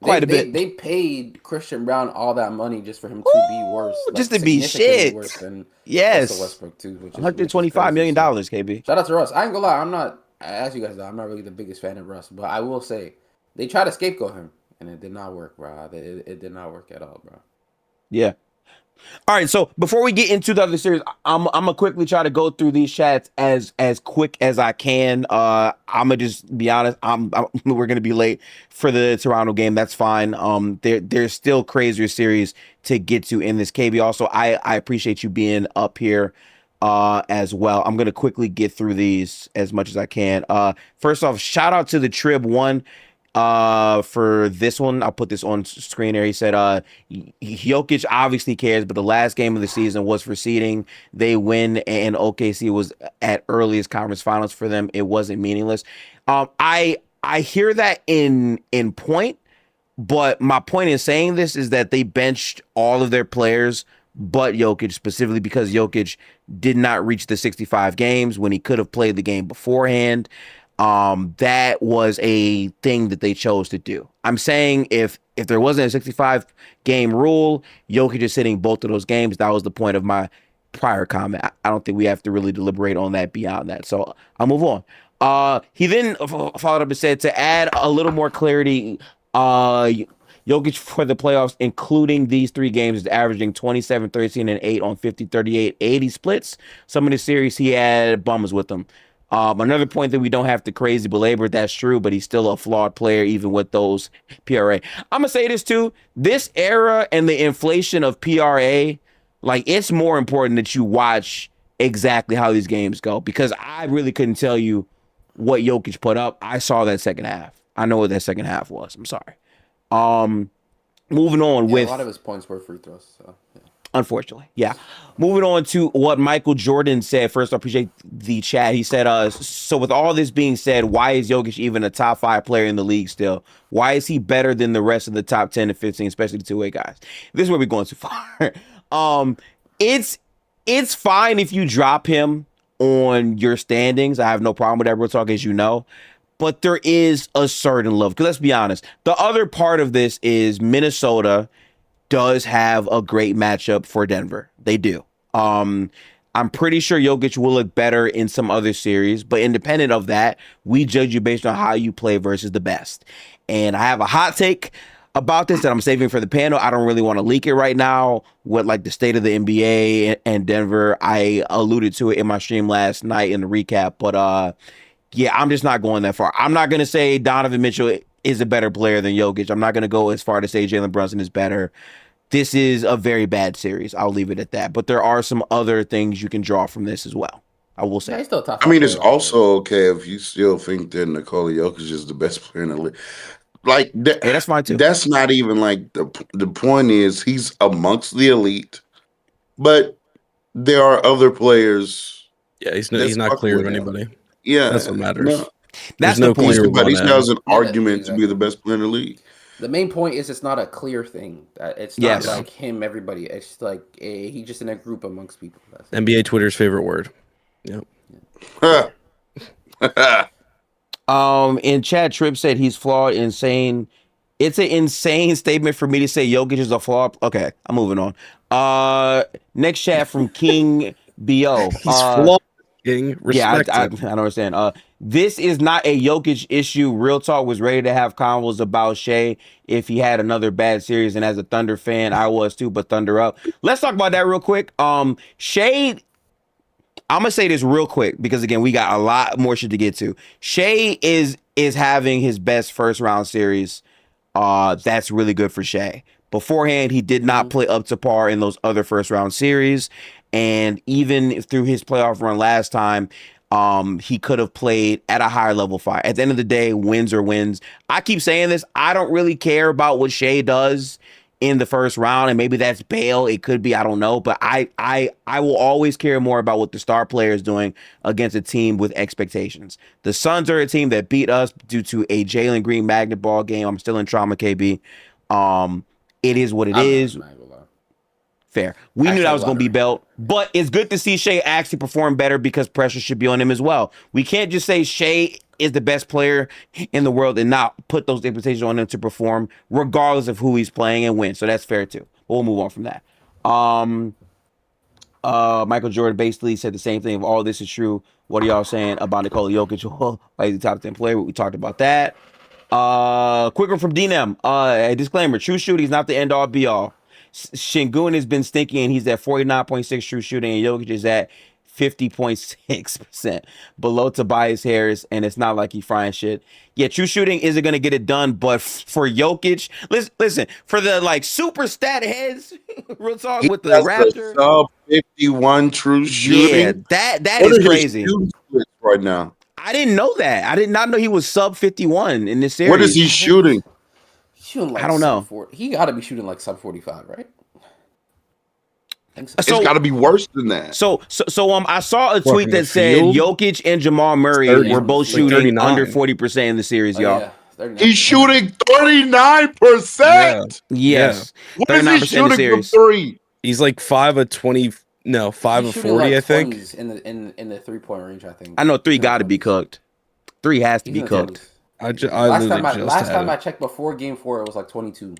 [SPEAKER 1] quite a bit.
[SPEAKER 4] They paid Christian Brown all that money just for him to be worse.
[SPEAKER 1] just to be
[SPEAKER 4] significantly
[SPEAKER 1] shit.
[SPEAKER 4] Worse than
[SPEAKER 1] Yes.
[SPEAKER 4] Russell Westbrook too. Which is
[SPEAKER 1] $125 million, KB.
[SPEAKER 4] Shout out to Russ. I ain't gonna lie, as you guys know, I'm not really the biggest fan of Russ, but I will say they tried to scapegoat him and it did not work, bro. It did not work at all, bro.
[SPEAKER 1] Yeah. All right, so before we get into the other series, I'm gonna quickly try to go through these chats as quick as I can. I'm gonna just be honest. We're gonna be late for the Toronto game. That's fine. There's still crazier series to get to in this. KB, also, I appreciate you being up here as well. I'm gonna quickly get through these as much as I can. First off, shout out to the Trib One. For this one, I'll put this on screen there. He said, Jokic obviously cares, but the last game of the season was for seeding. They win, and OKC was at earliest conference finals for them. It wasn't meaningless. I hear that in point, but my point in saying this is that they benched all of their players but Jokic, specifically because Jokic did not reach the 65 games when he could have played the game beforehand. That was a thing that they chose to do. I'm saying if there wasn't a 65 game rule, Jokic is hitting both of those games. That was the point of my prior comment. I don't think we have to really deliberate on that beyond that. So I'll move on. He then followed up and said, to add a little more clarity, Jokic for the playoffs, including these 3 games, is averaging 27, 13, and 8 on 50, 38, 80 splits. Some of the series he had bums with them. Another point that we don't have to crazy belabor, that's true, but he's still a flawed player even with those PRA. I'm gonna say this too. This era and the inflation of PRA, like, it's more important that you watch exactly how these games go, because I really couldn't tell you what Jokic put up. I saw that second half. I know what that second half was. I'm sorry. Moving on with
[SPEAKER 4] a lot of his points were free throws. So, yeah.
[SPEAKER 1] Unfortunately, yeah. Moving on to what Michael Jordan said. First, I appreciate the chat. He said, so with all this being said, why is Jokic even a top 5 player in the league still? Why is he better than the rest of the top 10 to 15, especially the two-way guys? This is where we're going too far. It's fine if you drop him on your standings. I have no problem with that. Real talk, as you know. But there is a certain love. Because let's be honest, the other part of this is Minnesota does have a great matchup for Denver. They do. I'm pretty sure Jokic will look better in some other series, but independent of that, we judge you based on how you play versus the best. And I have a hot take. about this that I'm saving for the panel. I don't really want to leak it right now. What like the state of the NBA and Denver. I alluded to it in my stream last night in the recap, but yeah, I'm just not going that far. I'm not gonna say Donovan Mitchell is a better player than Jokic. I'm not gonna go as far to say Jalen Brunson is better. This is a very bad series. I'll leave it at that. But there are some other things you can draw from this as well. I will say.
[SPEAKER 4] Yeah, he's still a top
[SPEAKER 3] I mean,
[SPEAKER 4] five
[SPEAKER 3] it's
[SPEAKER 4] player out
[SPEAKER 3] also okay if you still think that Nikola Jokic is the best player in the league. Like that,
[SPEAKER 1] Hey, that's fine too.
[SPEAKER 3] that's not even like the point is he's amongst the elite, but there are other players.
[SPEAKER 2] Yeah, he's
[SPEAKER 3] That's
[SPEAKER 2] not
[SPEAKER 3] fucking
[SPEAKER 2] clear of
[SPEAKER 3] with him.
[SPEAKER 2] anybody.
[SPEAKER 3] Yeah,
[SPEAKER 2] That's what matters.
[SPEAKER 3] no,
[SPEAKER 1] That's
[SPEAKER 2] There's
[SPEAKER 1] the
[SPEAKER 2] no
[SPEAKER 1] point.
[SPEAKER 2] clear
[SPEAKER 3] but he
[SPEAKER 2] one.
[SPEAKER 3] has an
[SPEAKER 4] Yeah,
[SPEAKER 3] argument to be
[SPEAKER 4] exactly.
[SPEAKER 3] the best player in the league.
[SPEAKER 4] The main point is it's not a clear thing. It's not
[SPEAKER 1] Yes.
[SPEAKER 4] like him, everybody. It's like he's just in a group amongst people. That's it.
[SPEAKER 2] NBA Twitter's favorite word. Yep.
[SPEAKER 1] In chat, Trip said he's flawed, insane. It's an insane statement for me to say Jokic is a flawed. Okay, I'm moving on. Next chat from King Bo.
[SPEAKER 2] He's flawed. King.
[SPEAKER 1] Yeah,
[SPEAKER 2] Respect
[SPEAKER 1] I
[SPEAKER 2] him.
[SPEAKER 1] don't understand. This is not a Jokic issue. Real Talk was ready to have convos about Shai if he had another bad series, and as a Thunder fan, I was too. But Thunder up. Let's talk about that real quick. Shai. I'm gonna say this real quick because again, we got a lot more shit to get to. Shai is having his best first round series. That's really good for Shai. Beforehand, he did not play up to par in those other first round series, and even through his playoff run last time, he could have played at a higher level. At the end of the day, wins are wins. I keep saying this. I don't really care about what Shai does in the first round, and maybe that's bail. It could be, I don't know, but I will always care more about what the star player is doing against a team with expectations. The Suns are a team that beat us due to a Jalen Green magnet ball game. I'm still in trauma, KB. It is what it is. Fair. We knew that was going to be belt, but it's good to see Shai actually perform better because pressure should be on him as well. We can't just say Shai is the best player in the world and not put those expectations on him to perform regardless of who he's playing and win. So that's fair too. But we'll move on from that. Michael Jordan basically said the same thing. If all this is true, what are y'all saying about Nikola Jokic? Why he's the top 10 player? We talked about that. Quick one from DNM. A disclaimer: true shooting is not the end all be all. Sengun has been stinky and he's at 49.6 true shooting, and Jokic is at 50.6% below Tobias Harris, and it's not like he's frying shit. Yeah, true shooting isn't gonna get it done, but for Jokic, listen for the like super stat heads, real talk
[SPEAKER 3] He
[SPEAKER 1] with the
[SPEAKER 3] has
[SPEAKER 1] Raptor.
[SPEAKER 3] sub 51 true shooting.
[SPEAKER 1] Yeah, that
[SPEAKER 3] What
[SPEAKER 1] is
[SPEAKER 3] are his
[SPEAKER 1] crazy.
[SPEAKER 3] shooting splits right now?
[SPEAKER 1] I didn't know that. I did not know he was sub 51 in this series.
[SPEAKER 3] What is he shooting?
[SPEAKER 4] Shooting like
[SPEAKER 1] I don't know.
[SPEAKER 4] sub 40. He got to be shooting like sub 45, right? I think so.
[SPEAKER 3] It's got to be worse than that.
[SPEAKER 1] So I saw a
[SPEAKER 2] What,
[SPEAKER 1] tweet
[SPEAKER 2] from the
[SPEAKER 1] that said
[SPEAKER 2] field?
[SPEAKER 1] Jokic and Jamal Murray
[SPEAKER 2] 30,
[SPEAKER 1] were both
[SPEAKER 4] like
[SPEAKER 1] shooting
[SPEAKER 2] 39.
[SPEAKER 1] under 40% in the series, y'all.
[SPEAKER 4] Yeah, 39%.
[SPEAKER 3] He's shooting 39%.
[SPEAKER 2] Yeah.
[SPEAKER 1] Yes.
[SPEAKER 3] What is
[SPEAKER 1] 39%
[SPEAKER 3] he
[SPEAKER 1] in the
[SPEAKER 3] shooting from
[SPEAKER 1] series.
[SPEAKER 3] three?
[SPEAKER 2] He's like 5 of 20. No, 5
[SPEAKER 4] He's
[SPEAKER 2] of
[SPEAKER 4] shooting
[SPEAKER 2] 40.
[SPEAKER 4] like
[SPEAKER 2] I think.
[SPEAKER 4] 20s in the 3-point range. I think.
[SPEAKER 1] I know three
[SPEAKER 4] He's in
[SPEAKER 1] got to
[SPEAKER 4] the
[SPEAKER 1] be
[SPEAKER 4] 20s.
[SPEAKER 1] cooked. Three has to
[SPEAKER 4] He's
[SPEAKER 1] be
[SPEAKER 4] in the
[SPEAKER 1] cooked.
[SPEAKER 4] 20s.
[SPEAKER 2] I
[SPEAKER 4] Last
[SPEAKER 2] literally
[SPEAKER 4] time
[SPEAKER 2] just had
[SPEAKER 4] I
[SPEAKER 2] it.
[SPEAKER 4] checked before Game 4, it was like 22.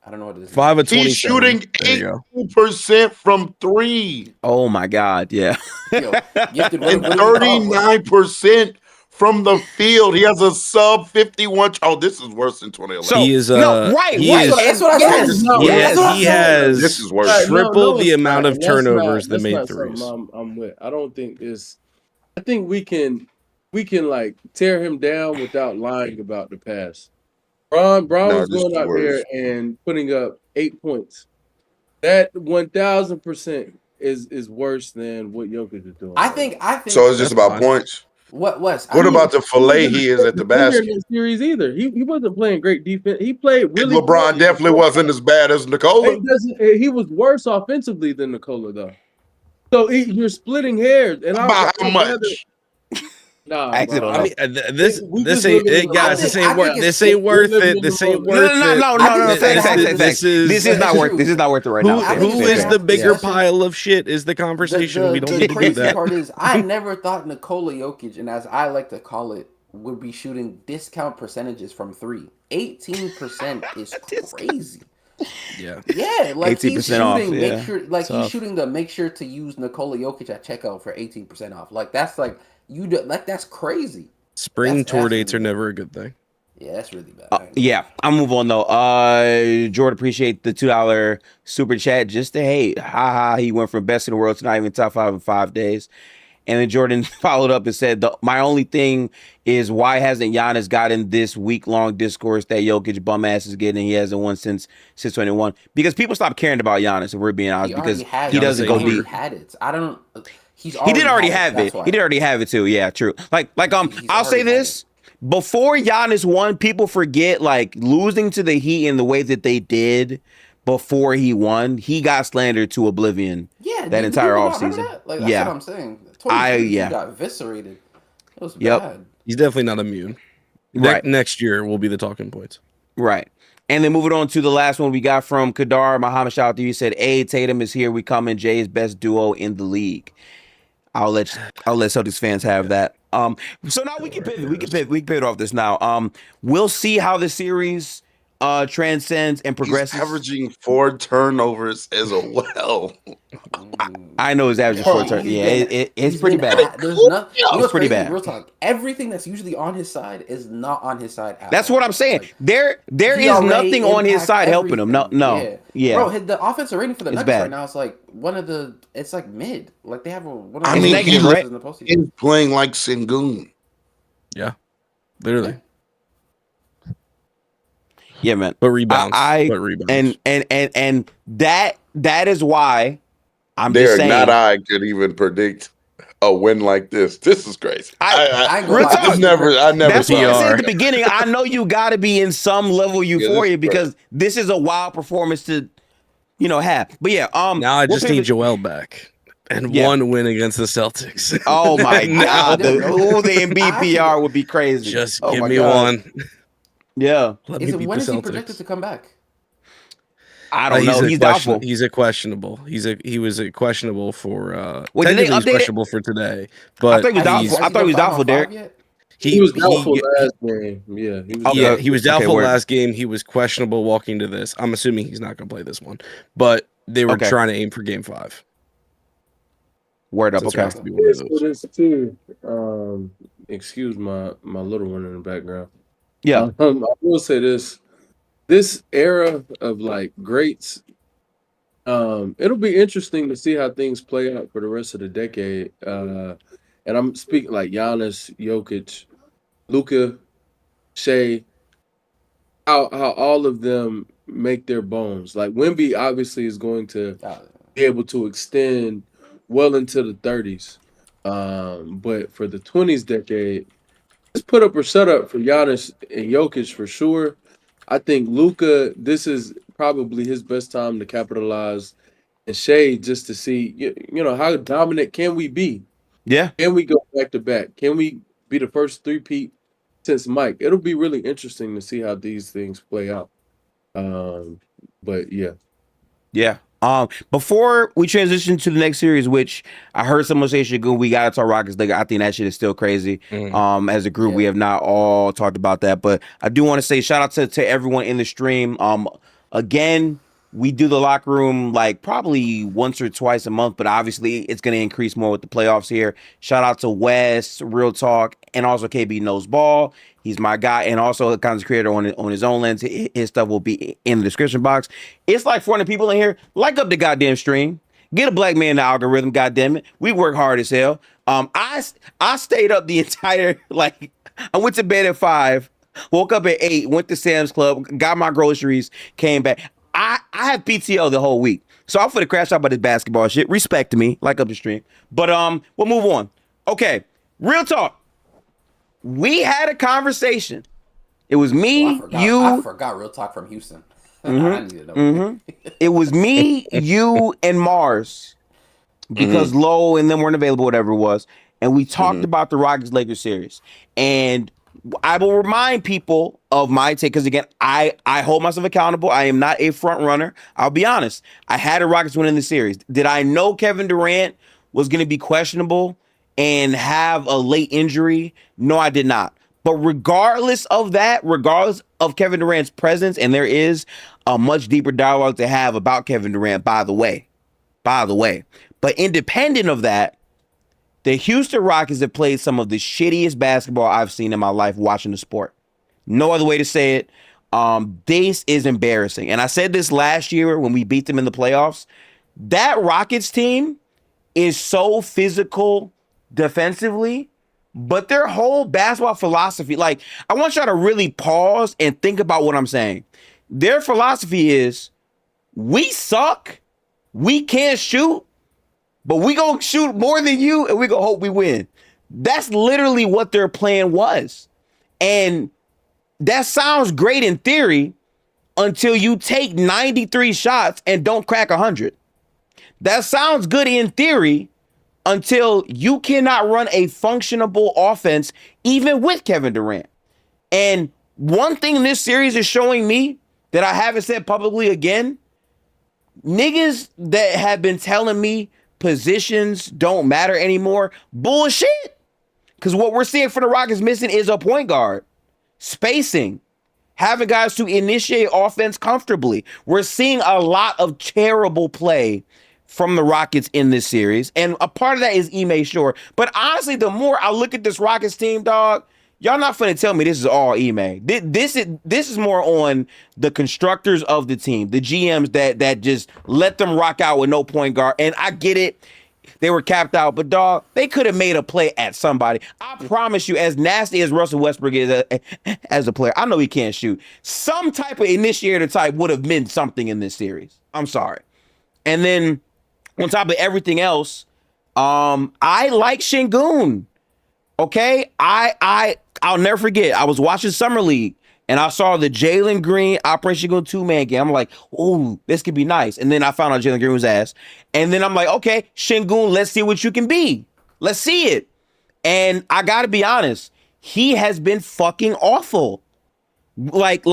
[SPEAKER 4] I don't know what it is.
[SPEAKER 2] 5 of 27.
[SPEAKER 3] He's shooting
[SPEAKER 2] There you go.
[SPEAKER 3] 8% from three
[SPEAKER 1] Oh my God, yeah.
[SPEAKER 4] Yo, Gifted,
[SPEAKER 3] and
[SPEAKER 4] what do we call it?
[SPEAKER 3] 39% from the field. He has a sub 51. Oh, this is worse than 2011.
[SPEAKER 1] So
[SPEAKER 2] He is,
[SPEAKER 1] no, right.
[SPEAKER 2] he
[SPEAKER 1] right.
[SPEAKER 2] is-
[SPEAKER 4] That's what I
[SPEAKER 1] Yes.
[SPEAKER 4] said.
[SPEAKER 5] No,
[SPEAKER 1] Yes.
[SPEAKER 5] that's what I
[SPEAKER 2] He
[SPEAKER 5] said.
[SPEAKER 2] has
[SPEAKER 3] This is worse.
[SPEAKER 5] Right,
[SPEAKER 2] triple the
[SPEAKER 5] it's
[SPEAKER 2] amount
[SPEAKER 5] not.
[SPEAKER 2] of
[SPEAKER 5] That's
[SPEAKER 2] turnovers
[SPEAKER 5] not-
[SPEAKER 2] than made
[SPEAKER 5] that's not
[SPEAKER 2] threes.
[SPEAKER 5] something I'm with. I don't think it's. I think we can like tear him down without lying about the past. Braun
[SPEAKER 3] No,
[SPEAKER 5] was
[SPEAKER 3] this
[SPEAKER 5] going
[SPEAKER 3] is
[SPEAKER 5] out
[SPEAKER 3] worse.
[SPEAKER 5] there and putting up 8 points. That 1,000% is worse than what Jokic is doing.
[SPEAKER 4] I think.
[SPEAKER 3] So it's just
[SPEAKER 2] That's
[SPEAKER 3] about
[SPEAKER 2] fine.
[SPEAKER 3] points.
[SPEAKER 4] What Wes?
[SPEAKER 3] What about the fillet he is at the basket?
[SPEAKER 5] In that series either. He wasn't playing great defense. He played really.
[SPEAKER 3] LeBron
[SPEAKER 5] good.
[SPEAKER 3] definitely wasn't as bad as Nikola.
[SPEAKER 5] He was worse offensively than Nikola though. So you're splitting hairs. And
[SPEAKER 3] About how much?
[SPEAKER 5] Nah,
[SPEAKER 1] I actually
[SPEAKER 5] bro.
[SPEAKER 1] don't know.
[SPEAKER 2] I mean, this
[SPEAKER 5] We
[SPEAKER 2] this
[SPEAKER 5] just
[SPEAKER 2] ain't
[SPEAKER 5] living in
[SPEAKER 2] it, guys.
[SPEAKER 4] the-
[SPEAKER 2] This
[SPEAKER 4] I
[SPEAKER 2] ain't
[SPEAKER 4] think
[SPEAKER 2] worth.
[SPEAKER 4] it's-
[SPEAKER 2] This ain't
[SPEAKER 5] we're
[SPEAKER 2] worth
[SPEAKER 5] living
[SPEAKER 2] it.
[SPEAKER 5] in
[SPEAKER 2] This
[SPEAKER 5] the
[SPEAKER 2] ain't
[SPEAKER 5] world.
[SPEAKER 2] worth it.
[SPEAKER 1] This is not worth. This is not worth it right now.
[SPEAKER 4] I
[SPEAKER 2] Who
[SPEAKER 4] think it's
[SPEAKER 2] is
[SPEAKER 4] fair.
[SPEAKER 2] the bigger
[SPEAKER 4] Yeah.
[SPEAKER 2] pile of shit? Is the conversation. We don't need to do
[SPEAKER 4] crazy
[SPEAKER 2] that.
[SPEAKER 4] part is I never thought Nikola Jokic, and as I like to call it, would be shooting discount percentages from three. 18% is crazy.
[SPEAKER 2] Yeah.
[SPEAKER 4] Yeah, like he's
[SPEAKER 1] 18% off,
[SPEAKER 4] shooting.
[SPEAKER 1] yeah.
[SPEAKER 4] Make sure, like
[SPEAKER 1] Tough.
[SPEAKER 4] he's shooting to make sure to use Nikola Jokic at checkout for 18% off. Like that's like you do, like that's crazy.
[SPEAKER 2] Spring
[SPEAKER 4] That's
[SPEAKER 2] tour dates are
[SPEAKER 4] absolutely-
[SPEAKER 2] never a good thing.
[SPEAKER 4] Yeah, that's really bad.
[SPEAKER 1] Yeah, I'll move on though. Jordan, appreciate the $2 super chat just to hate. Haha, he went from best in the world to not even top 5 in 5 days. And then Jordan followed up and said, my only thing is why hasn't Giannis gotten this week-long discourse that Jokic bum ass is getting and he hasn't won since 21? Because people stopped caring about Giannis, if we're being honest, because he doesn't go deep.
[SPEAKER 4] Had it. I don't.
[SPEAKER 1] He did already have it. He did already have it too. Yeah, true. I'll say this. Before Giannis won, people forget like losing to the Heat in the way that they did before he won. He got slandered to oblivion.
[SPEAKER 4] Yeah,
[SPEAKER 1] that entire offseason.
[SPEAKER 4] That? Like, that's what I'm saying. He got eviscerated. It was bad.
[SPEAKER 2] He's definitely not immune.
[SPEAKER 1] Right.
[SPEAKER 2] Next year will be the talking points.
[SPEAKER 1] Right. And then moving on to the last one we got from Kadar Muhammad. Shout out to you. He said, Tatum is here. We come in Jay's best duo in the league. I'll let Celtics fans have that. So now we can pivot. We can pivot off this now. We'll see how the series transcends and progresses.
[SPEAKER 3] He's averaging 4 turnovers as well.
[SPEAKER 1] I know he's averaging 4 turnovers. Yeah, it's pretty bad.
[SPEAKER 4] It's
[SPEAKER 1] pretty bad.
[SPEAKER 4] Real talk. Everything that's usually on his side is not on his side.
[SPEAKER 1] That's what I'm saying. Like, there is nothing on his side helping him. No. Yeah.
[SPEAKER 4] Bro, the offensive rating for the Nuggets right now is like it's like mid. Like they have one of the
[SPEAKER 3] negative,
[SPEAKER 4] right? In the postseason.
[SPEAKER 3] He's playing like Sengun.
[SPEAKER 2] Yeah, literally.
[SPEAKER 1] Yeah, man.
[SPEAKER 2] But rebounds. But rebounds.
[SPEAKER 1] And that is why I'm
[SPEAKER 3] there,
[SPEAKER 1] just saying.
[SPEAKER 3] Not I could even predict a win like this. This is crazy. I never.
[SPEAKER 1] That's what I said at the beginning. I know you got to be in some level of euphoria because this is a wild performance to, have. But yeah,
[SPEAKER 2] now I just need Joel back. And one win against the Celtics.
[SPEAKER 1] Oh my God. the MBPR would be crazy.
[SPEAKER 2] Just give me one.
[SPEAKER 1] Yeah.
[SPEAKER 4] When is he projected to come back?
[SPEAKER 1] I don't know. He's doubtful.
[SPEAKER 2] He's a questionable. He was a questionable for
[SPEAKER 1] technically
[SPEAKER 2] he's questionable for today. But
[SPEAKER 1] I thought he was doubtful, Derek.
[SPEAKER 5] He was doubtful last game. Yeah,
[SPEAKER 2] he was doubtful last game. He was questionable walking to this. I'm assuming he's not going to play this one. But they were trying to aim for game 5.
[SPEAKER 1] Word up,
[SPEAKER 2] okay.
[SPEAKER 5] Excuse my little one in the background.
[SPEAKER 1] Yeah.
[SPEAKER 5] I will say this era of like greats, it'll be interesting to see how things play out for the rest of the decade. And I'm speaking like Giannis, Jokic, Luka, Shai, how all of them make their bones. Like Wemby obviously is going to be able to extend well into the 30s. But for the 20s decade, let's put up or shut up for Giannis and Jokic for sure. I think Luka, this is probably his best time to capitalize, and Shai just to see, how dominant can we be?
[SPEAKER 1] Yeah.
[SPEAKER 5] Can we go back to back? Can we be the first three-peat since Mike? It'll be really interesting to see how these things play out. But yeah.
[SPEAKER 1] Yeah. Before we transition to the next series, which I heard someone say should go, we got to talk Rockets League. I think that shit is still crazy. As a group, we have not all talked about that, but I do want to say shout out to everyone in the stream. Again, we do the locker room like probably once or twice a month, but obviously it's going to increase more with the playoffs here. Shout out to Wes, Real Talk, and also KB Knows Ball. He's my guy, and also a content creator on his own lens. His stuff will be in the description box. It's like 400 people in here. Like up the goddamn stream. Get a black man in the algorithm, goddamn it. We work hard as hell. I stayed up the entire, I went to bed at 5, woke up at 8, went to Sam's Club, got my groceries, came back. I have PTO the whole week. So I'm for the crash out by this basketball shit. Respect me, like up the stream. But we'll move on. Okay, real talk. We had a conversation. It was me, you.
[SPEAKER 4] I forgot Real Talk from Houston. I needed to know.
[SPEAKER 1] It was me, you, and Mars. Because Lowe and them weren't available, whatever it was. And we talked about the Rockets-Lakers series. And I will remind people of my take, because again, I hold myself accountable. I am not a front runner. I'll be honest. I had the Rockets win in the series. Did I know Kevin Durant was going to be questionable and have a late injury? No, I did not. But regardless of that, regardless of Kevin Durant's presence, and there is a much deeper dialogue to have about Kevin Durant, by the way. But independent of that, the Houston Rockets have played some of the shittiest basketball I've seen in my life watching the sport. No other way to say it. This is embarrassing. And I said this last year when we beat them in the playoffs. That Rockets team is so physical defensively, but their whole basketball philosophy, like, I want y'all to really pause and think about what I'm saying. Their philosophy is, we suck, we can't shoot, but we gonna shoot more than you and we gonna hope we win. That's literally what their plan was. And that sounds great in theory until you take 93 shots and don't crack 100. That sounds good in theory until you cannot run a functionable offense even with Kevin Durant. And one thing this series is showing me that I haven't said publicly again, niggas that have been telling me positions don't matter anymore, bullshit. Because what we're seeing for the Rockets missing is a point guard, spacing, having guys to initiate offense comfortably. We're seeing a lot of terrible play from the Rockets in this series. And a part of that is Ime, sure. But honestly, the more I look at this Rockets team, dog, y'all not finna tell me this is all Ime. This is more on the constructors of the team, the GMs that just let them rock out with no point guard. And I get it. They were capped out, but dog, they could have made a play at somebody. I promise you, as nasty as Russell Westbrook is as a player, I know he can't shoot. Some type of initiator type would have meant something in this series. I'm sorry. And then on top of everything else, I like Sengun. Okay, I'll never forget. I was watching Summer League and I saw the Jalen Green Operation Go 2-man game. I'm like, ooh, this could be nice. And then I found out Jalen Green was ass. And then I'm like, okay, Sengun, let's see what you can be. Let's see it. And I gotta be honest, he has been fucking awful. Like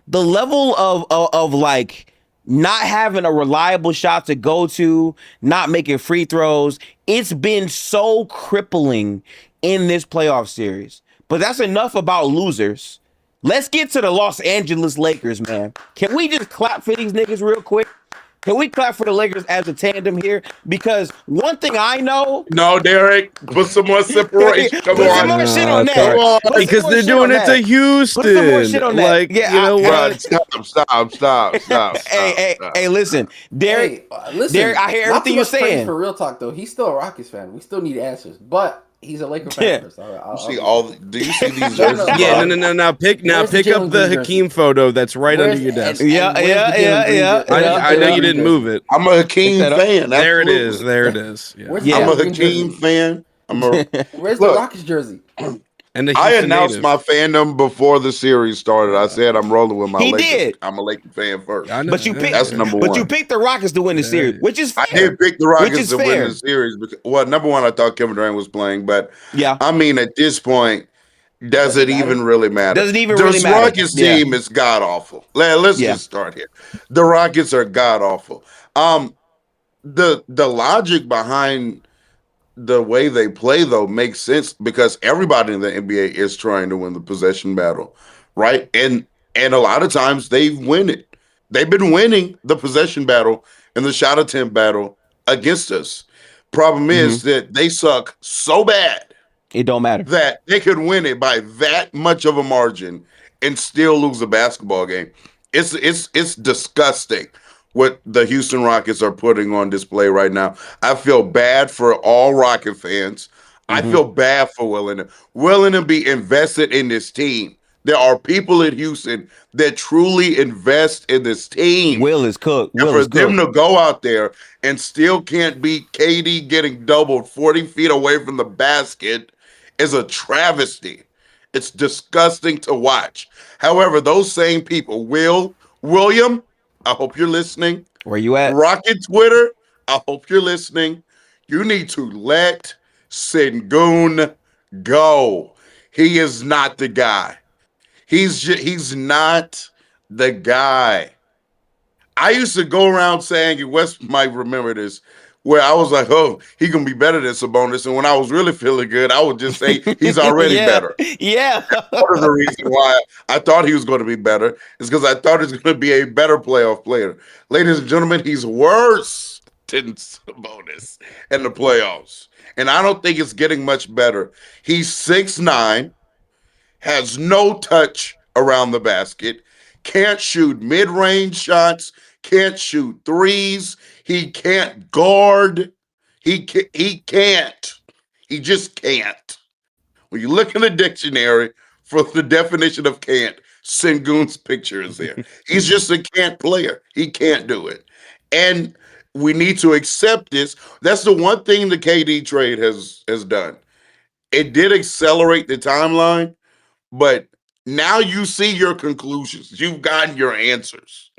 [SPEAKER 1] the level of like not having a reliable shot to go to, not making free throws, it's been so crippling in this playoff series. But that's enough about losers. Let's get to the Los Angeles Lakers, man. Can we just clap for these niggas real quick? Can we clap for the Lakers as a tandem here? Because one thing I know...
[SPEAKER 3] No, Derek, put some more separation. Come
[SPEAKER 1] Put
[SPEAKER 3] on.
[SPEAKER 1] some more shit on that.
[SPEAKER 3] Come on.
[SPEAKER 2] Because they're doing it to Houston.
[SPEAKER 1] Put some more shit on that.
[SPEAKER 2] Like,
[SPEAKER 1] Yeah,
[SPEAKER 2] you know what?
[SPEAKER 3] Stop.
[SPEAKER 1] Hey, listen. Derek, Derek, I hear everything you're saying.
[SPEAKER 4] For real talk, though, he's still a Rockets fan. We still need answers. But he's a Lakers fan first.
[SPEAKER 3] Do you see these jerseys?
[SPEAKER 2] Yeah, no. Now pick up the Hakeem photo that's right under your desk.
[SPEAKER 1] Yeah.
[SPEAKER 2] I know you didn't move it.
[SPEAKER 3] I'm a Hakeem fan.
[SPEAKER 2] There it
[SPEAKER 3] absolutely.
[SPEAKER 2] is. Yeah.
[SPEAKER 3] I'm a Hakeem fan.
[SPEAKER 4] Where's the Rockets jersey?
[SPEAKER 2] And
[SPEAKER 3] I announced my fandom before the series started. I said I'm rolling with my Lakers.
[SPEAKER 1] Did.
[SPEAKER 3] I'm a Lakers fan first.
[SPEAKER 1] But you picked,
[SPEAKER 3] that's number one.
[SPEAKER 1] But you picked the Rockets to win the series, which is fair.
[SPEAKER 3] I did pick the Rockets to win the series. Because, well, number one, I thought Kevin Durant was playing, but I mean, at this point, does it even really matter?
[SPEAKER 1] Doesn't even really matter.
[SPEAKER 3] The Rockets team is god awful. Let's just start here. The Rockets are god awful. The logic behind the way they play, though, makes sense because everybody in the NBA is trying to win the possession battle, right? And a lot of times they win it. They've been winning the possession battle and the shot attempt battle against us. Problem is that they suck so bad.
[SPEAKER 1] It don't matter.
[SPEAKER 3] That they could win it by that much of a margin and still lose a basketball game. It's disgusting what the Houston Rockets are putting on display right now. I feel bad for all Rocket fans. I feel bad for willing to be invested in this team. There are people in Houston that truly invest in this team.
[SPEAKER 1] Will is cooked.
[SPEAKER 3] And for them to go out there and still can't beat KD getting doubled 40 feet away from the basket is a travesty. It's disgusting to watch. However, those same people, William, I hope you're listening.
[SPEAKER 1] Where you at?
[SPEAKER 3] Rocket Twitter, I hope you're listening. You need to let Sengun go. He is not the guy. He's not the guy. I used to go around saying, and Wes might remember this, where I was like, oh, he gonna be better than Sabonis. And when I was really feeling good, I would just say he's already better.
[SPEAKER 1] Yeah.
[SPEAKER 3] Part of the reason why I thought he was going to be better is because I thought he was going to be a better playoff player. Ladies and gentlemen, he's worse than Sabonis in the playoffs. And I don't think it's getting much better. He's 6'9", has no touch around the basket, can't shoot mid-range shots, can't shoot threes, he can't guard, he can't. He just can't. When you look in the dictionary for the definition of can't, Sengun's picture is there. He's just a can't player. He can't do it. And we need to accept this. That's the one thing the KD trade has done. It did accelerate the timeline, but now you see your conclusions. You've gotten your answers.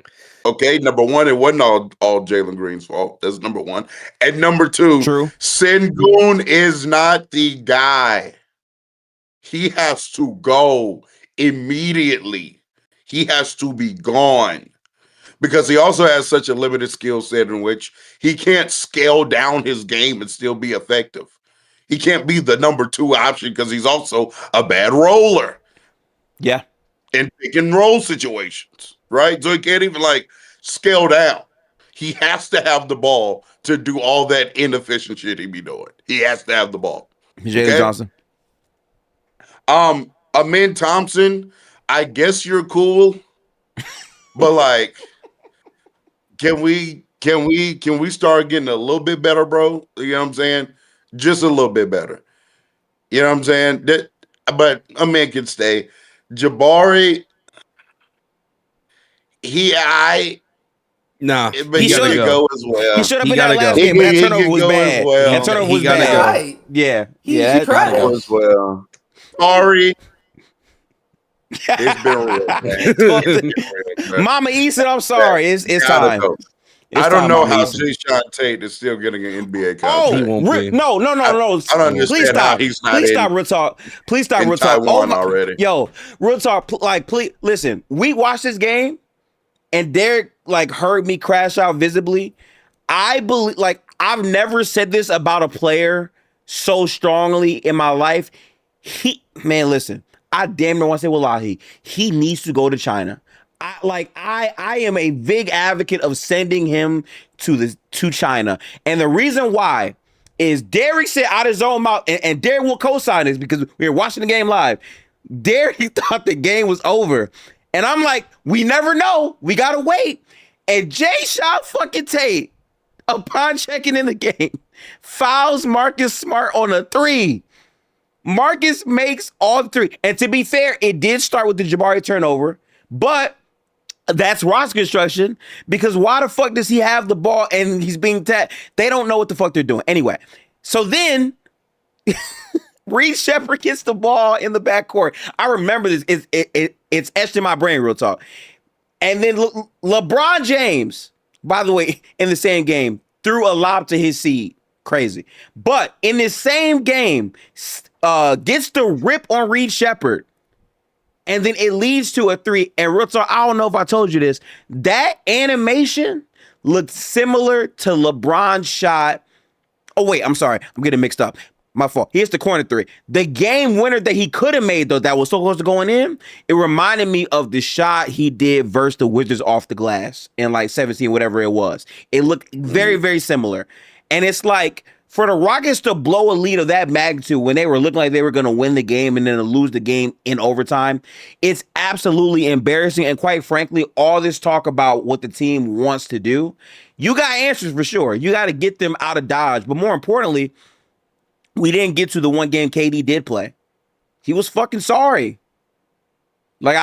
[SPEAKER 3] Okay, number one, it wasn't all Jalen Green's fault. That's number one. And number two,
[SPEAKER 1] True.
[SPEAKER 3] Sengun is not the guy. He has to go immediately. He has to be gone because he also has such a limited skill set in which he can't scale down his game and still be effective. He can't be the number 2 option because he's also a bad roller.
[SPEAKER 1] Yeah.
[SPEAKER 3] In pick and roll situations, right? So he can't even like scale down. He has to have the ball to do all that inefficient shit he be doing. He has to have the ball.
[SPEAKER 1] Jalen Johnson.
[SPEAKER 3] Amin Thompson, I guess you're cool, but like, can we start getting a little bit better, bro? You know what I'm saying? Just a little bit better. You know what I'm saying? But Amin can stay. Jabari,
[SPEAKER 2] Nah,
[SPEAKER 3] but he gotta go as well.
[SPEAKER 1] He should have
[SPEAKER 2] He
[SPEAKER 1] been that
[SPEAKER 2] gotta
[SPEAKER 1] last
[SPEAKER 2] go.
[SPEAKER 1] game, but that
[SPEAKER 3] He
[SPEAKER 1] turnover
[SPEAKER 3] can
[SPEAKER 1] was
[SPEAKER 3] go as
[SPEAKER 1] bad.
[SPEAKER 3] well.
[SPEAKER 1] That turnover
[SPEAKER 2] He
[SPEAKER 1] was
[SPEAKER 2] gotta
[SPEAKER 1] bad.
[SPEAKER 2] go.
[SPEAKER 4] Right.
[SPEAKER 1] Yeah.
[SPEAKER 4] He
[SPEAKER 1] that
[SPEAKER 4] tried.
[SPEAKER 1] gotta go.
[SPEAKER 3] As well. Sorry. It's been real bad.
[SPEAKER 1] Mama Easton, I'm sorry. It's
[SPEAKER 3] Gotta
[SPEAKER 1] time.
[SPEAKER 3] go.
[SPEAKER 1] It's
[SPEAKER 3] I don't
[SPEAKER 1] time,
[SPEAKER 3] know
[SPEAKER 1] Mama
[SPEAKER 3] how
[SPEAKER 1] Easton.
[SPEAKER 3] Jay Tate is still getting an NBA
[SPEAKER 1] Oh,
[SPEAKER 3] contract.
[SPEAKER 2] He won't be.
[SPEAKER 1] no.
[SPEAKER 3] I don't
[SPEAKER 1] Please
[SPEAKER 3] understand how
[SPEAKER 1] stop.
[SPEAKER 3] he's not
[SPEAKER 1] Please
[SPEAKER 3] in,
[SPEAKER 1] stop real talk. Please stop
[SPEAKER 3] in
[SPEAKER 1] real talk.
[SPEAKER 3] Taiwan already.
[SPEAKER 1] Yo, real talk. Please listen. We watched this game, and Derek like heard me crash out visibly. I believe, like, I've never said this about a player so strongly in my life. Listen, I damn near want to say wallahi. He needs to go to China. I am a big advocate of sending him to China. And the reason why is Derek said out his own mouth, and Derek will co-sign this because we were watching the game live. Derek, he thought the game was over. And I'm like, we never know. We gotta wait. And Shot fucking Tate, upon checking in the game, fouls Marcus Smart on a 3. Marcus makes all 3. And to be fair, it did start with the Jabari turnover, but that's roster construction because why the fuck does he have the ball and he's being tapped? They don't know what the fuck they're doing. Anyway, so then Reed Shepherd gets the ball in the backcourt. I remember this. It's etched in my brain, real talk. And then LeBron James, by the way, in the same game, threw a lob to his seed. Crazy. But in this same game, gets the rip on Reed Shepherd. And then it leads to a 3. And real talk, I don't know if I told you this. That animation looked similar to LeBron's shot. Oh, wait, I'm sorry. I'm getting mixed up. My fault. Here's the corner 3. The game winner that he could have made, though, that was so close to going in, it reminded me of the shot he did versus the Wizards off the glass in like 17, whatever it was. It looked very, very similar. And it's like, for the Rockets to blow a lead of that magnitude when they were looking like they were going to win the game and then to lose the game in overtime, it's absolutely embarrassing. And quite frankly, all this talk about what the team wants to do, you got answers for sure. You got to get them out of Dodge. But more importantly, we didn't get to the one game KD did play. He was fucking sorry. Like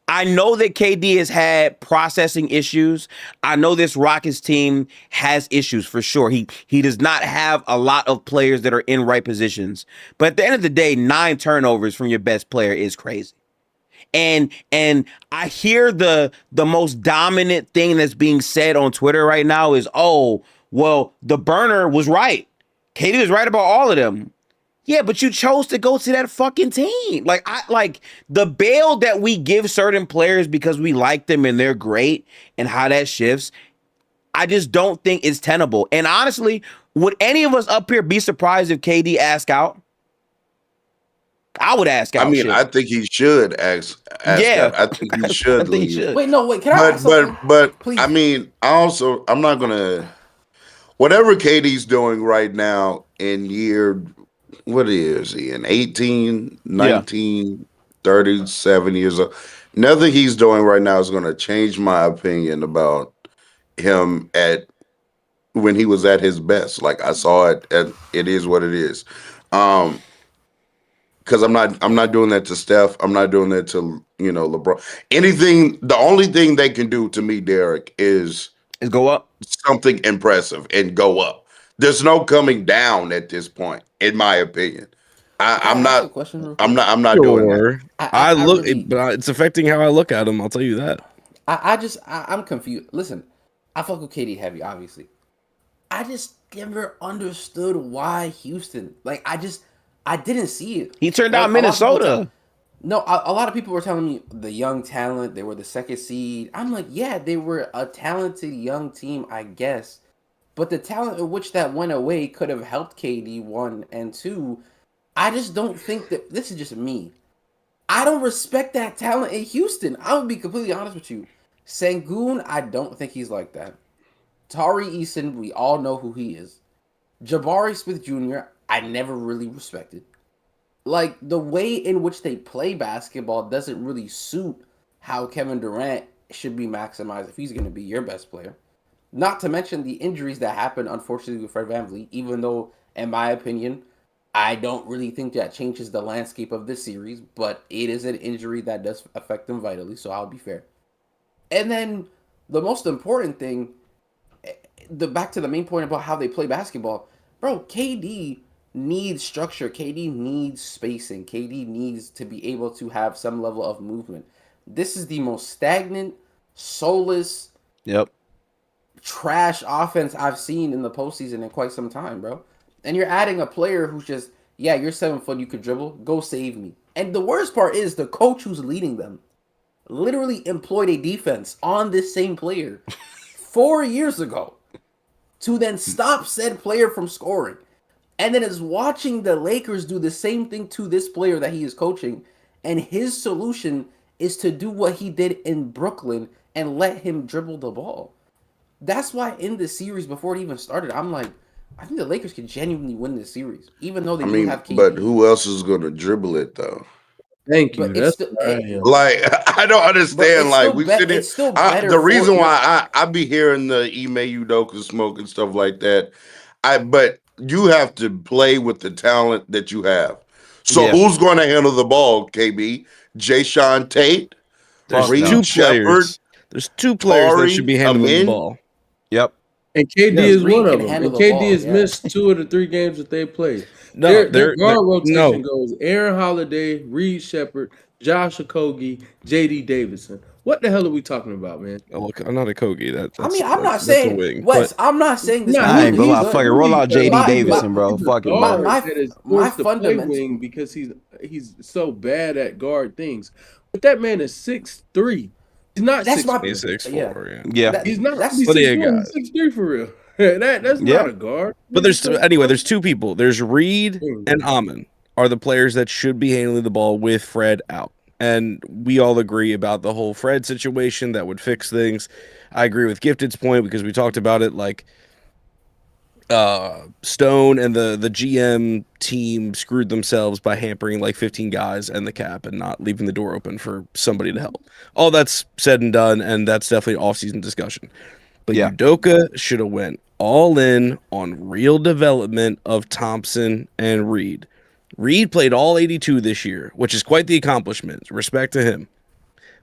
[SPEAKER 1] I know that KD has had processing issues. I know this Rockets team has issues for sure. He does not have a lot of players that are in right positions. But at the end of the day, 9 turnovers from your best player is crazy. And I hear the most dominant thing that's being said on Twitter right now is, oh, well, the burner was right. KD was right about all of them. Yeah, but you chose to go to that fucking team. Like the bail that we give certain players because we like them and they're great and how that shifts, I just don't think it's tenable. And honestly, would any of us up here be surprised if KD asked out? I would ask out.
[SPEAKER 3] I mean,
[SPEAKER 1] shit.
[SPEAKER 3] I think he should ask
[SPEAKER 1] Yeah.
[SPEAKER 3] out. I think he should leave.
[SPEAKER 1] He should.
[SPEAKER 4] Wait, no, wait. Can I ask something?
[SPEAKER 3] But
[SPEAKER 4] Please.
[SPEAKER 3] I mean, I'm not gonna. Whatever KD's doing right now in year, what is he in 18, 19? 37 years old. Nothing he's doing right now is going to change my opinion about him at when he was at his best. Like I saw it, and it is what it is. Because I'm not doing that to Steph. I'm not doing that to LeBron. Anything. The only thing they can do to me, Derek, is
[SPEAKER 1] go up.
[SPEAKER 3] something impressive and go up. There's no coming down at this point, in my opinion.
[SPEAKER 4] Can I
[SPEAKER 3] I'm
[SPEAKER 4] ask a
[SPEAKER 3] not.
[SPEAKER 4] question real
[SPEAKER 3] I'm
[SPEAKER 4] quick?
[SPEAKER 3] not. I'm not doing that.
[SPEAKER 2] Sure.
[SPEAKER 4] I
[SPEAKER 2] look,
[SPEAKER 4] really,
[SPEAKER 2] but it's affecting how I look at him. I'll tell you that.
[SPEAKER 4] I'm confused. Listen, I fuck with KD heavy, obviously. I just never understood why Houston. Like, I didn't see it.
[SPEAKER 1] He turned
[SPEAKER 4] Like,
[SPEAKER 1] out
[SPEAKER 4] a lot of people
[SPEAKER 1] Minnesota.
[SPEAKER 4] a lot of people were telling me the young talent, they were the second seed. I'm like, yeah, they were a talented young team, I guess. But the talent in which that went away could have helped KD, one, and two. I just don't think that this is just me. I don't respect that talent in Houston. I would be completely honest with you. Sengun, I don't think he's like that. Tari Eason, we all know who he is. Jabari Smith Jr., I never really respected. Like, the way in which they play basketball doesn't really suit how Kevin Durant should be maximized if he's going to be your best player. Not to mention the injuries that happened, unfortunately, with Fred VanVleet, even though, in my opinion, I don't really think that changes the landscape of this series, but it is an injury that does affect them vitally, so I'll be fair. And then the most important thing, back to the main point about how they play basketball, bro, KD needs structure. KD needs spacing. KD needs to be able to have some level of movement. This is the most stagnant, soulless,
[SPEAKER 1] Yep.
[SPEAKER 4] trash offense I've seen in the postseason in quite some time, bro. And you're adding a player who's just, yeah, you're 7 foot, you could dribble, go save me. And the worst part is the coach who's leading them literally employed a defense on this same player 4 years ago to then stop said player from scoring. And then is watching the Lakers do the same thing to this player that he is coaching. And his solution is to do what he did in Brooklyn and let him dribble the ball. That's why in the series, before it even started, I'm like, I think the Lakers can genuinely win this series, even though they do have KD.
[SPEAKER 3] But who else is going to dribble it though?
[SPEAKER 5] Thank you.
[SPEAKER 4] But it's
[SPEAKER 5] That's
[SPEAKER 4] still,
[SPEAKER 5] where I am.
[SPEAKER 3] Like I don't understand. Like we sit here.
[SPEAKER 4] it's still better.
[SPEAKER 3] The reason why I be hearing the Ime Udoka smoke and stuff like that. But you have to play with the talent that you have. So
[SPEAKER 1] Yeah.
[SPEAKER 3] who's going to handle the ball? KB, Jay Tate,
[SPEAKER 2] There's
[SPEAKER 3] Reed
[SPEAKER 2] two
[SPEAKER 3] Shepherd,
[SPEAKER 2] players. There's two players that
[SPEAKER 3] Tari,
[SPEAKER 2] should be handling the
[SPEAKER 3] Amin.
[SPEAKER 2] ball.
[SPEAKER 1] Yep.
[SPEAKER 5] And KD
[SPEAKER 2] Yeah,
[SPEAKER 5] is
[SPEAKER 4] Reed
[SPEAKER 5] one
[SPEAKER 4] can
[SPEAKER 5] of them.
[SPEAKER 4] handle
[SPEAKER 5] And
[SPEAKER 4] the
[SPEAKER 5] KD
[SPEAKER 4] ball,
[SPEAKER 5] has
[SPEAKER 4] yeah.
[SPEAKER 5] missed 2 of the 3 games that they played.
[SPEAKER 2] No,
[SPEAKER 5] Their guard rotation
[SPEAKER 2] no.
[SPEAKER 5] goes Aaron Holiday, Reed Shepherd, Josh Okogie, JD Davidson. What the hell are we talking about, man?
[SPEAKER 2] Oh, look, I'm not a Kogi.
[SPEAKER 4] I mean, I'm not
[SPEAKER 2] that's
[SPEAKER 4] saying
[SPEAKER 2] a wing.
[SPEAKER 4] Wes. I'm not saying this.
[SPEAKER 5] Nah,
[SPEAKER 1] I ain't
[SPEAKER 4] is
[SPEAKER 1] gonna lie.
[SPEAKER 4] good.
[SPEAKER 1] Fuck it. Roll out JD
[SPEAKER 4] My-
[SPEAKER 1] Davidson, bro.
[SPEAKER 5] He's a
[SPEAKER 1] Fuck it,
[SPEAKER 5] guard
[SPEAKER 1] bro.
[SPEAKER 4] My-
[SPEAKER 5] that is
[SPEAKER 4] my
[SPEAKER 5] forced to play
[SPEAKER 4] fundament-
[SPEAKER 5] wing because he's so bad at guard things. But that man is 6'3". He's not
[SPEAKER 4] That's
[SPEAKER 5] 6'3".
[SPEAKER 4] my-
[SPEAKER 2] 6'4",
[SPEAKER 1] Yeah.
[SPEAKER 5] He's not.
[SPEAKER 4] That's
[SPEAKER 5] He's
[SPEAKER 2] But yeah,
[SPEAKER 5] 6'4",
[SPEAKER 2] guys.
[SPEAKER 5] he's 6'3" for real. That's
[SPEAKER 1] Yeah.
[SPEAKER 5] not a guard.
[SPEAKER 2] But there's two people. There's Reed and Amon are the players that should be handling the ball with Fred out. And we all agree about the whole Fred situation that would fix things. I agree with Gifted's point because we talked about it. Like Stone and the GM team screwed themselves by hampering like 15 guys and the cap and not leaving the door open for somebody to help. All that's said and done, and that's definitely an off-season discussion. But
[SPEAKER 1] Yeah.
[SPEAKER 2] Udoka should have went all in on real development of Thompson and Reed. Reed played all 82 this year, which is quite the accomplishment. Respect to him.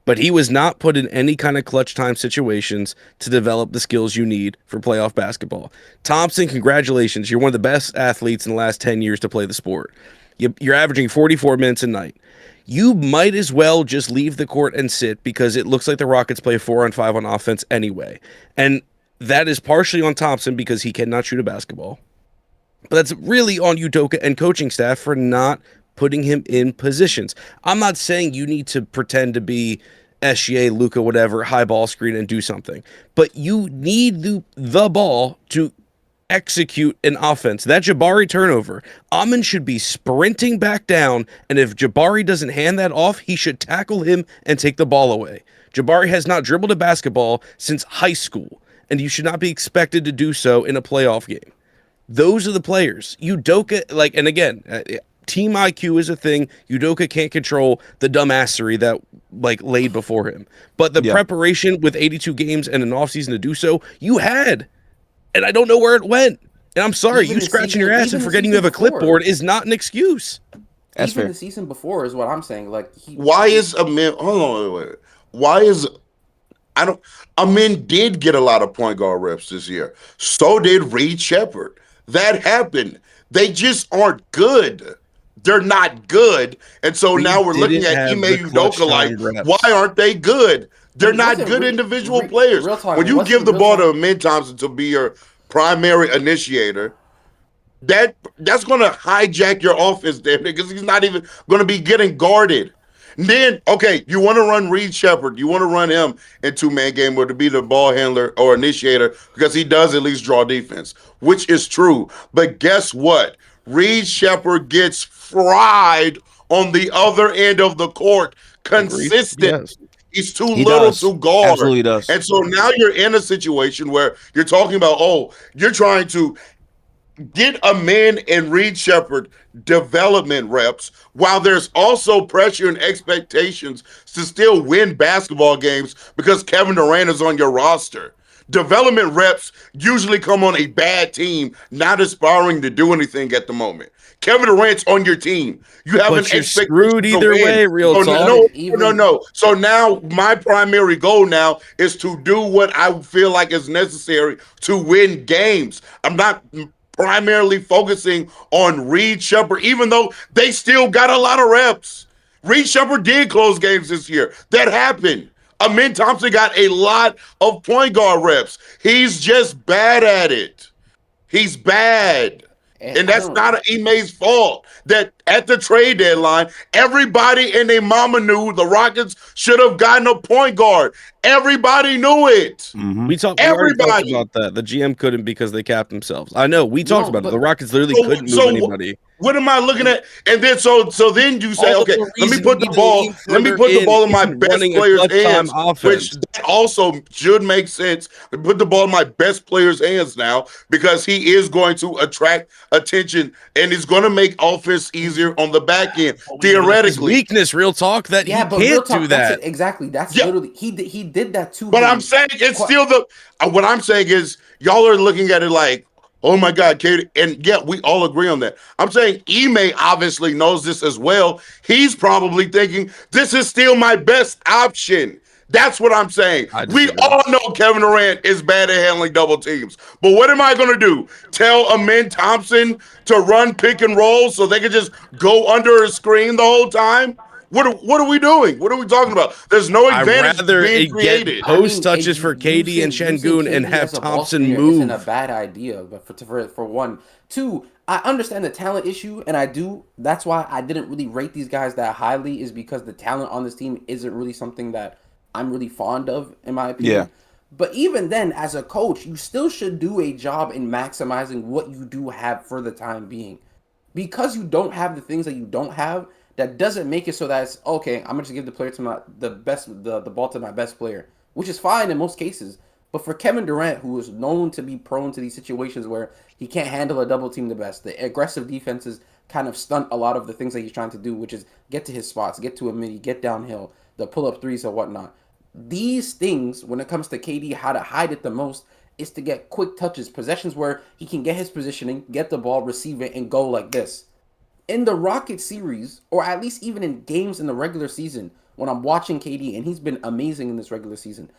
[SPEAKER 2] But he was not put in any kind of clutch time situations to develop the skills you need for playoff basketball. Thompson, congratulations. You're one of the best athletes in the last 10 years to play the sport. You're averaging 44 minutes a night. You might as well just leave the court and sit because it looks like the Rockets play 4-on-5 on offense anyway. And that is partially on Thompson because he cannot shoot a basketball. But that's really on Udoka and coaching staff for not putting him in positions. I'm not saying you need to pretend to be SGA, Luka, whatever, high ball screen and do something. But you need the ball to execute an offense. That Jabari turnover, Amon should be sprinting back down, and if Jabari doesn't hand that off, he should tackle him and take the ball away. Jabari has not dribbled a basketball since high school, and you should not be expected to do so in a playoff game. Those are the players. Udoka, and again, team IQ is a thing. Udoka can't control the dumbassery that like laid before him. But the preparation with 82 games and an offseason to do so, you had. And I don't know where it went. And I'm sorry,
[SPEAKER 4] Even
[SPEAKER 2] you
[SPEAKER 4] the
[SPEAKER 2] scratching
[SPEAKER 4] season-
[SPEAKER 2] your ass
[SPEAKER 4] even
[SPEAKER 2] and
[SPEAKER 4] the
[SPEAKER 2] forgetting you have
[SPEAKER 4] season
[SPEAKER 2] a clipboard
[SPEAKER 4] before.
[SPEAKER 2] is not an excuse.
[SPEAKER 1] That's
[SPEAKER 4] Even
[SPEAKER 1] fair.
[SPEAKER 4] the season before is what I'm saying. Like,
[SPEAKER 3] Why is Amin? Hold on, wait. Why is I don't? Amin did get a lot of point guard reps this year. So did Reed Shepard. That happened. They just aren't good. They're not good, and so now
[SPEAKER 2] Reed
[SPEAKER 3] we're looking
[SPEAKER 2] didn't
[SPEAKER 3] at
[SPEAKER 2] have
[SPEAKER 3] Ime
[SPEAKER 2] the clutch
[SPEAKER 3] Udoka like,
[SPEAKER 2] time
[SPEAKER 3] why
[SPEAKER 2] reps.
[SPEAKER 3] aren't they good? They're
[SPEAKER 4] And it
[SPEAKER 3] not
[SPEAKER 4] wasn't
[SPEAKER 3] good individual
[SPEAKER 4] Real
[SPEAKER 3] players.
[SPEAKER 4] talk.
[SPEAKER 3] When
[SPEAKER 4] It
[SPEAKER 3] you
[SPEAKER 4] wasn't
[SPEAKER 3] give the
[SPEAKER 4] real
[SPEAKER 3] ball
[SPEAKER 4] talk.
[SPEAKER 3] to Amin Thompson to be your primary initiator, that's going to hijack your offense there because he's not even going to be getting guarded. And then, okay, you want to run Reed Shepard, you want to run him in two-man game or to be the ball handler or initiator because he does at least draw defense, which is true. But guess what? Reed Shepard gets fried on the other end of the court
[SPEAKER 2] Agreed.
[SPEAKER 3] consistent.
[SPEAKER 2] Yes.
[SPEAKER 3] He's too
[SPEAKER 1] He
[SPEAKER 3] little
[SPEAKER 1] does.
[SPEAKER 3] to guard.
[SPEAKER 1] Absolutely does.
[SPEAKER 3] And so now you're in a situation where you're talking about, oh, you're trying to get a man in Reed Shepard development reps while there's also pressure and expectations to still win basketball games because Kevin Durant is on your roster. Development reps usually come on a bad team not aspiring to do anything at the moment. Kevin Durant's on your team. You have
[SPEAKER 2] But
[SPEAKER 3] an
[SPEAKER 2] you're
[SPEAKER 3] expectation
[SPEAKER 2] screwed
[SPEAKER 3] to
[SPEAKER 2] either
[SPEAKER 3] win.
[SPEAKER 2] way, real
[SPEAKER 3] So
[SPEAKER 2] talk.
[SPEAKER 3] no. So now my primary goal now is to do what I feel like is necessary to win games. I'm not primarily focusing on Reed Shepard, even though they still got a lot of reps. Reed Shepard did close games this year. That happened. Amin Thompson got a lot of point guard reps. He's just bad at it. He's bad. And that's not Ime's fault. That at the trade deadline, everybody and their mama knew the Rockets should have gotten a point guard. Everybody knew it.
[SPEAKER 1] Mm-hmm.
[SPEAKER 2] We already talked about that. The GM couldn't because they capped themselves. I know. We talked about it. The Rockets literally couldn't move anybody.
[SPEAKER 3] What am I looking at? And then so then you say,
[SPEAKER 2] All
[SPEAKER 3] okay,
[SPEAKER 2] the
[SPEAKER 3] let me
[SPEAKER 2] reason
[SPEAKER 3] put
[SPEAKER 2] we
[SPEAKER 3] the
[SPEAKER 2] need to
[SPEAKER 3] ball,
[SPEAKER 2] lean
[SPEAKER 3] let me
[SPEAKER 2] further
[SPEAKER 3] put the ball in my
[SPEAKER 2] in
[SPEAKER 3] best
[SPEAKER 2] running a
[SPEAKER 3] player's
[SPEAKER 2] clutch time
[SPEAKER 3] hands, which
[SPEAKER 2] offense.
[SPEAKER 3] that also should make sense. Put the ball in my best player's hands now because he is going to attract attention and is going to make offense easier on the back end.
[SPEAKER 2] His
[SPEAKER 3] Theoretically,
[SPEAKER 2] weakness, real talk, that he
[SPEAKER 4] but real
[SPEAKER 2] can't
[SPEAKER 4] talk,
[SPEAKER 2] do that.
[SPEAKER 4] That's it, exactly. That's
[SPEAKER 3] Yeah.
[SPEAKER 4] literally he did that too.
[SPEAKER 3] But I'm saying it's still what I'm saying is y'all are looking at it like, oh my God, Katie. And yeah, we all agree on that. I'm saying Ime obviously knows this as well. He's probably thinking this is still my best option. That's what I'm saying. We all know Kevin Durant is bad at handling double teams. But what am I going to do? Tell Amin Thompson to run pick and roll so they can just go under a screen the whole time? What are we doing? What are we talking about? There's no advantage
[SPEAKER 2] I'd rather
[SPEAKER 3] being created.
[SPEAKER 2] get post touches for KD and Sengun and have Thompson move.
[SPEAKER 4] Isn't a bad idea, but for one, two, I understand the talent issue, and I do. That's why I didn't really rate these guys that highly, is because the talent on this team isn't really something that I'm really fond of, in my opinion.
[SPEAKER 1] Yeah.
[SPEAKER 4] But even then, as a coach, you still should do a job in maximizing what you do have for the time being. Because you don't have the things that you don't have, that doesn't make it so that it's okay. I'm gonna just give the player to the ball to my best player, which is fine in most cases. But for Kevin Durant, who is known to be prone to these situations where he can't handle a double team the best, the aggressive defenses kind of stunt a lot of the things that he's trying to do, which is get to his spots, get to a midi, get downhill, the pull up threes or whatnot. These things, when it comes to KD, how to hide it the most is to get quick touches, possessions where he can get his positioning, get the ball, receive it, and go like this. In the Rocket series, or at least even in games in the regular season, when I'm watching KD, and he's been amazing in this regular season,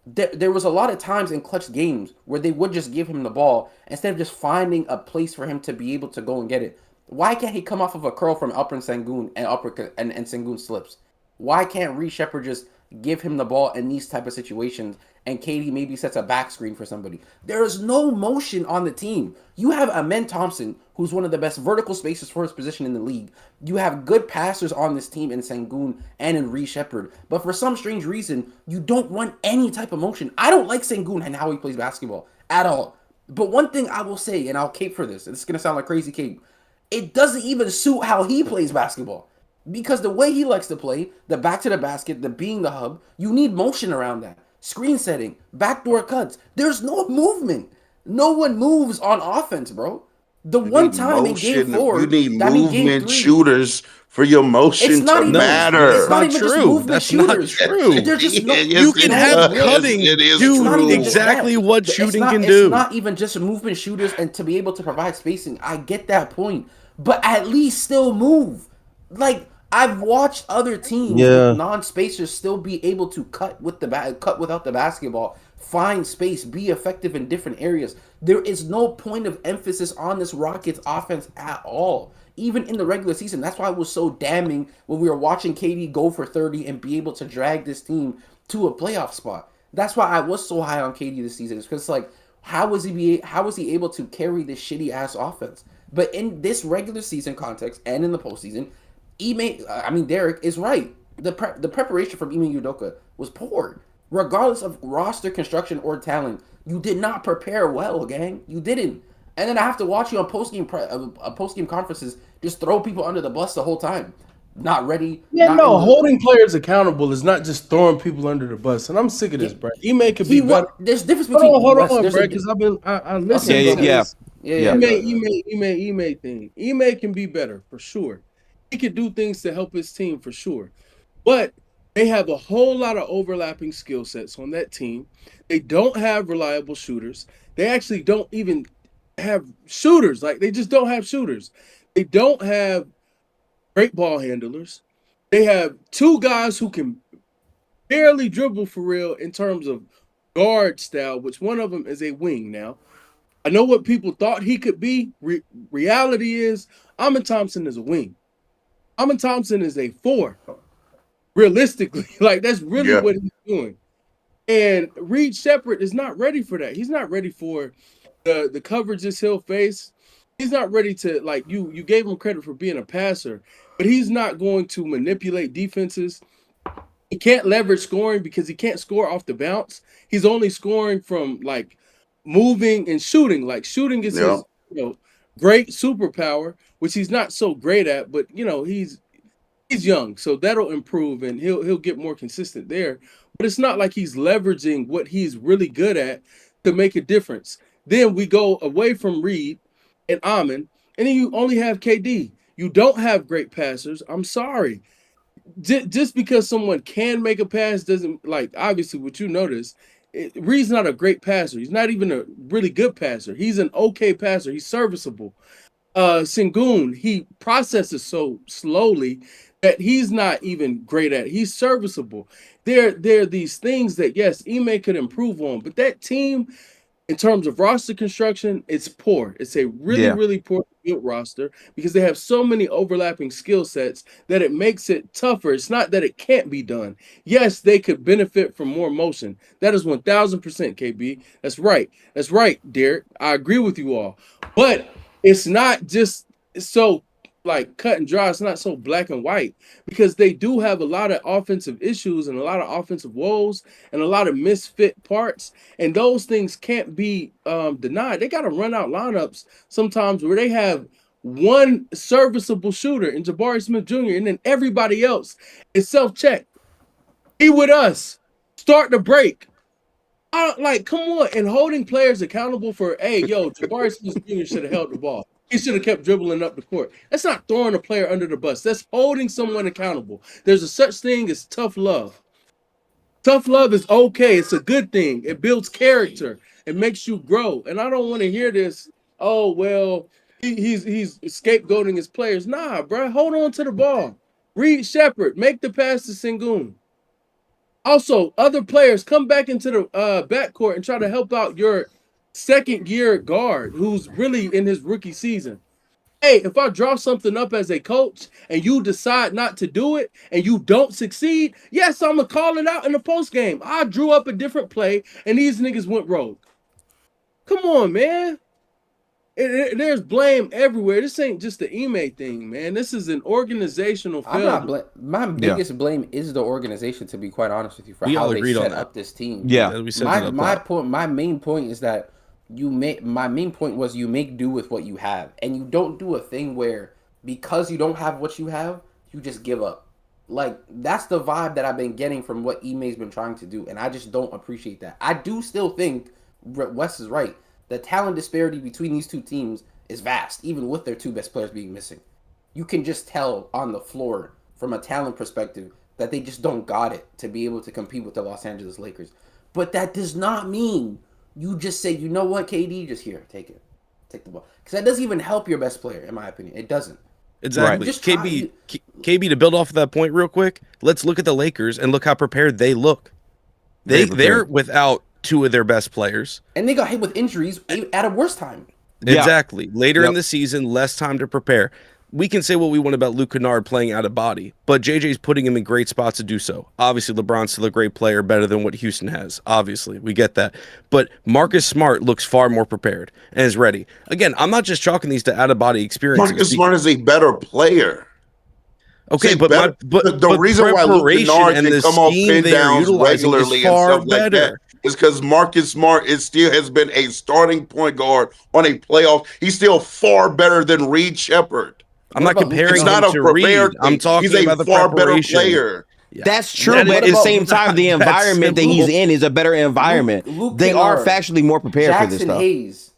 [SPEAKER 4] there was a lot of times in clutch games where they would just give him the ball instead of just finding a place for him to be able to go and get it. Why can't he come off of a curl from Upper Sengun and Sengun slips? Why can't Reed Shepard just give him the ball in these type of situations and KD maybe sets a back screen for somebody? There is no motion on the team. You have Amin Thompson, who's one of the best vertical spacers for his position in the league. You have good passers on this team in Sengun and in Reed Shepard. But for some strange reason, you don't want any type of motion. I don't like Sengun and how he plays basketball at all. But one thing I will say, and I'll cape for this, and it's going to sound like crazy cape, it doesn't even suit how he plays basketball. Because the way he likes to play, the back to the basket, the being the hub, you need motion around that. Screen setting, backdoor cuts. There's no movement. No one moves on offense, bro. The
[SPEAKER 3] You
[SPEAKER 4] one
[SPEAKER 3] need
[SPEAKER 4] time in Game
[SPEAKER 3] motion. You
[SPEAKER 4] 4,
[SPEAKER 3] need
[SPEAKER 4] I mean Game
[SPEAKER 3] movement
[SPEAKER 4] 3,
[SPEAKER 3] shooters for your motion to
[SPEAKER 2] No,
[SPEAKER 4] it's
[SPEAKER 2] that's
[SPEAKER 3] matter.
[SPEAKER 4] not
[SPEAKER 2] not
[SPEAKER 4] even just
[SPEAKER 2] true.
[SPEAKER 4] movement
[SPEAKER 2] That's not
[SPEAKER 4] shooters.
[SPEAKER 2] true.
[SPEAKER 4] There's just no.
[SPEAKER 2] You
[SPEAKER 3] Yes,
[SPEAKER 2] can
[SPEAKER 3] it
[SPEAKER 4] No,
[SPEAKER 2] have
[SPEAKER 3] does.
[SPEAKER 2] cutting
[SPEAKER 3] It is
[SPEAKER 4] it's
[SPEAKER 2] do
[SPEAKER 4] not even
[SPEAKER 3] true.
[SPEAKER 4] just
[SPEAKER 2] exactly
[SPEAKER 4] that.
[SPEAKER 2] what
[SPEAKER 4] It's
[SPEAKER 2] shooting
[SPEAKER 4] not.
[SPEAKER 2] can
[SPEAKER 4] It's
[SPEAKER 2] do.
[SPEAKER 4] not even just movement shooters and to be able to provide spacing. I get that point, but at least still move. Like I've watched other teams with
[SPEAKER 5] Yeah.
[SPEAKER 4] non-spacers still be able to cut without the basketball, find space, be effective in different areas. There is no point of emphasis on this Rockets offense at all. Even in the regular season, that's why it was so damning when we were watching KD go for 30 and be able to drag this team to a playoff spot. That's why I was so high on KD this season. It's because like, how was he able to carry this shitty ass offense? But in this regular season context and in the postseason, Derek is right. The preparation from Ime Udoka was poor. Regardless of roster construction or talent, you did not prepare well, gang. You didn't. And then I have to watch you on post game conferences just throw people under the bus the whole time. Not ready.
[SPEAKER 5] Yeah,
[SPEAKER 4] not
[SPEAKER 5] no,
[SPEAKER 4] in the,
[SPEAKER 5] holding players accountable is not just throwing people under the bus. And I'm sick of this, bro. Ime could be better.
[SPEAKER 4] There's a difference between
[SPEAKER 5] Hold
[SPEAKER 4] Wes.
[SPEAKER 5] on,
[SPEAKER 4] There's
[SPEAKER 5] bro,
[SPEAKER 4] a
[SPEAKER 5] because I listened
[SPEAKER 4] Okay,
[SPEAKER 5] to
[SPEAKER 1] Yeah, yeah,
[SPEAKER 5] this
[SPEAKER 4] yeah.
[SPEAKER 5] Ime thing. Ime can be better for sure. He could do things to help his team for sure. But they have a whole lot of overlapping skill sets on that team. They don't have reliable shooters. They actually don't even have shooters. Like they just don't have shooters. They don't have great ball handlers. They have two guys who can barely dribble for real in terms of guard style, which one of them is a wing now. I know what people thought he could be. Reality is, Amin Thompson is a wing. Amin Thompson is a 4. Realistically, like that's really
[SPEAKER 3] Yeah.
[SPEAKER 5] what he's doing. And Reed Shepherd is not ready for that. He's not ready for the coverages he'll face. He's not ready to like you gave him credit for being a passer, but he's not going to manipulate defenses. He can't leverage scoring because he can't score off the bounce. He's only scoring from like moving and shooting. Like shooting is
[SPEAKER 3] Yeah.
[SPEAKER 5] his great superpower, which he's not so great at, but he's young, so that'll improve and he'll get more consistent there. But it's not like he's leveraging what he's really good at to make a difference. Then we go away from Reed and Amin, and then you only have KD. You don't have great passers. I'm sorry. Just because someone can make a pass doesn't like obviously what you notice. Reed's not a great passer. He's not even a really good passer. He's an okay passer. He's serviceable. Sengun, he processes so slowly that he's not even great at it. He's serviceable. There are these things that yes, Ime could improve on, but that team, in terms of roster construction, it's poor. It's a really poor built roster because they have so many overlapping skill sets that it makes it tougher. It's not that it can't be done. Yes, they could benefit from more motion. That is 1000% KB. That's right. That's right, Derek. I agree with you all. But it's not just so like cut and dry. It's not so black and white because they do have a lot of offensive issues and a lot of offensive woes and a lot of misfit parts. And those things can't be denied. They got to run out lineups sometimes where they have one serviceable shooter in Jabari Smith Jr. and then everybody else is self-check. Be with us. Start the break. Come on, and holding players accountable for, hey, Jabari Smith Jr. should have held the ball. He should have kept dribbling up the court. That's not throwing a player under the bus. That's holding someone accountable. There's a such thing as tough love. Tough love is okay. It's a good thing. It builds character. It makes you grow. And I don't want to hear this, oh, well, he's scapegoating his players. Nah, bro, hold on to the ball. Reed Shepherd, make the pass to Sengun. Also, other players come back into the backcourt and try to help out your second-year guard who's really in his rookie season. Hey, if I draw something up as a coach and you decide not to do it and you don't succeed, yes, I'm going to call it out in the postgame. I drew up a different play and these niggas went rogue. Come on, man. There's blame everywhere. This ain't just the Ime thing, man. This is an organizational failure.
[SPEAKER 4] My biggest blame is the organization, to be quite honest with you, for
[SPEAKER 2] We
[SPEAKER 4] how
[SPEAKER 2] all
[SPEAKER 4] they
[SPEAKER 2] agreed on
[SPEAKER 4] set
[SPEAKER 2] that.
[SPEAKER 4] up this team.
[SPEAKER 1] Yeah.
[SPEAKER 2] We said that
[SPEAKER 4] My main point is that my main point was you make do with what you have, and you don't do a thing where because you don't have what you have, you just give up. Like that's the vibe that I've been getting from what Ime's been trying to do, and I just don't appreciate that. I do still think Wes is right. The talent disparity between these two teams is vast, even with their two best players being missing. You can just tell on the floor from a talent perspective that they just don't got it to be able to compete with the Los Angeles Lakers. But that does not mean you just say, you know what, KD, just here, take it. Take the ball. Because that doesn't even help your best player, in my opinion. It doesn't.
[SPEAKER 2] Exactly.
[SPEAKER 4] Just
[SPEAKER 2] KB, to build off of that point real quick, let's look at the Lakers and look how prepared they look. They're without two of their best players.
[SPEAKER 4] And they got hit with injuries at a worse time.
[SPEAKER 2] Exactly. Later in the season, less time to prepare. We can say what we want about Luke Kennard playing out of body, but JJ's putting him in great spots to do so. Obviously, LeBron's still a great player, better than what Houston has. Obviously, we get that. But Marcus Smart looks far more prepared and is ready. Again, I'm not just chalking these to out-of-body experiences.
[SPEAKER 3] Marcus Smart is a better player.
[SPEAKER 2] Okay, but
[SPEAKER 3] the reason why Luke Kennard can come off pin downs regularly and stuff like that is because Marcus Smart has been a starting point guard on a playoff. He's still far better than Reed Shepard.
[SPEAKER 2] I'm not comparing him to Reed. I'm talking about the
[SPEAKER 3] far better
[SPEAKER 2] preparation.
[SPEAKER 3] Player.
[SPEAKER 1] Yeah. That's true, but at the same time, the environment that he's in is a better environment. They are factually more prepared for this stuff.
[SPEAKER 4] Hayes,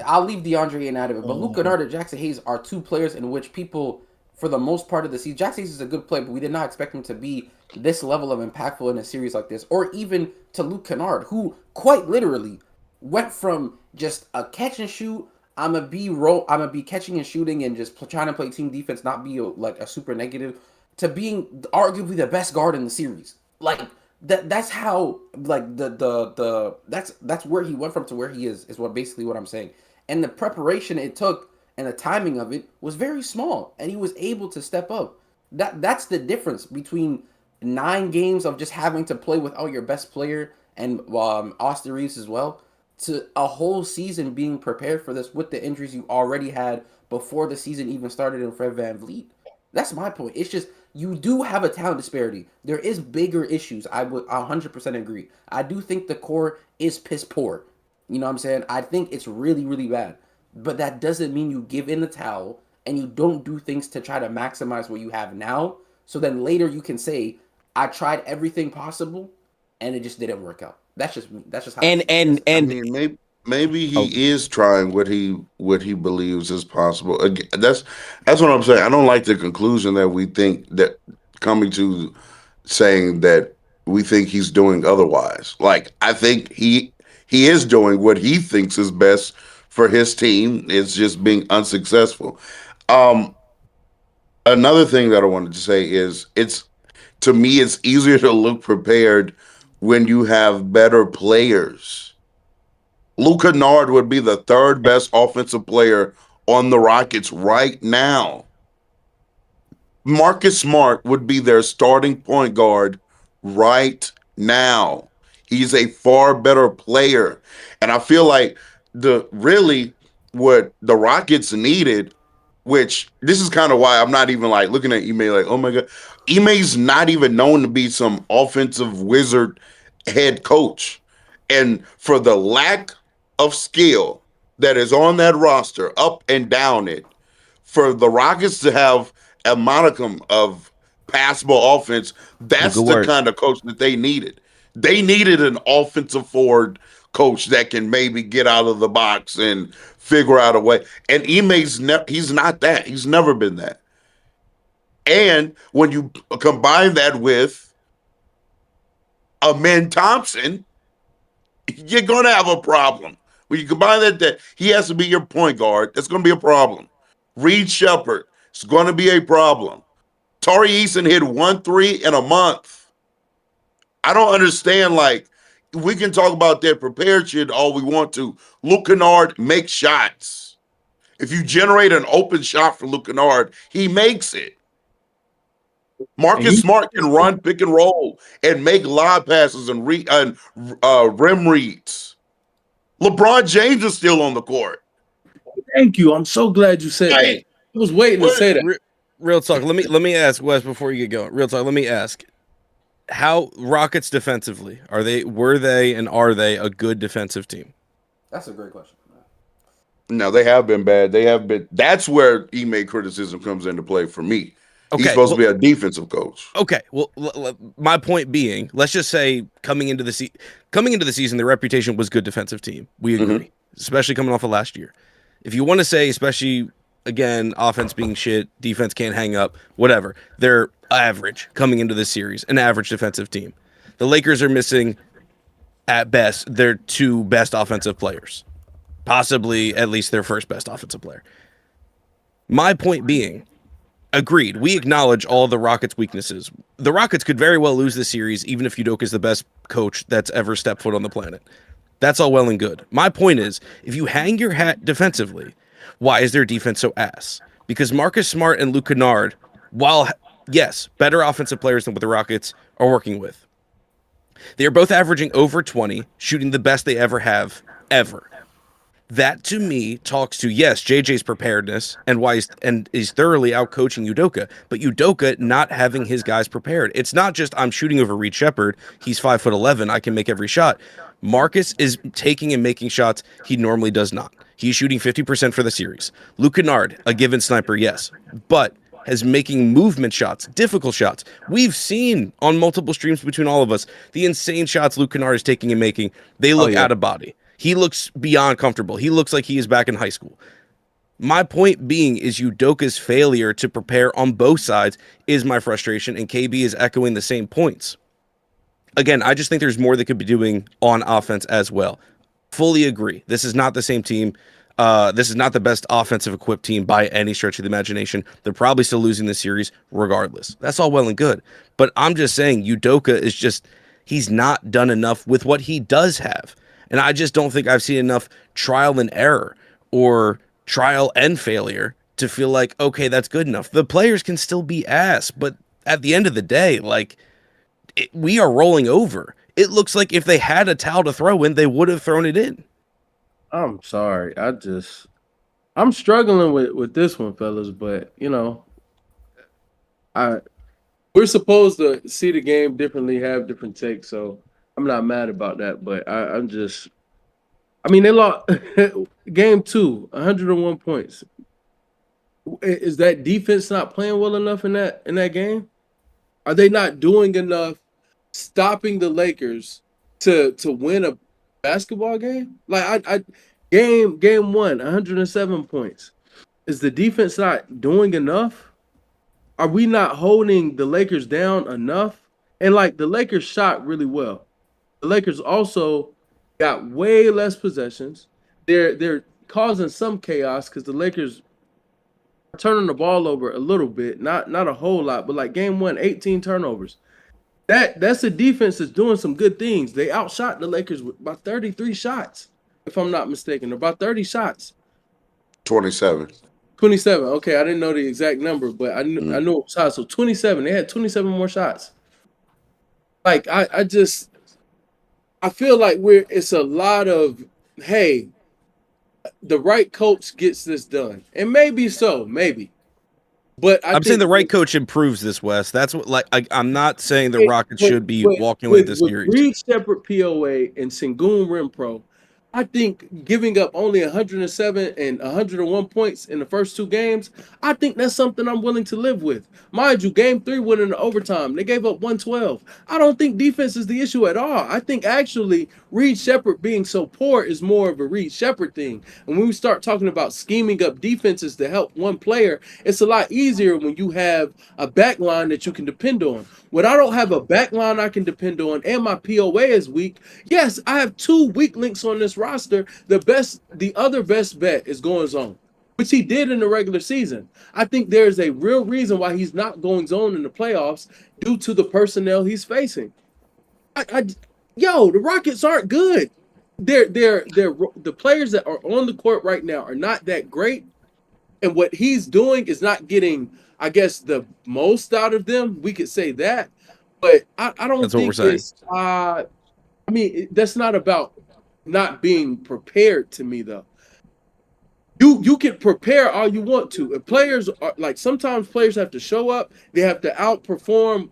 [SPEAKER 4] I'll leave DeAndre Ayton out of it, but Luke Kennard and Jackson Hayes are two players in which people, for the most part of the season, Jackson Hayes is a good player, but we did not expect him to be this level of impactful in a series like this, or even to Luke Kennard, who quite literally went from just a catch and shoot, I'm gonna be catching and shooting and just trying to play team defense, not be like a super negative, to being arguably the best guard in the series. Like that's how like that's where he went from to where he is what basically what I'm saying. And the preparation it took and the timing of it was very small, and he was able to step up. That's the difference between 9 games of just having to play without your best player and Austin Reeves as well, to a whole season being prepared for this with the injuries you already had before the season even started in Fred VanVleet. That's my point. It's just you do have a talent disparity. There is bigger issues. I would 100% agree. I do think the core is piss poor. You know what I'm saying? I think it's really, really bad. But that doesn't mean you give in the towel and you don't do things to try to maximize what you have now. So then later you can say, I tried everything possible and it just didn't work out. That's just how.
[SPEAKER 3] I mean, maybe he is trying what he believes is possible. Again, that's what I'm saying. I don't like the conclusion that we think that coming to saying that we think he's doing otherwise. Like, I think he is doing what he thinks is best for his team. It's just being unsuccessful. Another thing that I wanted to say is to me it's easier to look prepared when you have better players. Luke Kennard would be the 3rd best offensive player on the Rockets right now. Marcus Smart would be their starting point guard right now. He's a far better player. And I feel like what the Rockets needed, which this is kind of why I'm not even like looking at Ime like, oh my God. Ime's not even known to be some offensive wizard head coach. And for the lack of skill that is on that roster, up and down it, for the Rockets to have a modicum of passable offense, that's the kind of coach that they needed. They needed an offensive forward coach that can maybe get out of the box and figure out a way. And he's not that. He's never been that. And when you combine that with Amen Thompson, you're going to have a problem. When you combine that he has to be your point guard, that's going to be a problem. Reed Shepard, it's going to be a problem. Tari Eason hit 1 3 in a month. I don't understand, like, we can talk about that prepared shit all we want to. Luke Kennard makes shots. If you generate an open shot for Luke Kennard, he makes it. Marcus Smart can run pick and roll and make lob passes and rim reads. LeBron James is still on the court.
[SPEAKER 5] Thank you. I'm so glad you said that. I was waiting to say that.
[SPEAKER 2] Real talk. Let me ask Wes before you get going. Real talk. Let me ask. How Rockets defensively are they a good defensive team?
[SPEAKER 4] That's a great question.
[SPEAKER 3] No, they have been bad. That's where Ime criticism comes into play for me. Okay, he's supposed to be a defensive coach.
[SPEAKER 2] Okay, well, my point being, let's just say coming into the season, their reputation was good defensive team. We agree, especially coming off of last year. If you want to say, especially again, offense being shit, defense can't hang up, whatever. They're average coming into this series, an average defensive team. The Lakers are missing, at best, their two best offensive players, possibly at least their first best offensive player. My point being, agreed, we acknowledge all the Rockets' weaknesses. The Rockets could very well lose this series, even if Udoka is the best coach that's ever stepped foot on the planet. That's all well and good. My point is, if you hang your hat defensively, why is their defense so ass? Because Marcus Smart and Luke Kennard, while, yes, better offensive players than what the Rockets are working with, they are both averaging over 20, shooting the best they ever have, ever. That, to me, talks to, yes, JJ's preparedness and why he's thoroughly out-coaching Udoka, but Udoka not having his guys prepared. It's not just, I'm shooting over Reed Shepherd, he's 5'11", I can make every shot. Marcus is taking and making shots he normally does not. He's shooting 50% for the series. Luke Kennard, a given sniper, yes, but is making movement shots, difficult shots. We've seen on multiple streams between all of us the insane shots Luke Kennard is taking and making. They look out of body. He looks beyond comfortable. He looks like he is back in high school. My point being is Udoka's failure to prepare on both sides is my frustration, and KB is echoing the same points. Again, I just think there's more they could be doing on offense as well. Fully agree. This is not the same team. This is not the best offensive equipped team by any stretch of the imagination. They're probably still losing the series regardless. That's all well and good. But I'm just saying Udoka is just, he's not done enough with what he does have. And I just don't think I've seen enough trial and error or trial and failure to feel like, okay, that's good enough. The players can still be ass, but at the end of the day, like, we are rolling over. It looks like if they had a towel to throw in, they would have thrown it in.
[SPEAKER 5] I'm sorry. I'm struggling with this one, fellas, but you know, we're supposed to see the game differently, have different takes, so I'm not mad about that, but I mean, they lost game 2, 101 points. Is that defense not playing well enough in that game? Are they not doing enough stopping the Lakers to win a basketball game? Like game 1, 107 points. Is the defense not doing enough? Are we not holding the Lakers down enough? And like the Lakers shot really well. The Lakers also got way less possessions. They're causing some chaos because the Lakers are turning the ball over a little bit, not a whole lot, but like game 1, 18 turnovers. That's a defense that's doing some good things. They outshot the Lakers by 33 shots, if I'm not mistaken, about 30 shots.
[SPEAKER 3] 27.
[SPEAKER 5] 27. Okay, I didn't know the exact number, but I knew it was high. So 27. They had 27 more shots. Like I feel like it's a lot of, hey, the right coach gets this done. And maybe so, maybe. But I'm
[SPEAKER 2] saying the right coach improves this, Wes. That's what, like, I'm not saying the Rockets should be walking away this series.
[SPEAKER 5] Reed Shepherd POA and Sengun Renpro, I think giving up only 107 and 101 points in the first 2 games, I think that's something I'm willing to live with. Mind you, game 3 went into overtime. They gave up 112. I don't think defense is the issue at all. I think actually Reed Shepherd being so poor is more of a Reed Shepherd thing. And when we start talking about scheming up defenses to help one player, it's a lot easier when you have a back line that you can depend on. When I don't have a back line I can depend on and my POA is weak, yes, I have 2 weak links on this roster. The other best bet is going zone, which he did in the regular season. I think there's a real reason why he's not going zone in the playoffs due to the personnel he's facing. The Rockets aren't good. The players that are on the court right now are not that great, and what he's doing is not getting, I guess, the most out of them. We could say that, but I don't
[SPEAKER 2] That's
[SPEAKER 5] think
[SPEAKER 2] what we're saying.
[SPEAKER 5] I mean, that's not about not being prepared to me, though. You can prepare all you want to. If players are like, sometimes players have to show up, they have to outperform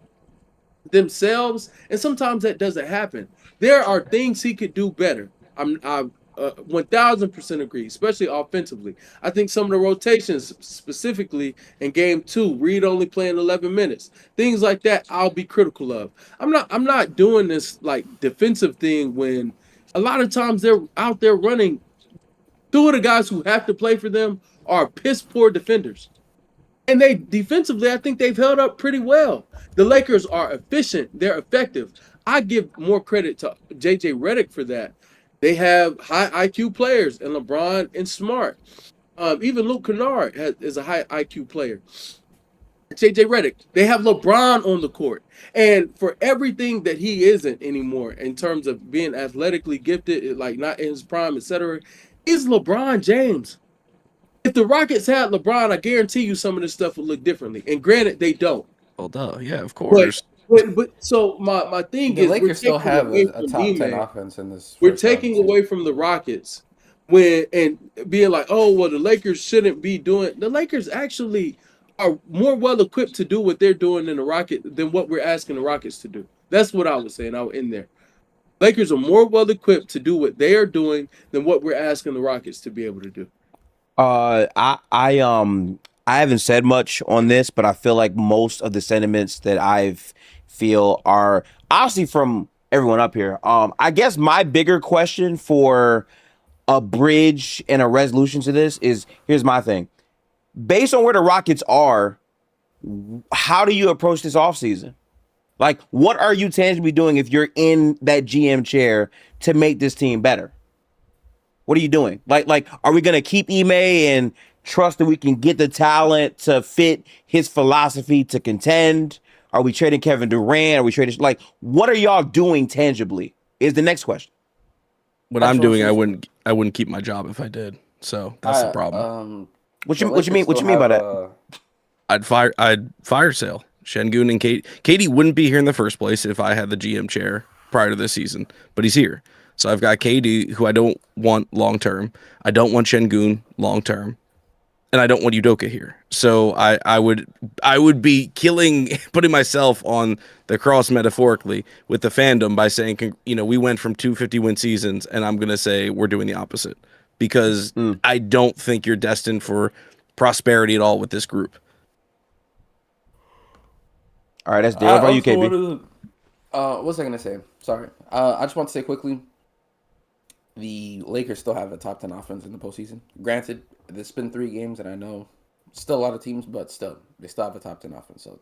[SPEAKER 5] themselves, and sometimes that doesn't happen. There are things he could do better. I 1000% agree, especially offensively. I think some of the rotations, specifically in game 2, Reed only playing 11 minutes, things like that, I'll be critical of. I'm not doing this like defensive thing when a lot of times they're out there running Two of the guys who have to play for them are piss poor defenders. And they defensively, I think they've held up pretty well. The Lakers are efficient. They're effective. I give more credit to JJ Redick for that. They have high IQ players and LeBron and Smart. Even Luke Kennard is a high IQ player. JJ Redick. They have LeBron on the court. And for everything that he isn't anymore in terms of being athletically gifted, like not in his prime, etc., is LeBron James. If the Rockets had LeBron, I guarantee you some of this stuff would look differently. And granted, they don't.
[SPEAKER 2] Well, duh. Yeah, of course.
[SPEAKER 5] But so my thing
[SPEAKER 4] The
[SPEAKER 5] is,
[SPEAKER 4] Lakers still have
[SPEAKER 5] away
[SPEAKER 4] a
[SPEAKER 5] from
[SPEAKER 4] top 10
[SPEAKER 5] D-Man.
[SPEAKER 4] offense in this.
[SPEAKER 5] We're
[SPEAKER 4] first round,
[SPEAKER 5] taking
[SPEAKER 4] too.
[SPEAKER 5] away from the Rockets and being like, oh, well, the Lakers shouldn't be doing. The Lakers actually are more well equipped to do what they're doing than what we're asking the Rockets to do. That's what I was saying. I was in there. Lakers are more well equipped to do what they are doing than what we're asking the Rockets to be able to do.
[SPEAKER 1] I haven't said much on this, but I feel like most of the sentiments that I feel are honestly from everyone up here. I guess my bigger question for a bridge and a resolution to this is, here's my thing. Based on where the Rockets are, how do you approach this offseason? Like, what are you tangibly doing if you're in that GM chair to make this team better? What are you doing? Like, are we gonna keep Ime and trust that we can get the talent to fit his philosophy to contend? Are we trading Kevin Durant? Are we trading what are y'all doing tangibly? Is the next question.
[SPEAKER 2] What I'm doing, I wouldn't keep my job if I did. So that's the problem.
[SPEAKER 1] What you mean by that?
[SPEAKER 2] I'd fire sale Sengun and Katie. Katie wouldn't be here in the first place if I had the GM chair prior to this season, but he's here. So I've got KD, who I don't want long term. I don't want Sengun long term, and I don't want Udoka here. So I would be putting myself on the cross metaphorically with the fandom by saying, we went from 250 win seasons, and I'm gonna say we're doing the opposite because I don't think you're destined for prosperity at all with this group.
[SPEAKER 1] All right, that's Dave. How about you, KB?
[SPEAKER 4] What was I gonna say? Sorry. I just want to say quickly. The Lakers still have a top 10 offense in the postseason. Granted, there's been 3 games, and I know still a lot of teams, but still, they still have a top 10 offense. So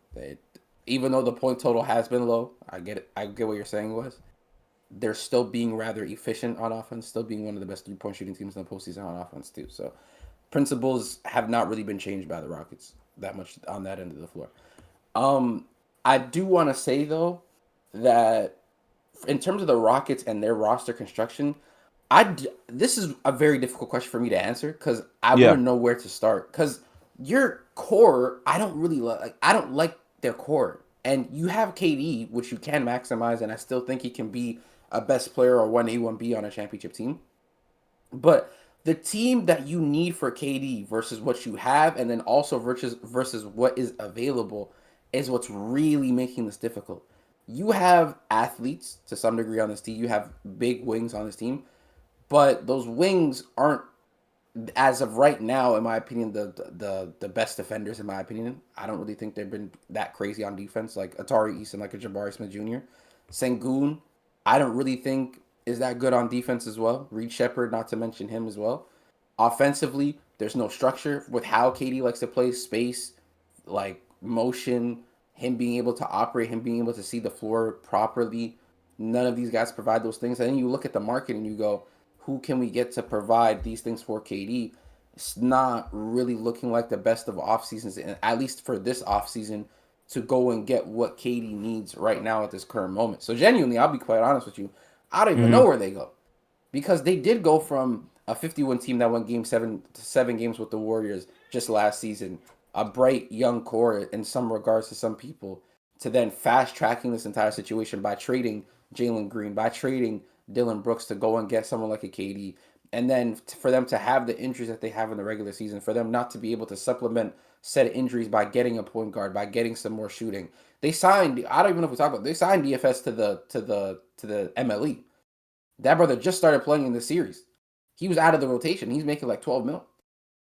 [SPEAKER 4] even though the point total has been low, I get it. I get what you're saying, Wes. They're still being rather efficient on offense, still being one of the best 3-point shooting teams in the postseason on offense, too. So principles have not really been changed by the Rockets that much on that end of the floor. I do want to say, though, that in terms of the Rockets and their roster construction, this is a very difficult question for me to answer because I wouldn't know where to start. Because your core, I don't really like. I don't like their core, and you have KD, which you can maximize, and I still think he can be a best player or 1A, 1B on a championship team. But the team that you need for KD versus what you have, and then also versus what is available, is what's really making this difficult. You have athletes to some degree on this team. You have big wings on this team. But those wings aren't, as of right now, in my opinion, the best defenders, in my opinion. I don't really think they've been that crazy on defense, like Atari Easton, like a Jabari Smith Jr. Sengun, I don't really think is that good on defense as well. Reed Shepherd, not to mention him as well. Offensively, there's no structure with how KD likes to play space, like motion, him being able to operate, him being able to see the floor properly. None of these guys provide those things. And then you look at the market and you go, who can we get to provide these things for KD? It's not really looking like the best of off seasons, and at least for this off season, to go and get what KD needs right now at this current moment. So genuinely, I'll be quite honest with you, I don't even know where they go, because they did go from a 51 team that won game 7 to 7 games with the Warriors just last season, a bright young core in some regards to some people, to then fast tracking this entire situation by trading Jalen Green, by trading Dylan Brooks to go and get someone like a KD, and then for them to have the injuries that they have in the regular season, for them not to be able to supplement said injuries by getting a point guard, by getting some more shooting. They signed, I don't even know if we talk about, they signed DFS to the MLE. That brother just started playing in the series. He was out of the rotation. He's making like 12 mil.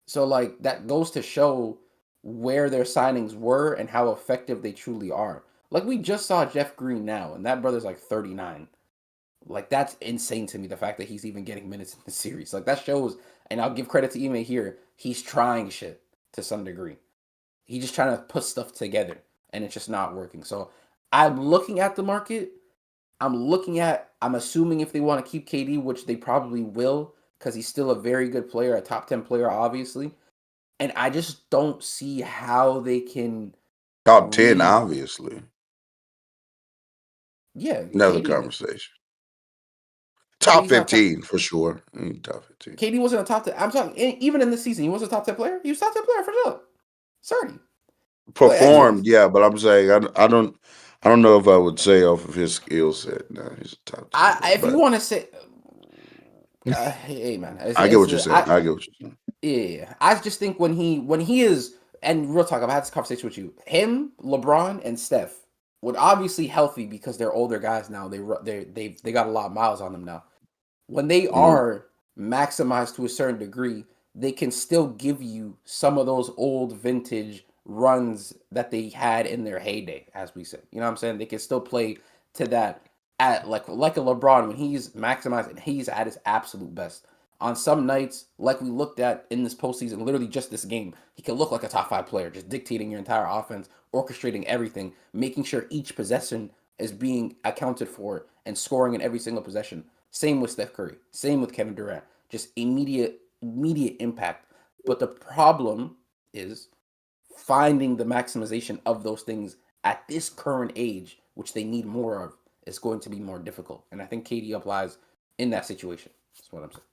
[SPEAKER 4] So like that goes to show where their signings were and how effective they truly are. Like we just saw Jeff Green now, and that brother's like 39. Like, that's insane to me, the fact that he's even getting minutes in the series. Like, that shows And I'll give credit to Ime here. He's trying shit to some degree. He's just trying to put stuff together, and it's just not working. So I'm looking at the market. I'm assuming if they want to keep KD, which they probably will, because he's still a very good player, a top 10 player, obviously. And I just don't see how they can.
[SPEAKER 3] Top 10, obviously.
[SPEAKER 4] Yeah.
[SPEAKER 3] Another
[SPEAKER 4] KD,
[SPEAKER 3] conversation. Top
[SPEAKER 4] KD's not
[SPEAKER 3] 15 for sure. Top 15.
[SPEAKER 4] KD wasn't a top 10. I'm talking, even in this season, he was a top 10 player. He was a top 10 player for sure. Certainly.
[SPEAKER 3] Performed, yeah, but I'm saying I don't know if I would say off of his skill set. No, he's a top 10.
[SPEAKER 4] If you want to say, hey man,
[SPEAKER 3] I get what you're saying. I get what you're saying.
[SPEAKER 4] Yeah, I just think when he is, and real talk, I've had this conversation with you. Him, LeBron, and Steph would obviously healthy because they're older guys now. They got a lot of miles on them now. When they are maximized to a certain degree, they can still give you some of those old vintage runs that they had in their heyday, as we said. You know what I'm saying? They can still play to that at like a LeBron when he's maximized and he's at his absolute best. On some nights, like we looked at in this postseason, literally just this game, he can look like a top 5 player, just dictating your entire offense, orchestrating everything, making sure each possession is being accounted for and scoring in every single possession. Same with Steph Curry. Same with Kevin Durant. Just immediate impact. But the problem is finding the maximization of those things at this current age, which they need more of, is going to be more difficult. And I think KD applies in that situation. That's what I'm saying.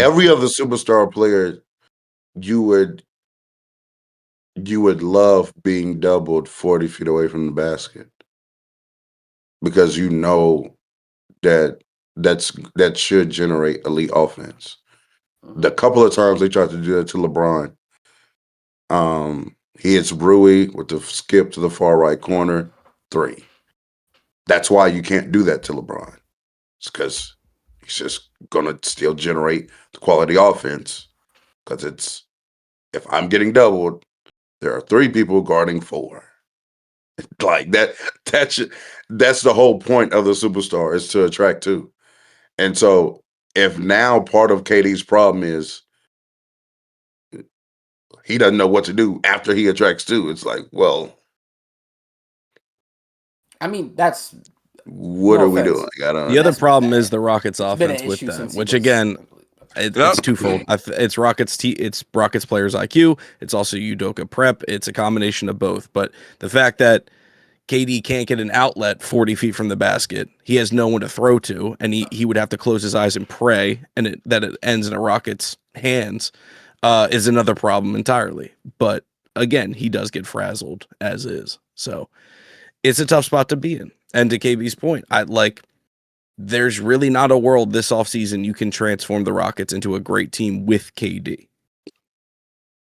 [SPEAKER 3] Every other superstar player you would love being doubled 40 feet away from the basket because you know that should generate elite offense. The couple of times they tried to do that to LeBron, he hits Rui with the skip to the far right corner, 3. That's why you can't do that to LeBron. It's because he's just gonna still generate the quality offense. Because if I'm getting doubled, there are 3 people guarding 4. Like that. That's the whole point of the superstar, is to attract 2. And so if now part of KD's problem is he doesn't know what to do after he attracts 2, it's like, well,
[SPEAKER 4] I mean, that's
[SPEAKER 3] what are we doing?
[SPEAKER 2] The other problem is the Rockets' offense with that, which again, it's twofold. It's Rockets players' IQ. It's also Udoka prep. It's a combination of both. But the fact that KD can't get an outlet 40 feet from the basket, he has no one to throw to, and he would have to close his eyes and pray, and that it ends in a Rockets' hands, is another problem entirely. But again, he does get frazzled as is. So it's a tough spot to be in. And to KB's point, there's really not a world this offseason you can transform the Rockets into a great team with KD.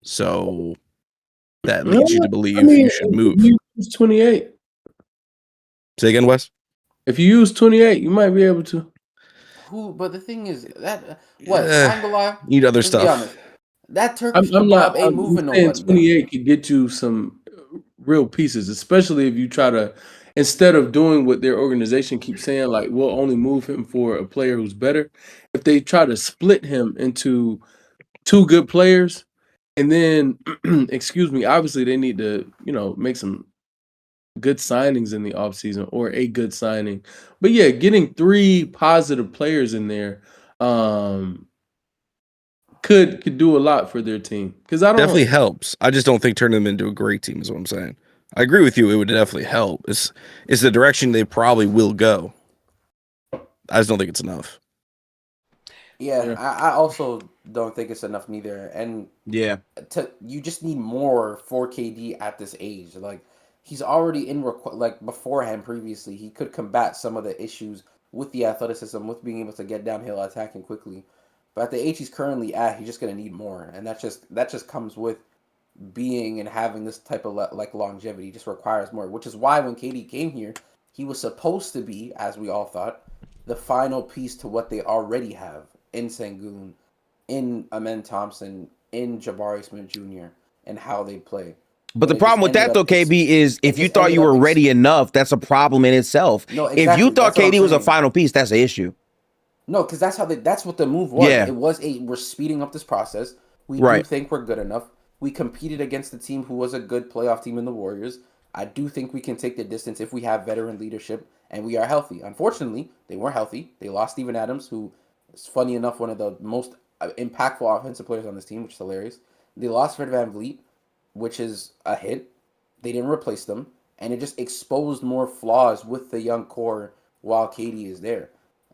[SPEAKER 2] So that leads you to believe you should move.
[SPEAKER 5] You use 28.
[SPEAKER 2] Say again, Wes?
[SPEAKER 5] If you use 28, you might be able to.
[SPEAKER 4] But the thing is, that what? I'm gonna lie.
[SPEAKER 2] Need other stuff.
[SPEAKER 4] That Turkish kebab ain't moving nobody.
[SPEAKER 5] 28 could get you some real pieces, especially if you try to, instead of doing what their organization keeps saying, like, we'll only move him for a player who's better. If they try to split him into 2 good players, and then, obviously they need to, make some good signings in the offseason, or a good signing. But yeah, getting 3 positive players in there could do a lot for their team. Because
[SPEAKER 2] definitely helps. I just don't think turning them into a great team is what I'm saying. I agree with you. It would definitely help. It's the direction they probably will go. I just don't think it's enough.
[SPEAKER 4] Yeah. I also don't think it's enough neither. And
[SPEAKER 1] yeah,
[SPEAKER 4] you just need more for KD at this age. Like, he's already beforehand previously, he could combat some of the issues with the athleticism, with being able to get downhill, attacking quickly. But at the age he's currently at, he's just going to need more. And that just comes with being and having this type of longevity. Just requires more, which is why when KD came here, he was supposed to be, as we all thought, the final piece to what they already have in Sengun, in Amen Thompson, in Jabari Smith Jr., and how they play.
[SPEAKER 1] But the problem with that, though, KB, is if you thought you were ready enough, that's a problem in itself.
[SPEAKER 4] No, exactly.
[SPEAKER 1] If you thought KD was a final piece, that's an issue.
[SPEAKER 4] No, because that's what the move was.
[SPEAKER 1] Yeah.
[SPEAKER 4] It was we're speeding up this process. We do
[SPEAKER 1] Right.
[SPEAKER 4] think we're good enough. We competed against the team who was a good playoff team in the Warriors. I do think we can take the distance if we have veteran leadership and we are healthy. Unfortunately, they weren't healthy. They lost Steven Adams, who is funny enough one of the most impactful offensive players on this team, which is hilarious. They lost Fred VanVleet, which is a hit. They didn't replace them, and it just exposed more flaws with the young core while KD is there.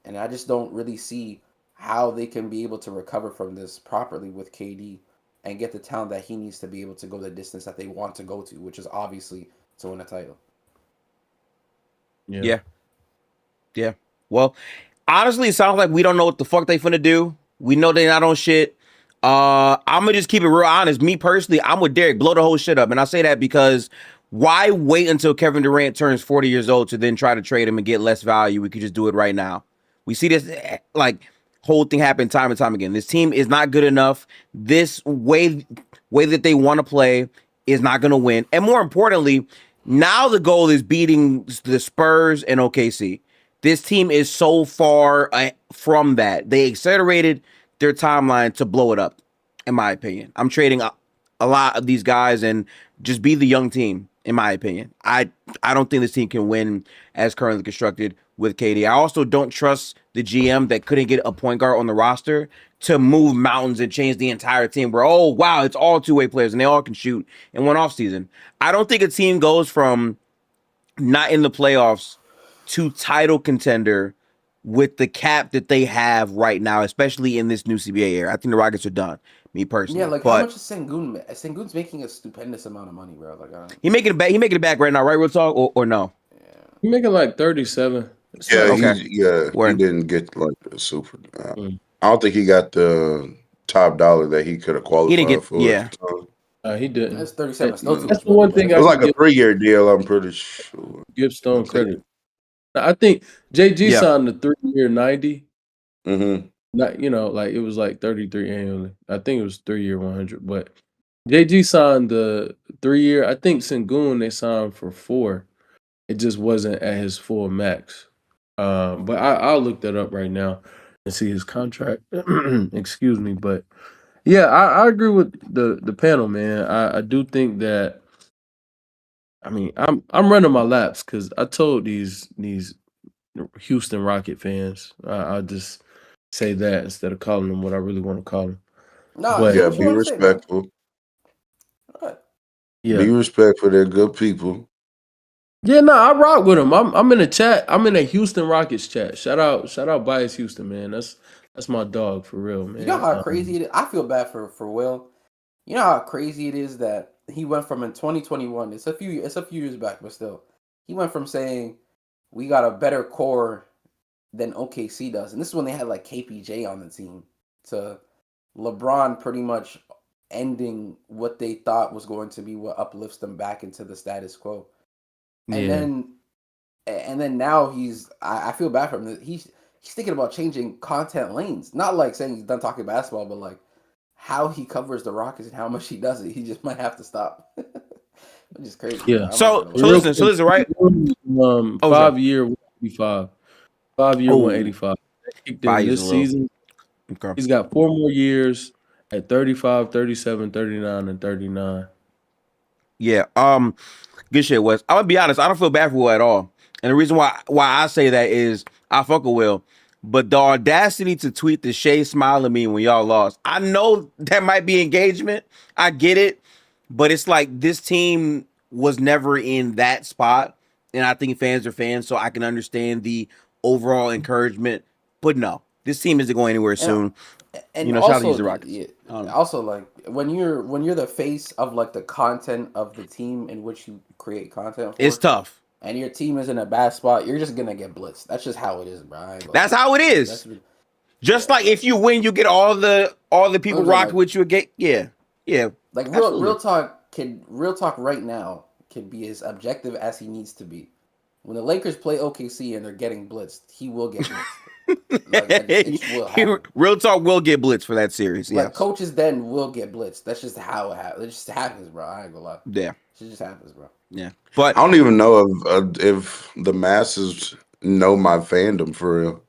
[SPEAKER 4] And I just don't really see how they can be able to recover from this properly with KD and get the talent that he needs to be able to go the distance that they want to go to, which is obviously to win a title.
[SPEAKER 1] Yeah. Well, honestly, it sounds like we don't know what the fuck they finna do. We know they not on shit. I'm gonna just keep it real honest. Me personally, I'm with Derek. Blow the whole shit up, and I say that because why wait until Kevin Durant turns 40 years old to then try to trade him and get less value? We could just do it right now. We see this like whole thing happen time and time again. This team is not good enough. This way that they want to play is not gonna win. And more importantly, now the goal is beating the Spurs and OKC. This team is so far from that. They accelerated their timeline to blow it up, in my opinion. I'm trading a lot of these guys and just be the young team, in my opinion. I don't think this team can win as currently constructed with KD. I also don't trust the GM that couldn't get a point guard on the roster to move mountains and change the entire team where, oh, wow, it's all two-way players and they all can shoot in one offseason. I don't think a team goes from not in the playoffs to title contender with the cap that they have right now, especially in this new CBA era. I think the Rockets are done. Me personally,
[SPEAKER 4] Yeah, like
[SPEAKER 1] but
[SPEAKER 4] how much is Sengun? Sengun's making a stupendous amount of money, bro. Like,
[SPEAKER 1] he making it back. He making it back right now, right? Real talk, or no?
[SPEAKER 5] You're making like 37. It's
[SPEAKER 3] Yeah,
[SPEAKER 5] not-
[SPEAKER 1] Okay.
[SPEAKER 3] he
[SPEAKER 1] Word.
[SPEAKER 3] didn't get like the super. I don't think he got the top dollar that he could have qualified
[SPEAKER 1] He didn't get.
[SPEAKER 3] for.
[SPEAKER 1] Yeah,
[SPEAKER 3] So,
[SPEAKER 5] he didn't.
[SPEAKER 4] that's 37. Still too
[SPEAKER 5] That's
[SPEAKER 4] much
[SPEAKER 5] the one
[SPEAKER 4] money,
[SPEAKER 5] thing
[SPEAKER 3] it
[SPEAKER 5] I
[SPEAKER 3] was
[SPEAKER 5] can
[SPEAKER 3] like a 3-year deal. I'm pretty sure.
[SPEAKER 5] give Stone credit. I think JG
[SPEAKER 1] Yeah.
[SPEAKER 5] signed the 3-year 90.
[SPEAKER 3] Mm-hmm.
[SPEAKER 5] Not like it was like 33 annually. I think it was 3-year 100. But JG signed the 3-year. I think Sengun they signed for 4. It just wasn't at his full max. But I'll look that up right now and see his contract. Excuse me, but yeah, I agree with the panel, man. I do think that. I mean, I'm running my laps because I told these Houston Rocket fans. I'll just say that instead of calling them what I really want to call them.
[SPEAKER 4] No,
[SPEAKER 5] But-
[SPEAKER 4] say
[SPEAKER 3] Yeah,
[SPEAKER 4] what you
[SPEAKER 3] be
[SPEAKER 4] want to say, man.
[SPEAKER 3] respectful.
[SPEAKER 4] Alright.
[SPEAKER 5] Yeah,
[SPEAKER 3] Be respectful. They're good people.
[SPEAKER 5] yeah. No, I rock with them. I'm in a chat. I'm in a Houston Rockets chat. Shout out, Bias Houston, man. That's my dog for real, man.
[SPEAKER 4] You know how crazy it is? I feel bad for Will. You know how crazy it is that he went from in 2021. It's a few years back, but still, he went from saying we got a better core than OKC does, and this is when they had like KPJ on the team, to LeBron pretty much ending what they thought was going to be what uplifts them back into the status quo. And then now I feel bad for him. He's thinking about changing content lanes. Not like saying he's done talking basketball, but like how he covers the Rockets and how much he does it. He just might have to stop. Which is crazy.
[SPEAKER 5] Yeah.
[SPEAKER 4] I'm
[SPEAKER 1] So
[SPEAKER 4] not gonna lie.
[SPEAKER 1] listen, right?
[SPEAKER 5] 5-year 185. 5-year
[SPEAKER 1] Oh.
[SPEAKER 5] 185. That kicked in
[SPEAKER 1] 5 years
[SPEAKER 5] this
[SPEAKER 1] a little.
[SPEAKER 5] season.
[SPEAKER 1] Okay.
[SPEAKER 5] He's got 4 more years at 35, 37, 39, and 39.
[SPEAKER 1] Yeah. Good shit, Wes. I'm gonna be honest. I don't feel bad for Will at all. And the reason why I say that is I fuck with Will, but the audacity to tweet the Shai smile at me when y'all lost. I know that might be engagement. I get it, but it's like this team was never in that spot, and I think fans are fans, so I can understand the overall encouragement. But no, this team isn't going anywhere soon.
[SPEAKER 4] And
[SPEAKER 1] shout out to
[SPEAKER 4] also,
[SPEAKER 1] the Rockets.
[SPEAKER 4] yeah,
[SPEAKER 1] I don't know.
[SPEAKER 4] also like when you're the face of like the content of the team in which you create content for,
[SPEAKER 1] It's tough.
[SPEAKER 4] and your team is in a bad spot, you're just gonna get blitzed. That's just how it is, bro. I ain't gonna
[SPEAKER 1] That's
[SPEAKER 4] lie.
[SPEAKER 1] how it is.
[SPEAKER 4] That's-
[SPEAKER 1] Just like if you win, you get all the people
[SPEAKER 4] Okay,
[SPEAKER 1] rocking
[SPEAKER 4] like-
[SPEAKER 1] with you again. Yeah.
[SPEAKER 4] Like
[SPEAKER 1] Absolutely.
[SPEAKER 4] real talk right now can be as objective as he needs to be. When the Lakers play OKC and they're getting blitzed, he will get blitzed. Like, it will happen.
[SPEAKER 1] Real talk will get blitzed for that series.
[SPEAKER 4] Like
[SPEAKER 1] Yes.
[SPEAKER 4] coaches then will get blitzed. That's just how it happens. It just happens, bro. I ain't gonna lie.
[SPEAKER 1] Yeah.
[SPEAKER 4] It just happens, bro.
[SPEAKER 1] Yeah. But
[SPEAKER 3] I don't even know if the masses know my fandom for real.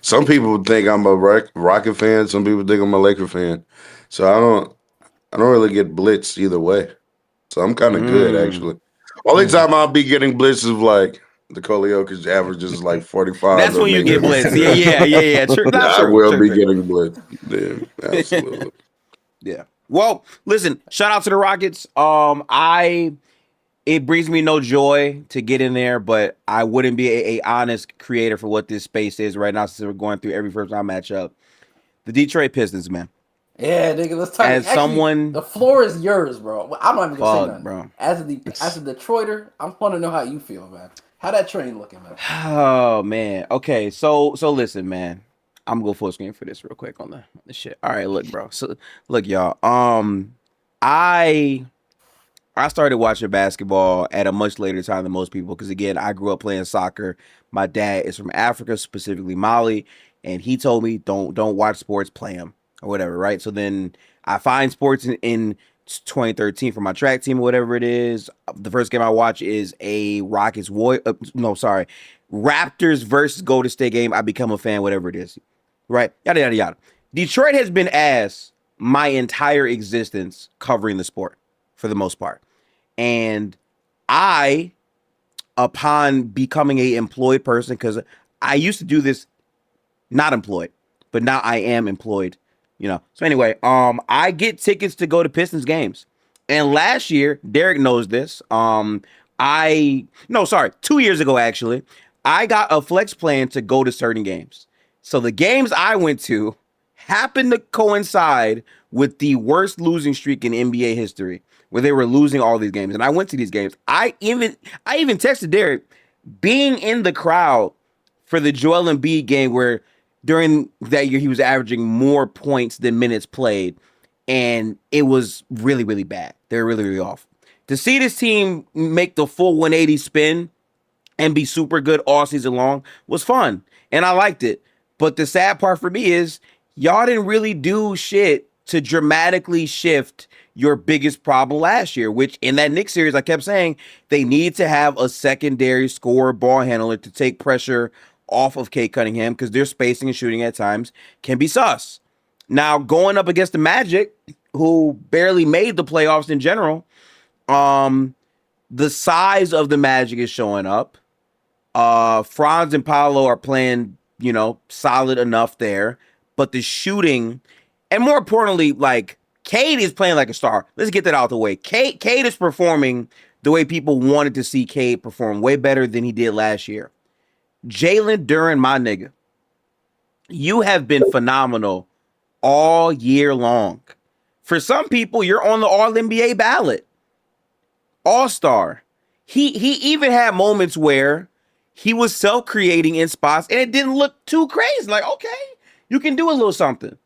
[SPEAKER 3] Some people think I'm a Rocket fan. Some people think I'm a Laker fan. So I don't really get blitzed either way. So I'm kind of good actually. Only time I'll be getting blitzed is like the Jokic averages like 45
[SPEAKER 1] That's
[SPEAKER 3] a
[SPEAKER 1] when you get
[SPEAKER 3] nigga.
[SPEAKER 1] blitzed. Yeah. True. Not
[SPEAKER 3] I
[SPEAKER 1] true.
[SPEAKER 3] will
[SPEAKER 1] True.
[SPEAKER 3] be getting blitzed. Then absolutely.
[SPEAKER 1] Yeah. Well, listen, shout out to the Rockets. It brings me no joy to get in there, but I wouldn't be a honest creator for what this space is right now since we're going through every first round matchup. The Detroit Pistons, man.
[SPEAKER 4] Yeah, nigga, let's talk.
[SPEAKER 1] As
[SPEAKER 4] Actually,
[SPEAKER 1] someone,
[SPEAKER 4] the floor is yours, bro. I'm not even gonna say
[SPEAKER 1] fuck,
[SPEAKER 4] nothing.
[SPEAKER 1] bro.
[SPEAKER 4] As a Detroiter, I want to know how you feel, man. How that train looking, man?
[SPEAKER 1] Oh man. Okay, so listen, man. I'm gonna go full screen for this real quick on the shit. All right, look, bro. So look, y'all. I started watching basketball at a much later time than most people because again, I grew up playing soccer. My dad is from Africa, specifically Mali, and he told me don't watch sports, play them or whatever, right? So then I find sports in 2013 for my track team or whatever it is. The first game I watch is a Raptors versus Golden State game. I become a fan, whatever it is, right? Yada yada yada. Detroit has been ass my entire existence covering the sport for the most part. And I, upon becoming a employed person, because I used to do this not employed, but now I am employed, you know. So anyway, I get tickets to go to Pistons games. And last year, Derek knows this. 2 years ago actually, I got a flex plan to go to certain games. So the games I went to happened to coincide with the worst losing streak in NBA history, where they were losing all these games. And I went to these games. I even texted Derek, being in the crowd for the Joel Embiid game where during that year he was averaging more points than minutes played, and it was really, really bad. They were really, really off. To see this team make the full 180 spin and be super good all season long was fun, and I liked it. But the sad part for me is y'all didn't really do shit to dramatically shift your biggest problem last year, which in that Knicks series, I kept saying they need to have a secondary scorer ball handler to take pressure off of Kate Cunningham because their spacing and shooting at times can be sus. Now, going up against the Magic, who barely made the playoffs in general, the size of the Magic is showing up. Franz and Paolo are playing, solid enough there, but the shooting, and more importantly, like Cade is playing like a star. Let's get that out the way. Cade is performing the way people wanted to see Cade perform, way better than he did last year. Jalen Duren, my nigga, you have been phenomenal all year long. For some people, you're on the All-NBA ballot. All-star. He even had moments where he was self-creating in spots and it didn't look too crazy. Like, okay, you can do a little something.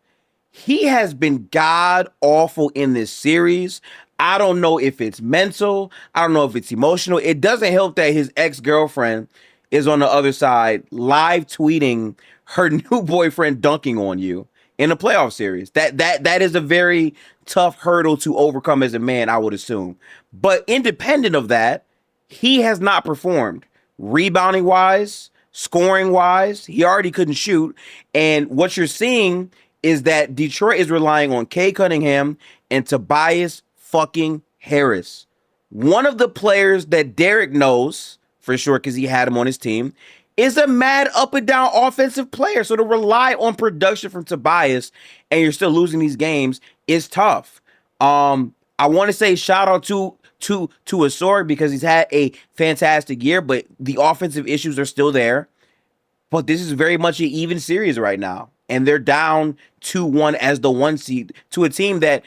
[SPEAKER 1] He has been god awful in this series. I don't know if it's mental. I don't know if it's emotional. It doesn't help that his ex-girlfriend is on the other side live tweeting her new boyfriend dunking on you in a playoff series. That is a very tough hurdle to overcome as a man, I would assume. But independent of that, he has not performed rebounding wise, scoring wise. He already couldn't shoot. And what you're seeing is that Detroit is relying on Kay Cunningham and Tobias fucking Harris. One of the players that Derek knows for sure, because he had him on his team, is a mad up and down offensive player. So to rely on production from Tobias and you're still losing these games is tough. I want to say shout out to Asor because he's had a fantastic year, but the offensive issues are still there. But this is very much an even series right now. And they're down 2-1 as the 1 seed to a team that,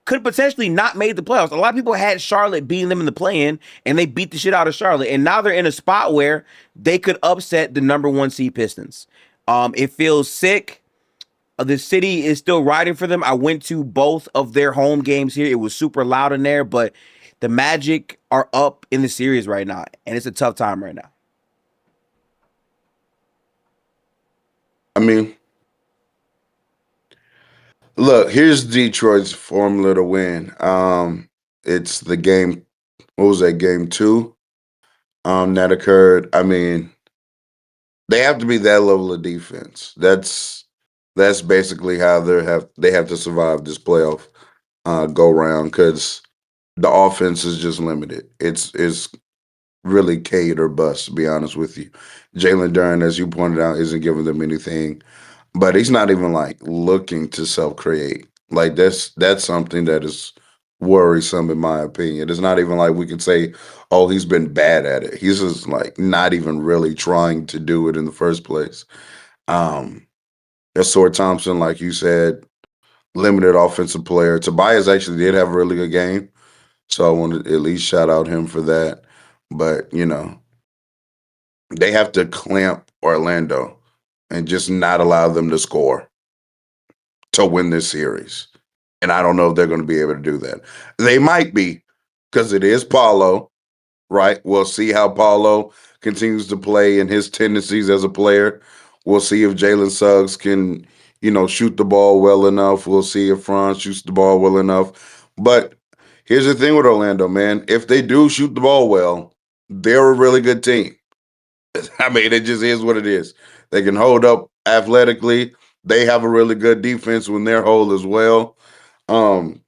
[SPEAKER 1] could potentially not make the playoffs. A lot of people had Charlotte beating them in the play-in, and they beat the shit out of Charlotte. And now they're in a spot where they could upset the number 1 seed Pistons. It feels sick. The city is still riding for them. I went to both of their home games here. It was super loud in there, but the Magic are up in the series right now, and it's a tough time right now.
[SPEAKER 3] I mean, look, here's Detroit's formula to win. It's the game. What was that, game 2? That occurred. I mean, They have to be that level of defense. That's basically how they have to survive this playoff go round because the offense is just limited. It's really Cade or bust, to be honest with you. Jalen Duren, as you pointed out, isn't giving them anything, but he's not even like looking to self create. Like that's something that is worrisome in my opinion. It's not even like we can say, oh, he's been bad at it. He's just like not even really trying to do it in the first place. Um, Sword Thompson, like you said, limited offensive player. Tobias actually did have a really good game, so I want to at least shout out him for that. But they have to clamp Orlando and just not allow them to score to win this series. And I don't know if they're going to be able to do that. They might be because it is Paulo, right? We'll see how Paulo continues to play and his tendencies as a player. We'll see if Jalen Suggs can, shoot the ball well enough. We'll see if Franz shoots the ball well enough. But here's the thing with Orlando, man. If they do shoot the ball well, they're a really good team. I mean, it just is what it is. They can hold up athletically. They have a really good defense when they're whole as well. Um,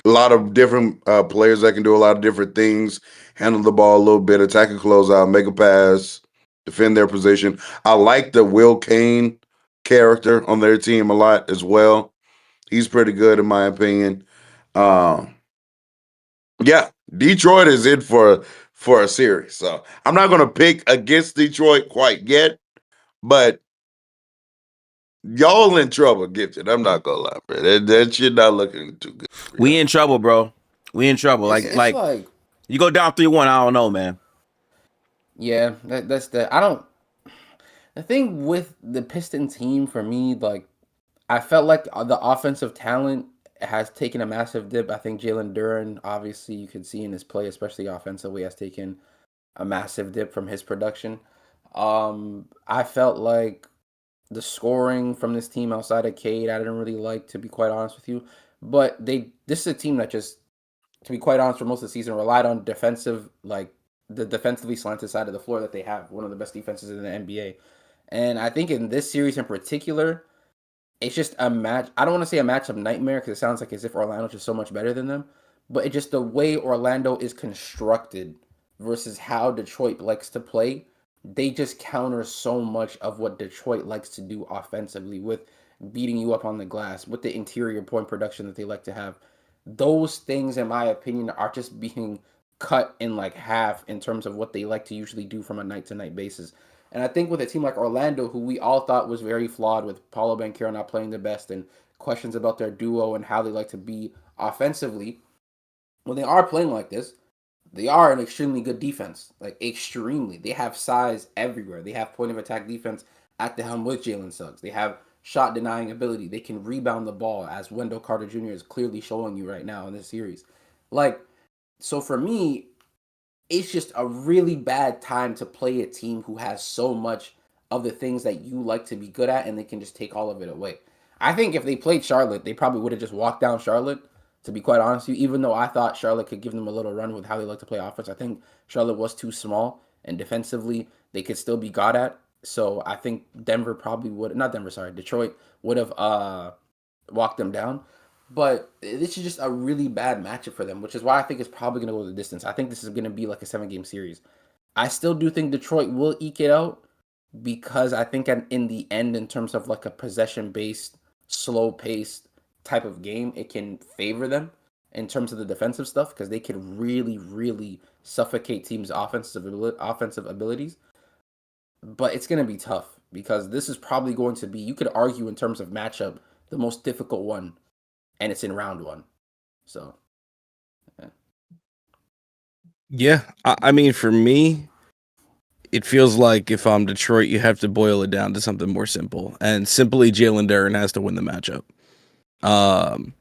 [SPEAKER 3] a lot of different players that can do a lot of different things, handle the ball a little bit, attack a closeout, make a pass, defend their position. I like the Will Kane character on their team a lot as well. He's pretty good in my opinion. Um, yeah, Detroit is in for a series. So I'm not going to pick against Detroit quite yet, but y'all in trouble, Gibson. I'm not gonna lie, bro. That shit not looking too good.
[SPEAKER 1] We in trouble, bro. We in trouble.
[SPEAKER 4] It's like
[SPEAKER 1] You go down 3-1. I don't know, man.
[SPEAKER 4] yeah, that's the I don't. The thing with the Piston team for me, like I felt like the offensive talent has taken a massive dip. I think Jalen Duren, obviously, you can see in his play, especially offensively, has taken a massive dip from his production. I felt like the scoring from this team outside of Cade, I didn't really like, to be quite honest with you. But this is a team that just, to be quite honest, for most of the season relied on the defensively slanted side of the floor that they have, one of the best defenses in the NBA. And I think in this series in particular, it's just a match. I don't want to say a matchup nightmare because it sounds like as if Orlando's just so much better than them. But it's just the way Orlando is constructed versus how Detroit likes to play. They just counter so much of what Detroit likes to do offensively with beating you up on the glass, with the interior point production that they like to have. Those things, in my opinion, are just being cut in like half in terms of what they like to usually do from a night to night basis. And I think with a team like Orlando, who we all thought was very flawed with Paulo Banchero not playing the best and questions about their duo and how they like to be offensively, when they are playing like this, they are an extremely good defense. Like, extremely. They have size everywhere. They have point of attack defense at the helm with Jalen Suggs. They have shot denying ability. They can rebound the ball, as Wendell Carter Jr. is clearly showing you right now in this series. Like, so for me, it's just a really bad time to play a team who has so much of the things that you like to be good at, and they can just take all of it away. I think if they played Charlotte, they probably would have just walked down Charlotte, to be quite honest with you, even though I thought Charlotte could give them a little run with how they like to play offense. I think Charlotte was too small, and defensively, they could still be got at. So I think Detroit would have walked them down. But this is just a really bad matchup for them, which is why I think it's probably going to go the distance. I think this is going to be like a 7-game series. I still do think Detroit will eke it out because I think in the end, in terms of like a possession-based, slow-paced type of game, it can favor them in terms of the defensive stuff because they can really, really suffocate teams' offensive abilities. But it's going to be tough because this is probably going to be, you could argue in terms of matchup, the most difficult one, and it's in round 1. So, yeah.
[SPEAKER 2] Yeah, I mean, for me, it feels like if I'm Detroit, you have to boil it down to something more simple, and simply Jalen Duren has to win the matchup.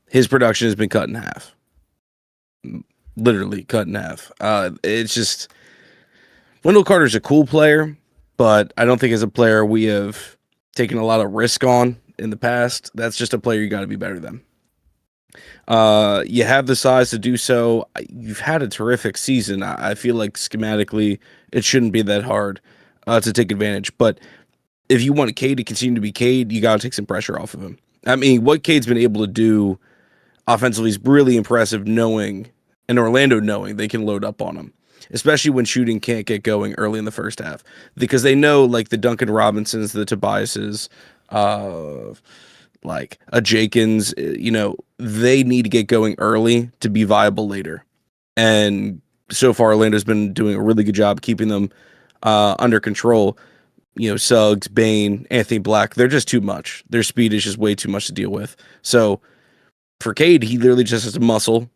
[SPEAKER 2] His production has been cut in half, literally cut in half. It's just Wendell Carter's a cool player, but I don't think as a player we have taken a lot of risk on in the past. That's just a player you got to be better than. You have the size to do so. You've had a terrific season. I feel like schematically it shouldn't be that hard. to take advantage. But if you want Cade to continue to be Cade, you got to take some pressure off of him. I mean, what Cade's been able to do offensively is really impressive, knowing Orlando knowing they can load up on him, especially when shooting can't get going early in the first half, because they know like the Duncan Robinsons, the Tobiases, like a Jenkins, they need to get going early to be viable later. And so far, Orlando's been doing a really good job keeping them under control. Suggs, Bane, Anthony Black, they're just too much. Their speed is just way too much to deal with. So for Cade, he literally just has to muscle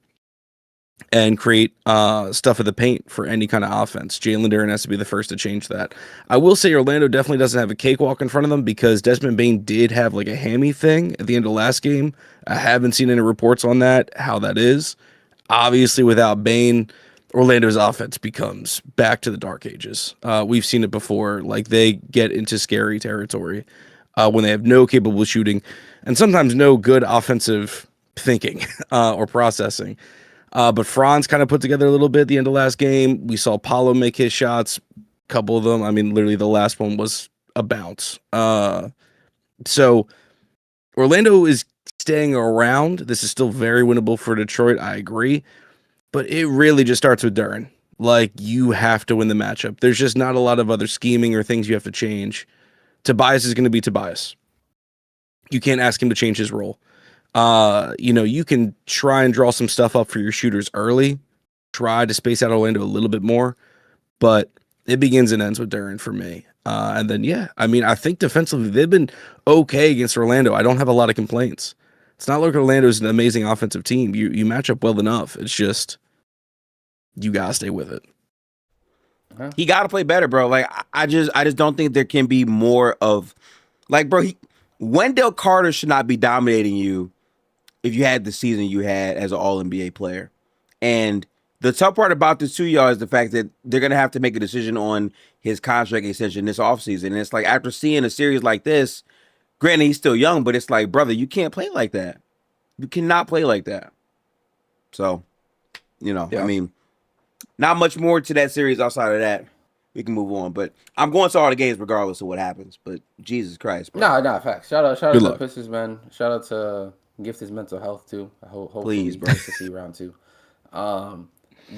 [SPEAKER 2] and create stuff in the paint for any kind of offense. Jalen Duren has to be the first to change that. I will say Orlando definitely doesn't have a cakewalk in front of them, because Desmond Bane did have like a hammy thing at the end of last game. I haven't seen any reports on that, how that is. Obviously, without Bane, Orlando's offense becomes back to the dark ages. We've seen it before. Like, they get into scary territory when they have no capable shooting and sometimes no good offensive thinking or processing. But Franz kind of put together a little bit at the end of last game. We saw Paulo make his shots, a couple of them. I mean, literally the last one was a bounce. So Orlando is staying around. This is still very winnable for Detroit, I agree. But it really just starts with Duren. Like, you have to win the matchup. There's just not a lot of other scheming or things you have to change. Tobias is going to be Tobias. You can't ask him to change his role. You can try and draw some stuff up for your shooters early. Try to space out Orlando a little bit more. But it begins and ends with Duren for me. And then, I think defensively, they've been okay against Orlando. I don't have a lot of complaints. It's not like Orlando's an amazing offensive team. You match up well enough. It's just, you gotta stay with it.
[SPEAKER 1] He gotta play better, bro. Like, I just don't think there can be more of, like, bro. Wendell Carter should not be dominating you if you had the season you had as an All NBA player. And the tough part about this too, y'all, is the fact that they're gonna have to make a decision on his contract extension this offseason. And it's like, after seeing a series like this. Granted, he's still young, but it's like, brother, you can't play like that. You cannot play like that. So, I mean, not much more to that series outside of that. We can move on. But I'm going to all the games regardless of what happens. But Jesus Christ, bro.
[SPEAKER 4] No, facts. Shout out to the Pistons, man. Shout out to Gifted's mental health, too. Hopefully,
[SPEAKER 1] please, bro.
[SPEAKER 4] Nice to see round 2.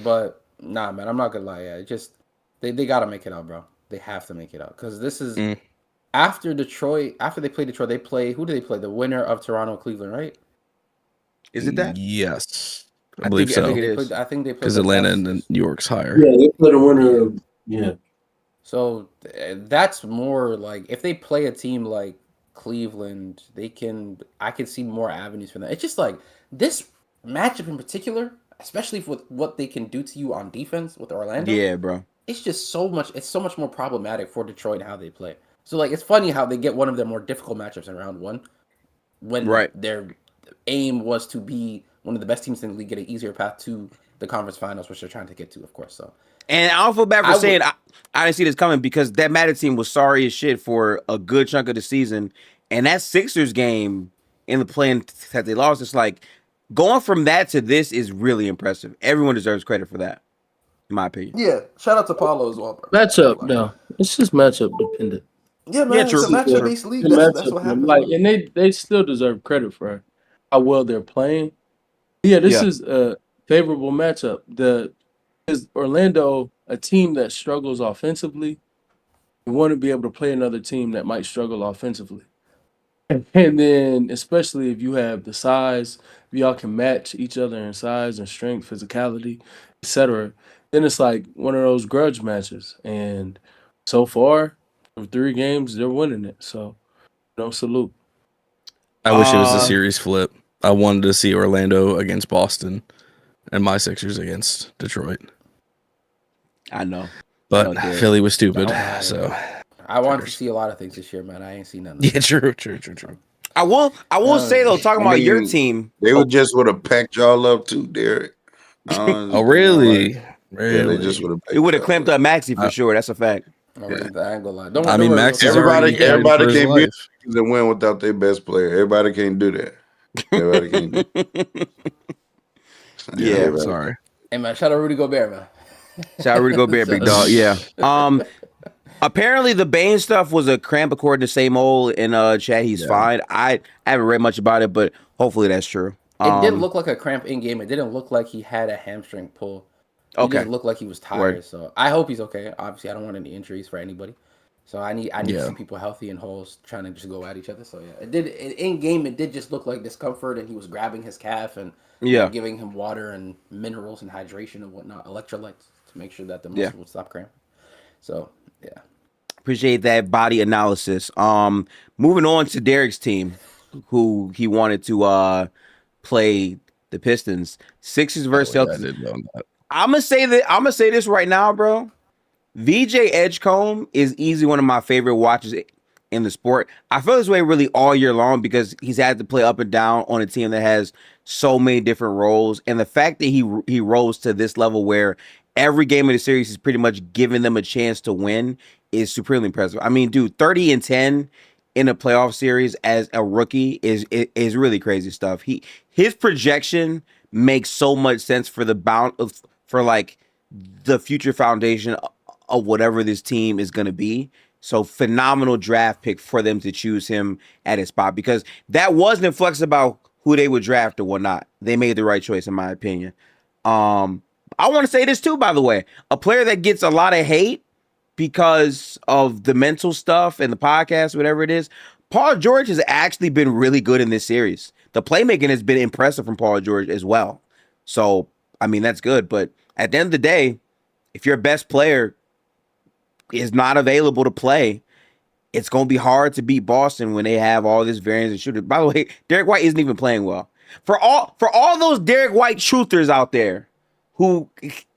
[SPEAKER 4] But, nah, man, I'm not going to lie. Yeah, they got to make it out, bro. They have to make it out. Because this is... After they play Detroit, they play, who do they play? The winner of Toronto, Cleveland, right?
[SPEAKER 1] Is it that?
[SPEAKER 2] Yes. I believe so.
[SPEAKER 4] I think they play
[SPEAKER 2] because Atlanta and New York's higher.
[SPEAKER 5] Yeah, they play the winner of, yeah.
[SPEAKER 4] So that's more like, if they play a team like Cleveland, I can see more avenues for them. It's just like, this matchup in particular, especially with what they can do to you on defense with Orlando.
[SPEAKER 1] Yeah, bro.
[SPEAKER 4] It's just so much more problematic for Detroit and how they play. So, like, it's funny how they get one of their more difficult matchups in round 1 when their aim was to be one of the best teams in the league, get an easier path to the conference finals, which they're trying to get to, of course. So,
[SPEAKER 1] and I don't feel bad for saying I didn't see this coming, because that Magic team was sorry as shit for a good chunk of the season. And that Sixers game in the play-in that they lost, it's like, going from that to this is really impressive. Everyone deserves credit for that, in my opinion.
[SPEAKER 4] Yeah, shout out to Paulo as well, bro.
[SPEAKER 5] Matchup, no. It's just matchup dependent.
[SPEAKER 4] Yeah, man, it's a matchup-based league. That's what happens.
[SPEAKER 5] Like, and they still deserve credit for how well they're playing. Yeah, this is a favorable matchup. Is Orlando a team that struggles offensively? You want to be able to play another team that might struggle offensively. And then, especially if you have the size, if y'all can match each other in size and strength, physicality, etc., then it's like one of those grudge matches. And so far, for 3 games, they're winning it. So, salute.
[SPEAKER 2] I wish it was a series flip. I wanted to see Orlando against Boston and my Sixers against Detroit.
[SPEAKER 1] I know.
[SPEAKER 2] But Philly was stupid. So
[SPEAKER 4] I wanted to see a lot of things this year, man. I ain't seen nothing.
[SPEAKER 2] Yeah, true.
[SPEAKER 1] I will say, though, talking about your team.
[SPEAKER 3] They would just would have packed y'all up too, Derek.
[SPEAKER 2] Oh, really?
[SPEAKER 3] Yeah, they just would have.
[SPEAKER 1] It would have clamped up Maxey for sure. That's a fact.
[SPEAKER 4] I ain't gonna lie.
[SPEAKER 2] Maxey's
[SPEAKER 3] everybody can't
[SPEAKER 2] be
[SPEAKER 3] and win without their best player. Everybody can't do that. Everybody can't do that.
[SPEAKER 1] Yeah,
[SPEAKER 2] sorry.
[SPEAKER 4] Hey, man, shout out Rudy Gobert, man.
[SPEAKER 1] Shout out Rudy Gobert, big dog. Yeah. Apparently, the Bane stuff was a cramp, according to same old in chat. He's
[SPEAKER 2] Yeah.
[SPEAKER 1] fine. I haven't read much about it, but hopefully that's true.
[SPEAKER 4] It didn't look like a cramp in game. It didn't look like he had a hamstring pull. He
[SPEAKER 1] Okay.
[SPEAKER 4] just looked like he was tired.
[SPEAKER 1] Word.
[SPEAKER 4] So I hope he's okay. Obviously, I don't want any injuries for anybody. So I need to
[SPEAKER 2] Yeah.
[SPEAKER 4] see people healthy and whole, trying to just go at each other. So yeah, in game. It did just look like discomfort, and he was grabbing his calf and
[SPEAKER 1] Yeah.
[SPEAKER 4] giving him water and minerals and hydration and whatnot, electrolytes to make sure that the
[SPEAKER 1] Yeah.
[SPEAKER 4] muscle would stop cramping. So yeah,
[SPEAKER 1] Appreciate that body analysis. Moving on to Derek's team, who he wanted to play the Pistons. Sixers versus
[SPEAKER 2] Oh, yeah, I
[SPEAKER 1] Celtics.
[SPEAKER 2] did know that.
[SPEAKER 1] I'm gonna say this right now, bro. VJ Edgecombe is easily one of my favorite watches in the sport. I feel this way really all year long because he's had to play up and down on a team that has so many different roles, and the fact that he rose to this level where every game of the series is pretty much giving them a chance to win is supremely impressive. I mean, dude, 30-10 in a playoff series as a rookie is really crazy stuff. His projection makes so much sense for the bound of for like the future foundation of whatever this team is going to be. So phenomenal draft pick for them to choose him at his spot because that wasn't a flex about who they would draft or whatnot. They made the right choice in my opinion. I want to say this too, by the way, a player that gets a lot of hate because of the mental stuff and the podcast, whatever it is. Paul George has actually been really good in this series. The playmaking has been impressive from Paul George as well. So, I mean, that's good. But at the end of the day, if your best player is not available to play, it's going to be hard to beat Boston when they have all this variance and shooting. By the way, Derek White isn't even playing well. For all those Derek White truthers out there who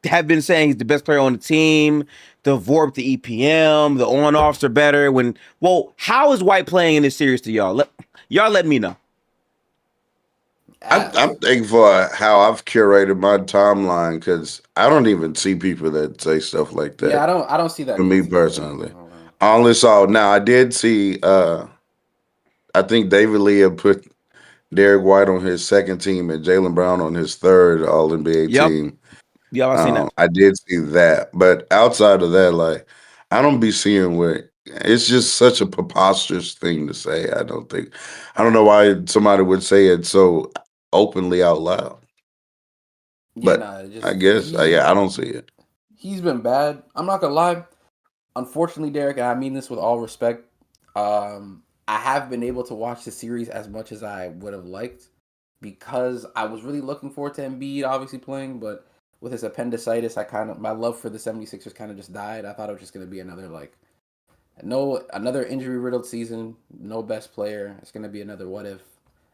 [SPEAKER 1] have been saying he's the best player on the team, the VORP, the EPM, the on-offs are better. How is White playing in this series to y'all? Y'all let me know.
[SPEAKER 3] I'm thankful for how I've curated my timeline because I don't even see people that say stuff like that.
[SPEAKER 4] yeah, I don't see that.
[SPEAKER 3] For me personally, I only saw. Now I did see. I think David Lee had put Derek White on his second team and Jaylen Brown on his third All NBA
[SPEAKER 1] Yep.
[SPEAKER 3] team.
[SPEAKER 1] Y'all have seen that.
[SPEAKER 3] I did see that, but outside of that, like I don't be seeing what. It's just such a preposterous thing to say. I don't know why somebody would say it so openly out loud.
[SPEAKER 4] Yeah,
[SPEAKER 3] But I guess, I don't see it.
[SPEAKER 4] He's been bad. I'm not gonna lie. Unfortunately, Derek, and I mean this with all respect, I have been able to watch the series as much as I would have liked because I was really looking forward to Embiid obviously playing, but with his appendicitis, my love for the 76ers kind of just died. I thought it was just gonna be another injury riddled season, no best player. It's gonna be another what if.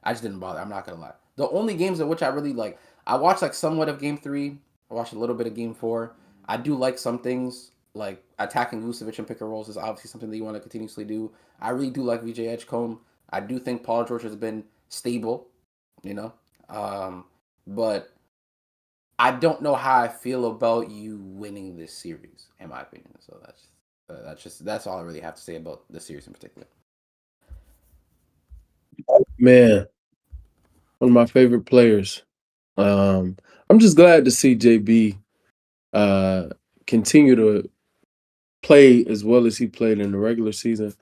[SPEAKER 4] I just didn't bother. I'm not gonna lie. The only games in which I really like, I watched like somewhat of Game 3. I watched a little bit of Game 4. I do like some things like attacking Vucevic and pick and rolls is obviously something that you want to continuously do. I really do like VJ Edgecombe. I do think Paul George has been stable, you know, but I don't know how I feel about you winning this series, in my opinion. So that's all I really have to say about this series in particular.
[SPEAKER 5] Man, one of my favorite players. I'm just glad to see JB continue to play as well as he played in the regular season.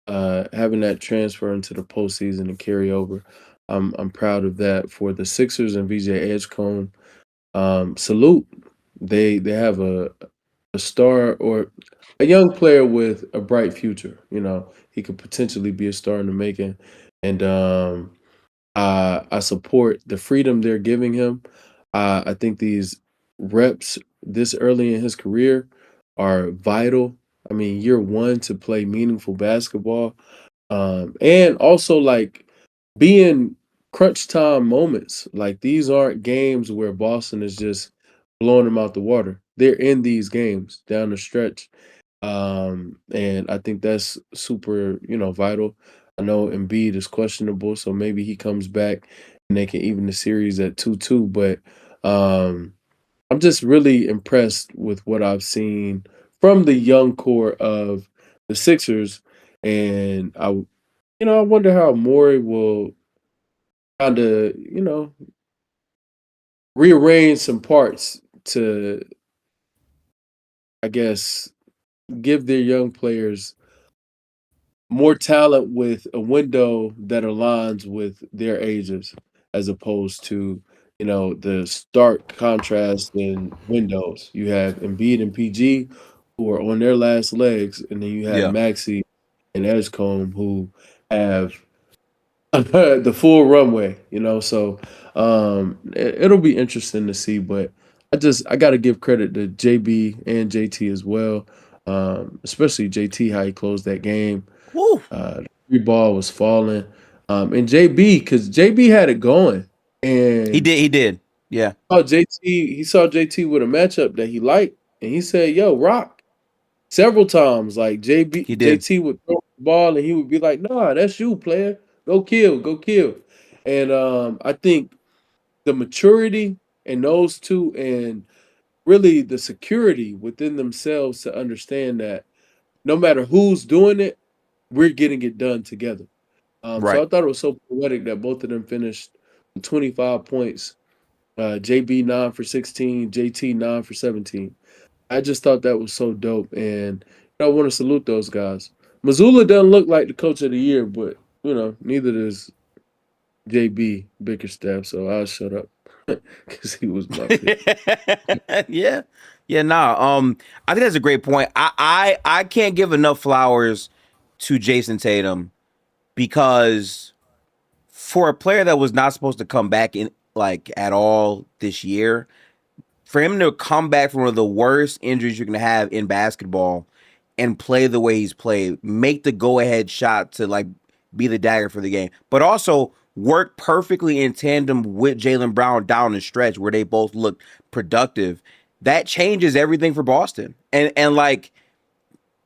[SPEAKER 5] Having that transfer into the postseason and carry over, I'm proud of that for the Sixers and VJ Edgecombe. Salute. They have a star or a young player with a bright future. You know, he could potentially be a star in the making, and I support the freedom they're giving him. I think these reps this early in his career are vital. I mean, year one to play meaningful basketball, and also like being crunch time moments. Like these aren't games where Boston is just blowing them out the water. They're in these games down the stretch, and I think that's super, vital. I know Embiid is questionable, so maybe he comes back and they can even the series at 2-2. But I'm just really impressed with what I've seen from the young core of the Sixers, and I wonder how Morey will kind of, rearrange some parts to, I guess, give their young players more talent with a window that aligns with their ages, as opposed to the stark contrast in windows. You have Embiid and PG who are on their last legs, and then you have
[SPEAKER 1] Yeah.
[SPEAKER 5] Maxey and Edgecombe who have the full runway. So it'll be interesting to see. But I got to give credit to JB and JT as well, especially JT how he closed that game.
[SPEAKER 1] Woo.
[SPEAKER 5] The free ball was falling. And JB, because JB had it going. And
[SPEAKER 1] He did. Yeah.
[SPEAKER 5] he saw JT with a matchup that he liked, and he said, "Yo, rock." Several times, like
[SPEAKER 1] He did.
[SPEAKER 5] JT would throw the ball, and he would be like, "Nah, that's you, player. Go kill, go kill." And I think the maturity in those two, and really the security within themselves to understand that no matter who's doing it, we're getting it done together. So
[SPEAKER 1] Right.
[SPEAKER 5] I thought it was so poetic that both of them finished with 25 points. JB 9 for 16, JT 9 for 17. I just thought that was so dope, and I want to salute those guys. Missoula doesn't look like the coach of the year, but neither does JB Bickerstaff. So I'll shut up because he was my pick.
[SPEAKER 1] Yeah. Yeah, nah. I think that's a great point. I can't give enough flowers to Jason Tatum because for a player that was not supposed to come back in like at all this year, for him to come back from one of the worst injuries you're gonna have in basketball and play the way he's played, make the go-ahead shot to like be the dagger for the game, but also work perfectly in tandem with Jaylen Brown down the stretch where they both looked productive. That changes everything for Boston. And like,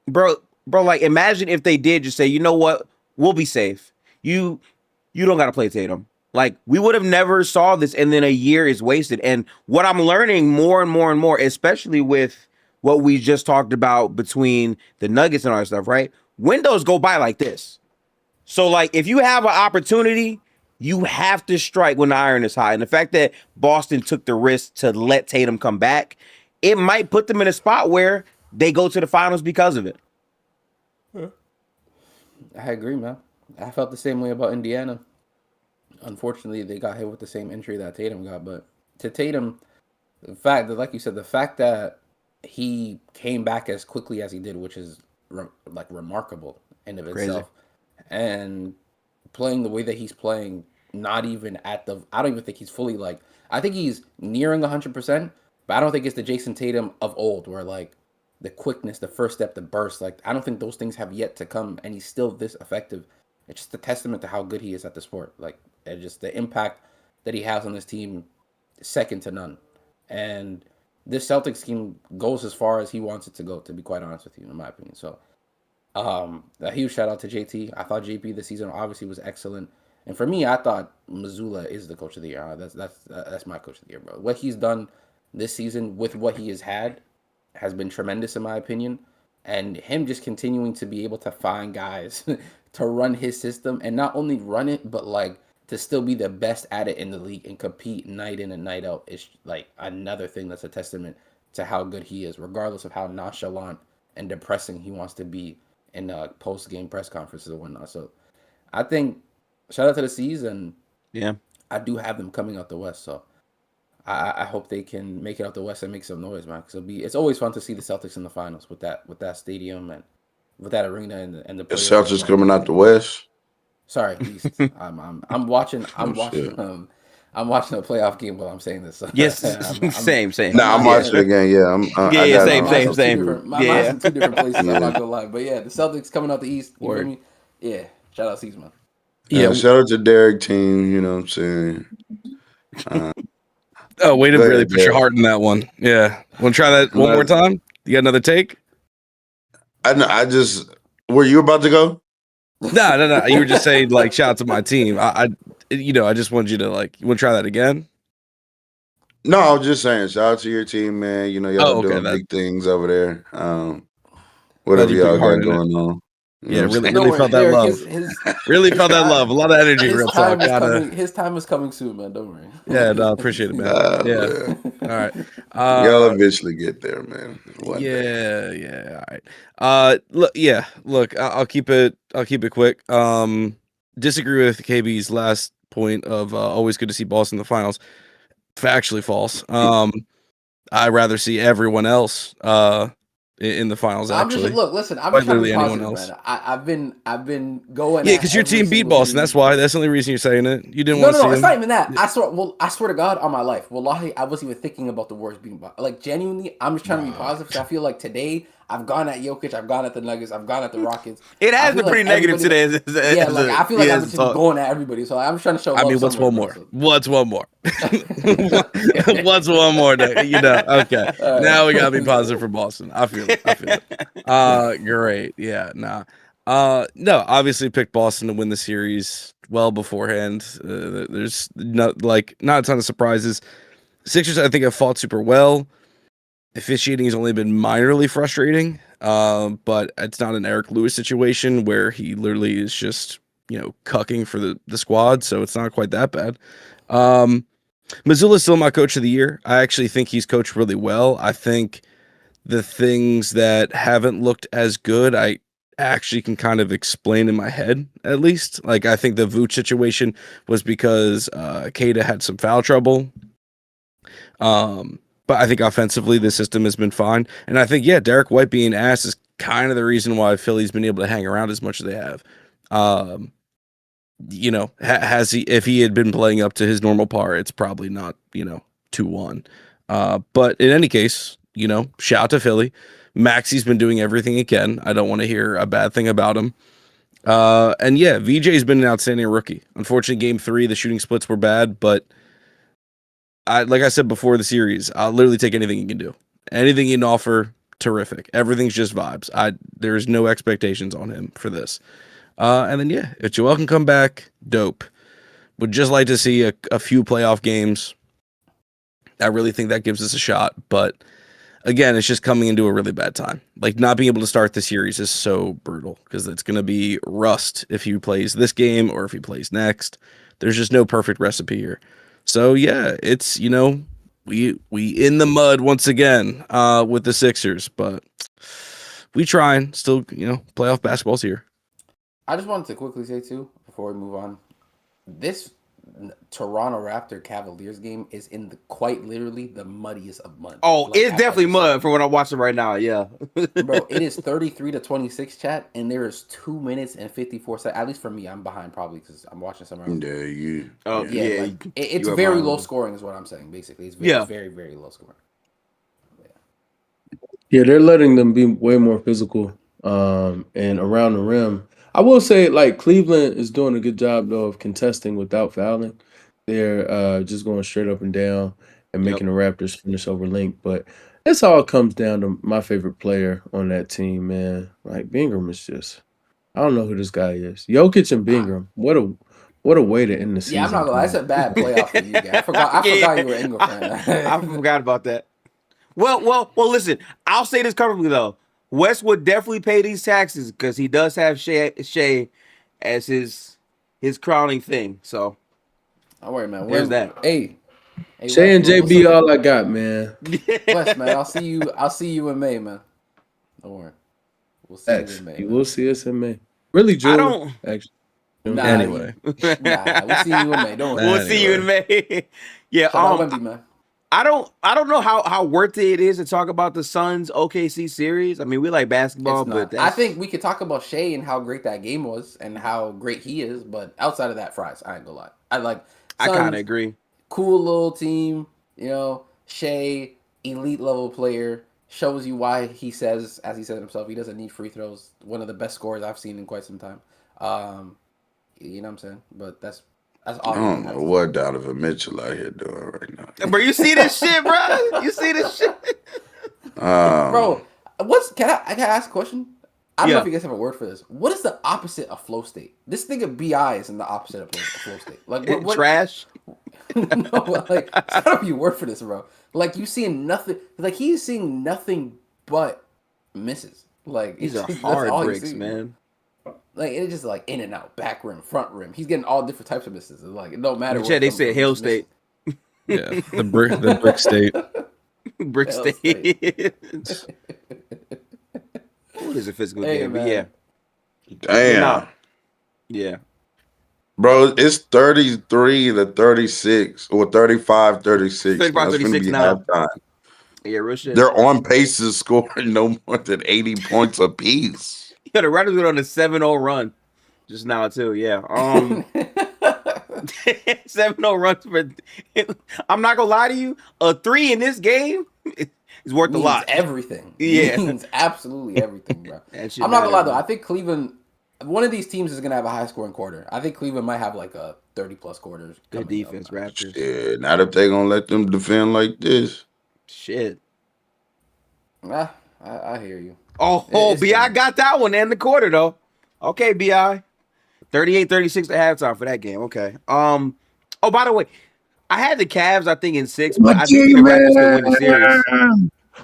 [SPEAKER 1] bro, like imagine if they did just say, you know what, we'll be safe. You don't gotta play Tatum. Like we would have never saw this, and then a year is wasted. And what I'm learning more and more and more, especially with what we just talked about between the Nuggets and all that stuff, right? Windows go by like this. So like if you have an opportunity, you have to strike when the iron is hot. And the fact that Boston took the risk to let Tatum come back, it might put them in a spot where they go to the finals because of it.
[SPEAKER 4] I agree, man. I felt the same way about Indiana. Unfortunately, they got hit with the same injury that Tatum got. But to Tatum, the fact that, like you said, the fact that he came back as quickly as he did, which is remarkable in of
[SPEAKER 1] Crazy.
[SPEAKER 4] itself, and playing the way that he's playing, not even at the, I don't even think he's fully like, I think he's nearing 100%, but I don't think it's the Jason Tatum of old where like the quickness, the first step, the burst, like I don't think those things have yet to come, and he's still this effective. It's just a testament to how good he is at the sport. Like, and just the impact that he has on this team, second to none. And this Celtics team goes as far as he wants it to go, to be quite honest with you, in my opinion. So, a huge shout out to JT. I thought JP this season obviously was excellent. And for me, I thought Missoula is the coach of the year. That's my coach of the year, bro. What he's done this season with what he has been tremendous in my opinion. And him just continuing to be able to find guys to run his system, and not only run it, but like to still be the best at it in the league and compete night in and night out is like another thing that's a testament to how good he is, regardless of how nonchalant and depressing he wants to be in post-game press conferences and whatnot. So I think shout out to the C's, and
[SPEAKER 1] Yeah.
[SPEAKER 4] I do have them coming out the West. So I hope they can make it out the West and make some noise, man. Because it's always fun to see the Celtics in the finals with that stadium and with that arena and the
[SPEAKER 3] The
[SPEAKER 4] players.
[SPEAKER 3] Celtics coming out the West.
[SPEAKER 4] Sorry, East. I'm watching I'm watching a playoff game while I'm saying this. So
[SPEAKER 1] Yes. Same.
[SPEAKER 3] Nah, I'm watching the game. Yeah, I
[SPEAKER 1] Yeah,
[SPEAKER 3] got
[SPEAKER 1] same.
[SPEAKER 4] My mind's in two different places. I'm not gonna lie, but yeah, the Celtics coming out the East. You feel me? Yeah, shout out C's, man.
[SPEAKER 3] Yeah, shout out to Derek team. You know what I'm saying?
[SPEAKER 2] Oh, way to
[SPEAKER 3] Go
[SPEAKER 2] really
[SPEAKER 3] ahead,
[SPEAKER 2] put your
[SPEAKER 3] Derek.
[SPEAKER 2] heart in that one. Yeah. Want to try that one more time? You got another take?
[SPEAKER 3] I just were you about to go?
[SPEAKER 2] No. You were just saying like shout out to my team. I just wanted you to like. You want to try that again?
[SPEAKER 3] No, I was just saying shout out to your team, man. You know y'all
[SPEAKER 2] Oh, okay,
[SPEAKER 3] doing
[SPEAKER 2] that-
[SPEAKER 3] big things over there.
[SPEAKER 2] Glad
[SPEAKER 3] Whatever
[SPEAKER 2] you put
[SPEAKER 3] y'all
[SPEAKER 2] your heart
[SPEAKER 3] got
[SPEAKER 2] in it.
[SPEAKER 3] going on.
[SPEAKER 2] Yeah, really,
[SPEAKER 4] Don't
[SPEAKER 2] really
[SPEAKER 4] worry,
[SPEAKER 2] felt that
[SPEAKER 4] Derek,
[SPEAKER 2] love. Really felt that love. A lot of energy.
[SPEAKER 4] his
[SPEAKER 2] Real
[SPEAKER 4] time
[SPEAKER 2] talk.
[SPEAKER 4] is coming. His time is coming soon, man. Don't worry.
[SPEAKER 2] Yeah, no, appreciate it, man. Yeah.
[SPEAKER 3] Man.
[SPEAKER 2] All right.
[SPEAKER 3] Y'all eventually get there, man. One day.
[SPEAKER 2] Yeah. All right. Look. Yeah. Look. I'll keep it. I'll keep it quick. Disagree with KB's last point of always good to see Boston in the finals. Factually false. I'd rather see everyone else in the finals.
[SPEAKER 4] I'm just
[SPEAKER 2] Actually,
[SPEAKER 4] listen. I'm
[SPEAKER 2] quite
[SPEAKER 4] just trying to
[SPEAKER 2] literally
[SPEAKER 4] be
[SPEAKER 2] anyone
[SPEAKER 4] positive,
[SPEAKER 2] else.
[SPEAKER 4] man. I've been going.
[SPEAKER 2] Yeah,
[SPEAKER 4] at
[SPEAKER 2] because your
[SPEAKER 4] every
[SPEAKER 2] team beat
[SPEAKER 4] single
[SPEAKER 2] Boston.
[SPEAKER 4] team.
[SPEAKER 2] That's why. That's the only reason you're saying it. You didn't
[SPEAKER 4] No,
[SPEAKER 2] want to see
[SPEAKER 4] it's
[SPEAKER 2] him.
[SPEAKER 4] not even that. I swear to God on my life. Wallahi, I wasn't even thinking about the Warriors beating Boston. Like, genuinely, I'm just trying to be positive because I feel like today I've gone at Jokic, I've gone at the Nuggets, I've gone at the Rockets.
[SPEAKER 1] It
[SPEAKER 4] I
[SPEAKER 1] has
[SPEAKER 4] feel
[SPEAKER 1] been
[SPEAKER 4] like
[SPEAKER 1] pretty negative
[SPEAKER 4] everybody-
[SPEAKER 1] today.
[SPEAKER 4] Yeah, like I feel like I've just been going at everybody. So I'm just trying to show
[SPEAKER 2] I
[SPEAKER 4] love
[SPEAKER 2] mean, what's
[SPEAKER 4] somewhere,
[SPEAKER 2] one
[SPEAKER 4] bro,
[SPEAKER 2] more?
[SPEAKER 4] so-
[SPEAKER 2] What's one more? What's one more? You know. Okay.
[SPEAKER 4] All right.
[SPEAKER 2] Now we gotta be positive for Boston. I feel it. I feel it. Great. Yeah. Nah. No. Obviously, picked Boston to win the series well beforehand. There's not a ton of surprises. Sixers, I think, have fought super well. Officiating has only been minorly frustrating, but it's not an Eric Lewis situation where he literally is just cucking for the squad, so it's not quite that bad. Missoula is still my coach of the year. I actually think he's coached really well. I think the things that haven't looked as good, I actually can kind of explain in my head, at least. Like, I think the Vooch situation was because Kada had some foul trouble. But I think offensively, the system has been fine. And I think, Derek White being ass is kind of the reason why Philly's been able to hang around as much as they have. Has he, if he had been playing up to his normal par, it's probably not, 2-1. But in any case, shout out to Philly. Maxi's been doing everything he can. I don't want to hear a bad thing about him. VJ's been an outstanding rookie. Unfortunately, game 3, the shooting splits were bad, but like I said before the series, I'll literally take anything you can do. Anything you can offer, terrific. Everything's just vibes. There's no expectations on him for this. If Joel can come back, dope. Would just like to see a few playoff games. I really think that gives us a shot. But again, it's just coming into a really bad time. Like, not being able to start the series is so brutal because it's going to be rust if he plays this game or if he plays next. There's just no perfect recipe here. So it's we in the mud once again with the Sixers, but we trying still. Playoff basketball's here.
[SPEAKER 4] I just wanted to quickly say too before we move on, this Toronto Raptor Cavaliers game is quite literally the muddiest of mud.
[SPEAKER 1] Oh, it's definitely mud from what I'm watching right now. Yeah,
[SPEAKER 4] bro, it is 33-26, chat, and there is 2 minutes and 54 seconds. At least for me, I'm behind probably because I'm watching somewhere else.
[SPEAKER 3] Yeah, you.
[SPEAKER 1] Oh, yeah.
[SPEAKER 4] It's very low scoring, is what I'm saying. Basically, it's very, very low scoring.
[SPEAKER 5] Yeah, they're letting them be way more physical and around the rim. I will say, like, Cleveland is doing a good job, though, of contesting without fouling. They're just going straight up and down and making the Raptors finish over Link. But this all comes down to my favorite player on that team, man. Like, Bingham is just – I don't know who this guy is. Jokic and Bingham. What a way to end the season.
[SPEAKER 4] Yeah, I'm not going to lie. That's a bad playoff for you guys. I forgot you were an Ingram fan.
[SPEAKER 1] I forgot about that. Well, listen, I'll say this comfortably, though. West would definitely pay these taxes because he does have Shai as his crowning thing. So,
[SPEAKER 4] don't worry, man.
[SPEAKER 1] There's that.
[SPEAKER 4] Hey,
[SPEAKER 5] Shai and JB, all I got, man.
[SPEAKER 4] West, man. I'll see you in May, man. Don't worry. We'll see you in May.
[SPEAKER 5] You will see us in May. Really, June?
[SPEAKER 1] I don't.
[SPEAKER 5] Actually.
[SPEAKER 2] Anyway.
[SPEAKER 4] We'll see you in May. Don't worry.
[SPEAKER 1] We'll see you in May. Yeah.
[SPEAKER 4] Shout out Wemby, man.
[SPEAKER 1] I don't know how worthy it is to talk about the Suns OKC series. I mean, we like basketball, but
[SPEAKER 4] I think we could talk about Shai and how great that game was and how great he is, but outside of that, fries. I ain't gonna lie. I
[SPEAKER 1] kind of agree.
[SPEAKER 4] Cool little team, Shai, elite level player, shows you why he says, as he said himself, he doesn't need free throws. One of the best scorers I've seen in quite some time. You know what I'm saying? But that's all.
[SPEAKER 3] I don't know what Donovan Mitchell out here doing right now.
[SPEAKER 1] Bro, you see this shit, bro? You see this shit?
[SPEAKER 4] Bro, can I ask a question? I don't know if you guys have a word for this. What is the opposite of flow state? This thing of BI is in the opposite of flow state. Like what?
[SPEAKER 1] Trash?
[SPEAKER 4] No, like it's gotta be a word for this, bro. Like you seeing nothing. Like he's seeing nothing but misses. Like
[SPEAKER 1] These are hard bricks, man.
[SPEAKER 4] Like it's just like in and out, back rim, front rim. He's getting all different types of misses. It's like it don't matter.
[SPEAKER 1] In the chat, they said Hell
[SPEAKER 4] State.
[SPEAKER 1] State.
[SPEAKER 2] Yeah, the brick state.
[SPEAKER 1] Brick
[SPEAKER 4] Hell
[SPEAKER 1] State. What is a physical game? But yeah.
[SPEAKER 3] Damn.
[SPEAKER 1] Yeah.
[SPEAKER 3] Bro, it's 33 to 36 or 35 36.
[SPEAKER 1] 35, 36 now.
[SPEAKER 3] Halftime.
[SPEAKER 1] Yeah, real shit.
[SPEAKER 3] They're on pace to score no more than 80 points apiece.
[SPEAKER 1] Yeah, the Raptors went on a 7-0 run just now too. Yeah. 7-0 runs for. I'm not gonna lie to you. A 3 in this game is worth a lot.
[SPEAKER 4] Everything.
[SPEAKER 1] Yeah,
[SPEAKER 4] it means absolutely everything, bro.
[SPEAKER 1] I'm
[SPEAKER 4] not gonna lie though. I think Cleveland. One of these teams is gonna have a high scoring quarter. I think Cleveland might have like a 30+ quarters.
[SPEAKER 1] Good defense, Raptors.
[SPEAKER 3] Yeah, not if they're gonna let them defend like this.
[SPEAKER 1] Shit.
[SPEAKER 4] I hear you.
[SPEAKER 1] Oh, B.I. got that one in the quarter though. Okay, B.I. 38-36 at halftime for that game. Okay. Oh, by the way, I had the Cavs, I think, in 6, but I think the Raptors could win the series.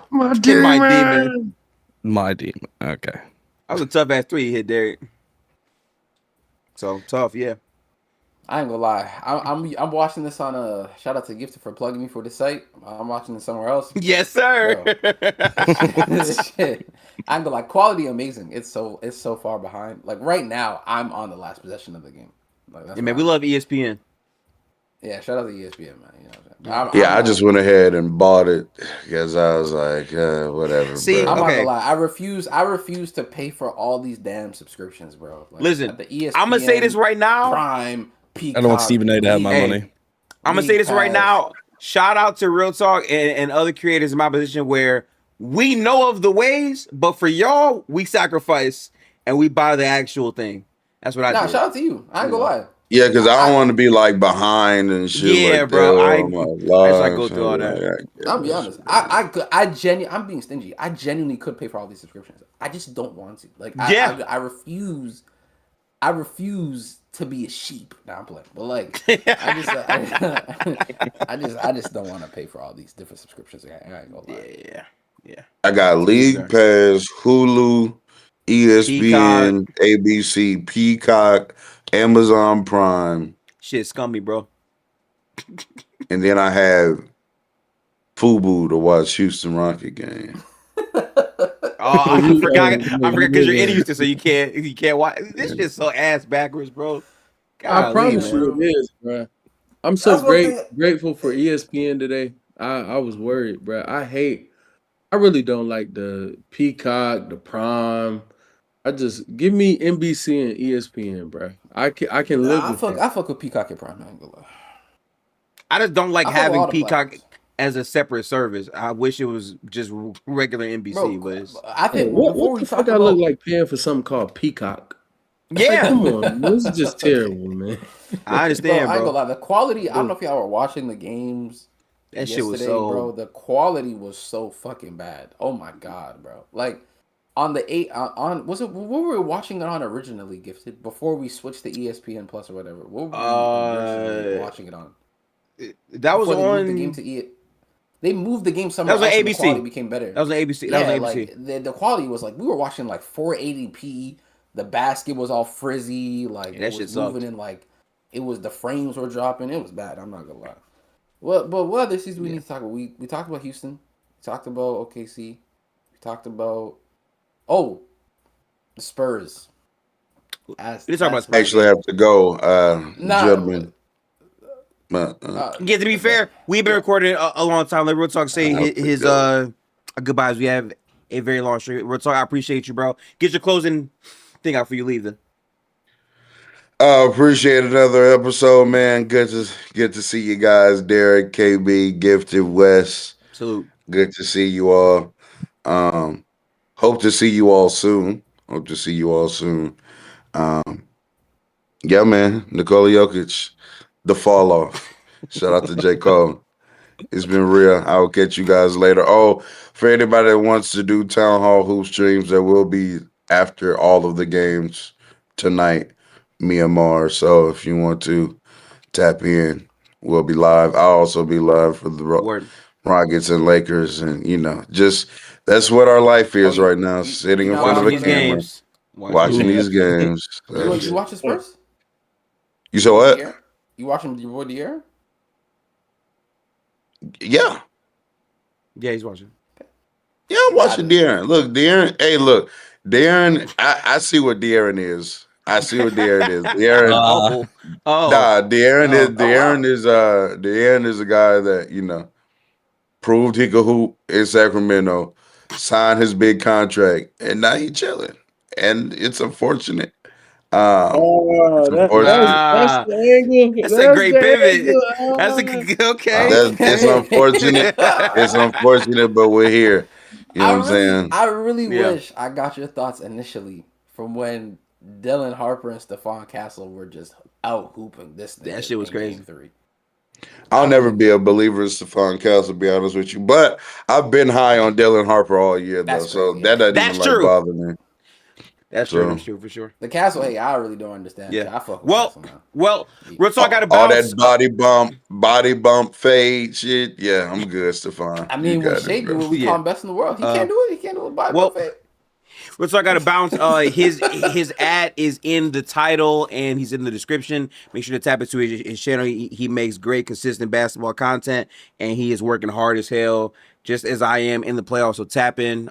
[SPEAKER 5] My
[SPEAKER 1] demon.
[SPEAKER 2] My demon. Okay.
[SPEAKER 1] That was a tough ass 3 hit, Derek. So tough, yeah.
[SPEAKER 4] I ain't gonna lie. I'm watching this on shout out to Gifted for plugging me for the site. I'm watching this somewhere else.
[SPEAKER 1] Yes, sir.
[SPEAKER 4] Shit. I ain't gonna lie. Quality amazing. It's so far behind. Like right now, I'm on the last possession of the game. Like,
[SPEAKER 1] yeah, man, we love ESPN.
[SPEAKER 4] Yeah, shout out to ESPN, man. You know what I'm saying?
[SPEAKER 3] I just went ahead and bought it because I was like, whatever.
[SPEAKER 1] See,
[SPEAKER 3] bro.
[SPEAKER 4] I'm not gonna lie. I refuse to pay for all these damn subscriptions, bro. Like,
[SPEAKER 1] listen,
[SPEAKER 4] the ESPN,
[SPEAKER 1] I'm gonna say this right now.
[SPEAKER 4] Prime, Peacock,
[SPEAKER 2] I don't want Stephen A to have my money.
[SPEAKER 1] I'm gonna say this right now. Shout out to Real Talk and other creators in my position where we know of the ways, but for y'all, we sacrifice and we buy the actual thing. That's what I do.
[SPEAKER 4] Shout out to you. I ain't gonna lie.
[SPEAKER 3] Yeah, because I don't want to be like behind and shit.
[SPEAKER 1] Yeah,
[SPEAKER 3] like
[SPEAKER 1] bro.
[SPEAKER 3] That.
[SPEAKER 1] I go through all that.
[SPEAKER 4] I'll be honest. I'm being stingy. I genuinely could pay for all these subscriptions. I just don't want to. Like, I refuse. I refuse to be a sheep. Nah, I'm playing. But like, I just don't want to pay for all these different subscriptions. I ain't gonna lie.
[SPEAKER 1] Yeah.
[SPEAKER 3] I got League Pass, Hulu, ESPN, Peacock. ABC, Peacock, Amazon Prime.
[SPEAKER 1] Shit, scummy, bro.
[SPEAKER 3] And then I have Fubu to watch Houston Rocket game.
[SPEAKER 1] I forgot because you're in Houston, so you can't watch. This shit's so ass backwards, bro.
[SPEAKER 5] I promise you it is, bro. I'm so grateful for ESPN today. I was worried, bro. I really don't like the Peacock, the Prime. I just give me NBC and ESPN, bro. I can live with it.
[SPEAKER 4] I fuck with Peacock and Prime. I ain't gonna lie.
[SPEAKER 1] I just don't like having Peacock as a separate service. I wish it was just regular NBC. But
[SPEAKER 4] I think
[SPEAKER 5] what the fuck I look like paying for something called Peacock?
[SPEAKER 1] Yeah,
[SPEAKER 5] like, come on, this is just terrible, man.
[SPEAKER 1] I understand, bro.
[SPEAKER 4] I ain't gonna lie. The quality. I don't know if y'all were watching the games.
[SPEAKER 1] That shit was so.
[SPEAKER 4] Bro, the quality was so fucking bad. Oh my god, bro. Like on the was it what were we watching it on originally? Gifted before we switched to ESPN Plus or whatever. What were we watching it on?
[SPEAKER 1] That was on
[SPEAKER 4] the game to They moved the game somewhere.
[SPEAKER 1] That was on ABC.
[SPEAKER 4] The quality became better.
[SPEAKER 1] That was on ABC. That was on ABC.
[SPEAKER 4] Like, the quality was like we were watching like 480p. The basket was all frizzy. Like
[SPEAKER 1] that
[SPEAKER 4] it was moving in like it was the frames were dropping. It was bad. I'm not gonna lie. Well, but what other seasons we need to talk about? We talked about Houston. We talked about OKC. We talked about the Spurs.
[SPEAKER 1] We talk about
[SPEAKER 3] I actually have to go, gentlemen.
[SPEAKER 1] To be fair, we've been recording a long time. Let Real Talk say his goodbyes. We have a very long stream. Real Talk, I appreciate you, bro. Get your closing thing out before you leave then.
[SPEAKER 3] Appreciate another episode, man. Good to see you guys. Derek, KB, Gifted, Wes.
[SPEAKER 1] Salute.
[SPEAKER 3] Good to see you all. Hope to see you all soon. Yeah, man. Nikola Jokic, the fall off. Shout out to J. Cole. It's been real. I'll catch you guys later. Oh, for anybody that wants to do Town Hall Hoop streams, there will be after all of the games tonight. Myanmar. So if you want to tap in, we'll be live. I'll also be live for the Rockets and Lakers, and just that's what our life is right now. Sitting in front of a camera. watching these games.
[SPEAKER 4] You watch the Spurs?
[SPEAKER 3] You said what?
[SPEAKER 4] You watching your boy De'Aaron?
[SPEAKER 3] Yeah.
[SPEAKER 1] Yeah, he's watching.
[SPEAKER 3] Yeah, I'm watching Duren. Look, Duren. Hey, look, Duren. I see what Duren is. I see what Duren is. Duren. Duren is a guy that proved he could hoop in Sacramento, signed his big contract, and now he's chilling. And it's unfortunate. It's unfortunate.
[SPEAKER 5] That's the angle.
[SPEAKER 1] That's a great pivot.
[SPEAKER 5] Angle.
[SPEAKER 1] That's okay.
[SPEAKER 3] It's unfortunate. It's unfortunate, but we're here. You know what I'm saying?
[SPEAKER 4] I really wish I got your thoughts initially from when Dylan Harper and Stephon Castle were just out hooping this thing.
[SPEAKER 1] That shit was crazy.
[SPEAKER 4] Game 3.
[SPEAKER 3] I'll never be a believer in Stephon Castle, to be honest with you. But I've been high on Dylan Harper all year, though. So that doesn't even bother me.
[SPEAKER 1] That's true. That's true for sure.
[SPEAKER 4] The Castle, I really don't understand.
[SPEAKER 1] Yeah,
[SPEAKER 4] I fuck with Castle now.
[SPEAKER 1] Real talk, got to
[SPEAKER 3] all
[SPEAKER 1] bounce.
[SPEAKER 3] that body bump, fade shit. Yeah, I'm good, Stephon.
[SPEAKER 4] I mean, when Shai do what we call him best in the world, he can't do it. He can't do it body bump fade.
[SPEAKER 1] Real talk, got to bounce. His ad is in the title and he's in the description. Make sure to tap into his channel. He makes great, consistent basketball content, and he is working hard as hell, just as I am in the playoffs. So tap in.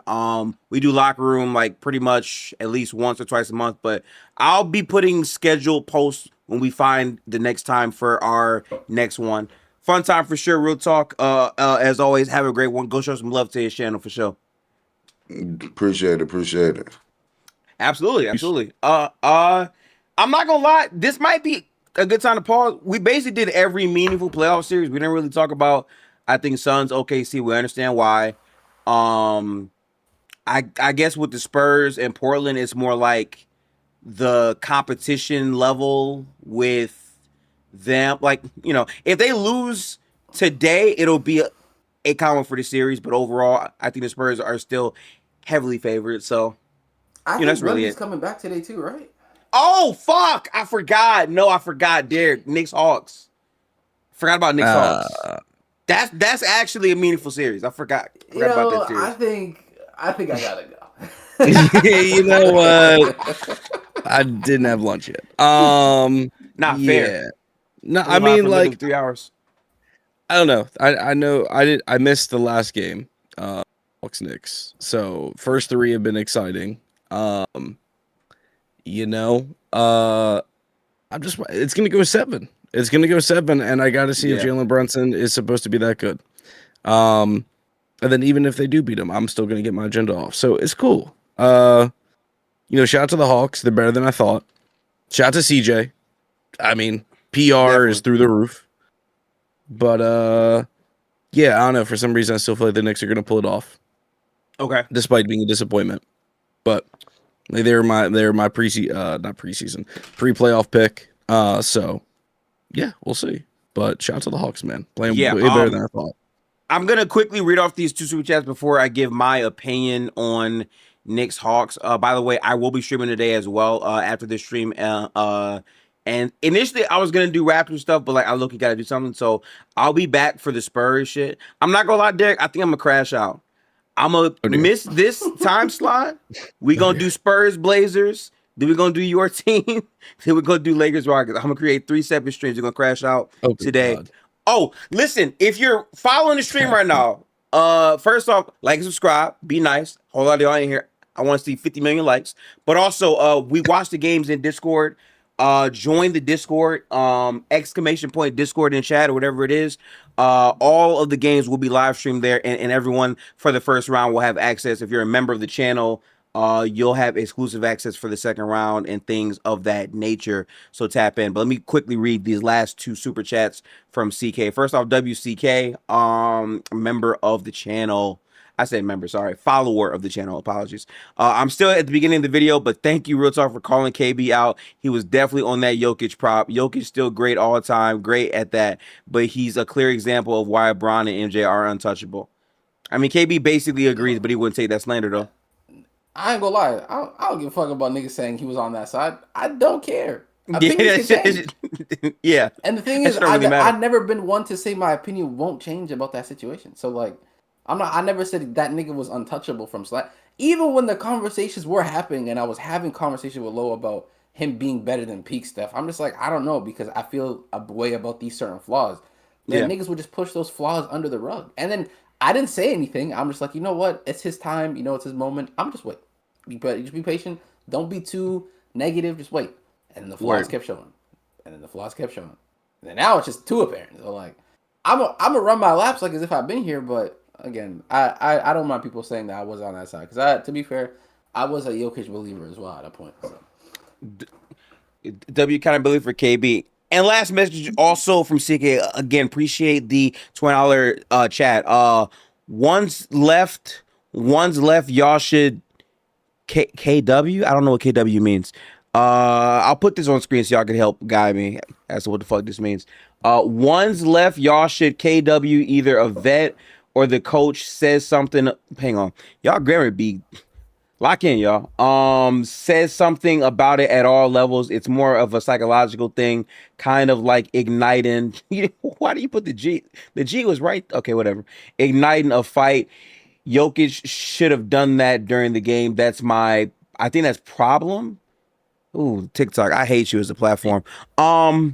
[SPEAKER 1] We do locker room like pretty much at least once or twice a month, but I'll be putting scheduled posts when we find the next time for our next one. Fun time for sure. Real talk. As always, have a great one. Go show some love to his channel for sure.
[SPEAKER 3] Appreciate it.
[SPEAKER 1] Absolutely. I'm not gonna lie, this might be a good time to pause. We basically did every meaningful playoff series. We didn't really talk about, I think, Suns, OKC. We understand why. I guess with the Spurs and Portland, it's more like the competition level with them. Like, if they lose today, it'll be a common for the series, but overall, I think the Spurs are still heavily favored. So,
[SPEAKER 4] I think
[SPEAKER 1] that's really
[SPEAKER 4] Rudy's
[SPEAKER 1] it.
[SPEAKER 4] coming back today too, right?
[SPEAKER 1] Oh fuck! I forgot. No, I forgot. Derek, Knicks Hawks. Forgot about Knicks Hawks. That's actually a meaningful series. I forgot about that series.
[SPEAKER 4] I think I gotta go.
[SPEAKER 2] You know what? I didn't have lunch yet.
[SPEAKER 1] Not fair.
[SPEAKER 2] No, I mean, like
[SPEAKER 1] 3 hours.
[SPEAKER 2] I don't know. I know I missed the last game. Hawks Knicks. So first 3 have been exciting. I'm just it's gonna go 7. It's gonna go 7, and I gotta see if Jalen Brunson is supposed to be that good. And then even if they do beat him, I'm still gonna get my agenda off. So it's cool. Shout out to the Hawks. They're better than I thought. Shout out to CJ. I mean, PR is through the roof. But I don't know. For some reason, I still feel like the Knicks are going to pull it off.
[SPEAKER 1] Okay,
[SPEAKER 2] despite being a disappointment. But they're my pre-playoff pick. So yeah, we'll see. But shout out to the Hawks, man, playing way better than I thought.
[SPEAKER 1] I'm gonna quickly read off these 2 super chats before I give my opinion on Knicks Hawks. By the way, I will be streaming today as well. After this stream, and initially, I was going to do Raptor stuff, but I look, you got to do something. So I'll be back for the Spurs shit. I'm not going to lie, Derek. I think I'm going to crash out. I'm going to miss this time slot. We're going to do Spurs Blazers. Then we're going to do your team. Then we're going to do Lakers Rockets. I'm going to create 3 separate streams. We're going to crash out today. God. Oh, listen, if you're following the stream right now, first off, like and subscribe. Be nice. Whole lot of y'all in here. I want to see 50 million likes. But also, we watch the games in Discord. Join the Discord, exclamation point Discord in chat or whatever it is. All of the games will be live streamed there, and everyone for the first round will have access. If you're a member of the channel, you'll have exclusive access for the second round and things of that nature. So tap in. But let me quickly read these last 2 super chats from CK. First off, WCK, member of the channel. I said member, sorry. Follower of the channel. Apologies. I'm still at the beginning of the video, but thank you, Real Talk, for calling KB out. He was definitely on that Jokic prop. Jokic still great all the time. Great at that. But he's a clear example of why Bron and MJ are untouchable. I mean, KB basically agrees, but he wouldn't take that slander, though.
[SPEAKER 4] I ain't gonna lie. I don't give a fuck about niggas saying he was on that side. I don't care. Opinions can change.
[SPEAKER 1] Yeah.
[SPEAKER 4] And the thing is, I've never been one to say my opinion won't change about that situation. So, I never said that nigga was untouchable from slack. even when the conversations were happening and I was having conversation with Lo about him being better than peak Steph, I'm just like, I don't know, because I feel a way about these certain flaws. Then niggas would just push those flaws under the rug. And then I didn't say anything. I'm just like, you know what? It's his time. You know, it's his moment. I'm just wait. Just be patient. Don't be too negative. Just wait. And the flaws kept showing. And then the flaws kept showing. And then now it's just too apparent. So like, I'm gonna run my laps like as if I've been here. But again, I don't mind people saying that I was on that side, because to be fair, I was a Jokic believer as well at a point. So.
[SPEAKER 1] W accountability for KB. And last message also from CK. Again, appreciate the $20 chat. One's left. Y'all should KW. I don't know what KW means. I'll put this on screen so y'all can help guide me as to what the fuck this means. One's left. Y'all should KW either a vet or the coach says something. Hang on, y'all grammar be. Lock in, y'all. Says something about it at all levels. It's more of a psychological thing, kind of like igniting. Why do you put the G? The G was right. Okay, whatever. Igniting a fight. Jokic should have done that during the game. I think that's problem. Ooh, TikTok. I hate you as a platform.
[SPEAKER 2] I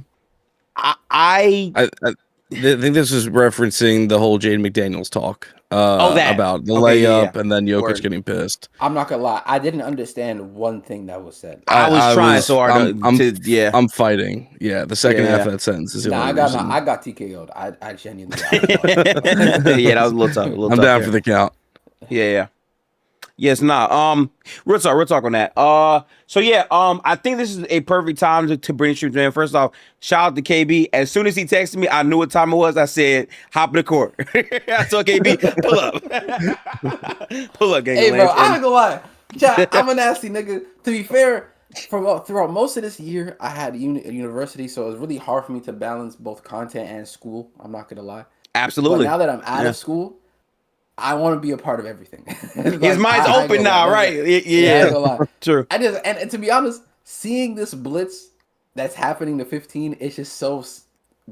[SPEAKER 2] think this is referencing the whole Jade McDaniels talk. About the layup and then Jokic getting pissed.
[SPEAKER 4] I'm not gonna lie, I didn't understand one thing that was said.
[SPEAKER 1] I was trying so hard
[SPEAKER 2] I'm fighting. Yeah, the second half of that sentence is
[SPEAKER 4] I got TKO'd. I genuinely
[SPEAKER 1] yeah, that was a little tough.
[SPEAKER 2] I'm down for the count.
[SPEAKER 1] Yeah. Yes, nah. Real talk on that. So yeah, I think this is a perfect time to bring stream to him. First off, shout out to KB. As soon as he texted me, I knew what time it was. I said, hop in the court. I told KB, pull up. Pull up, gang.
[SPEAKER 4] Hey, bro, I ain't gonna lie. I'm a nasty nigga. To be fair, throughout most of this year, I had university, so it was really hard for me to balance both content and school. I'm not gonna lie.
[SPEAKER 1] Absolutely.
[SPEAKER 4] But now that I'm out of school, I want to be a part of everything.
[SPEAKER 1] His mind's open now, right? Yeah. True.
[SPEAKER 4] And to be honest, seeing this blitz that's happening to 15, it's just so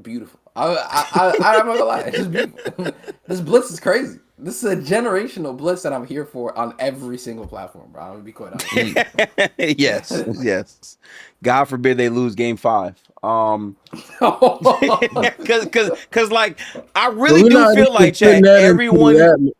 [SPEAKER 4] beautiful. I'm not gonna lie, it's just beautiful. This blitz is crazy. This is a generational blitz that I'm here for on every single platform, bro. I'm gonna be quite honest.
[SPEAKER 1] Yes. God forbid they lose game 5. Cause like I really do feel like Chad, everyone.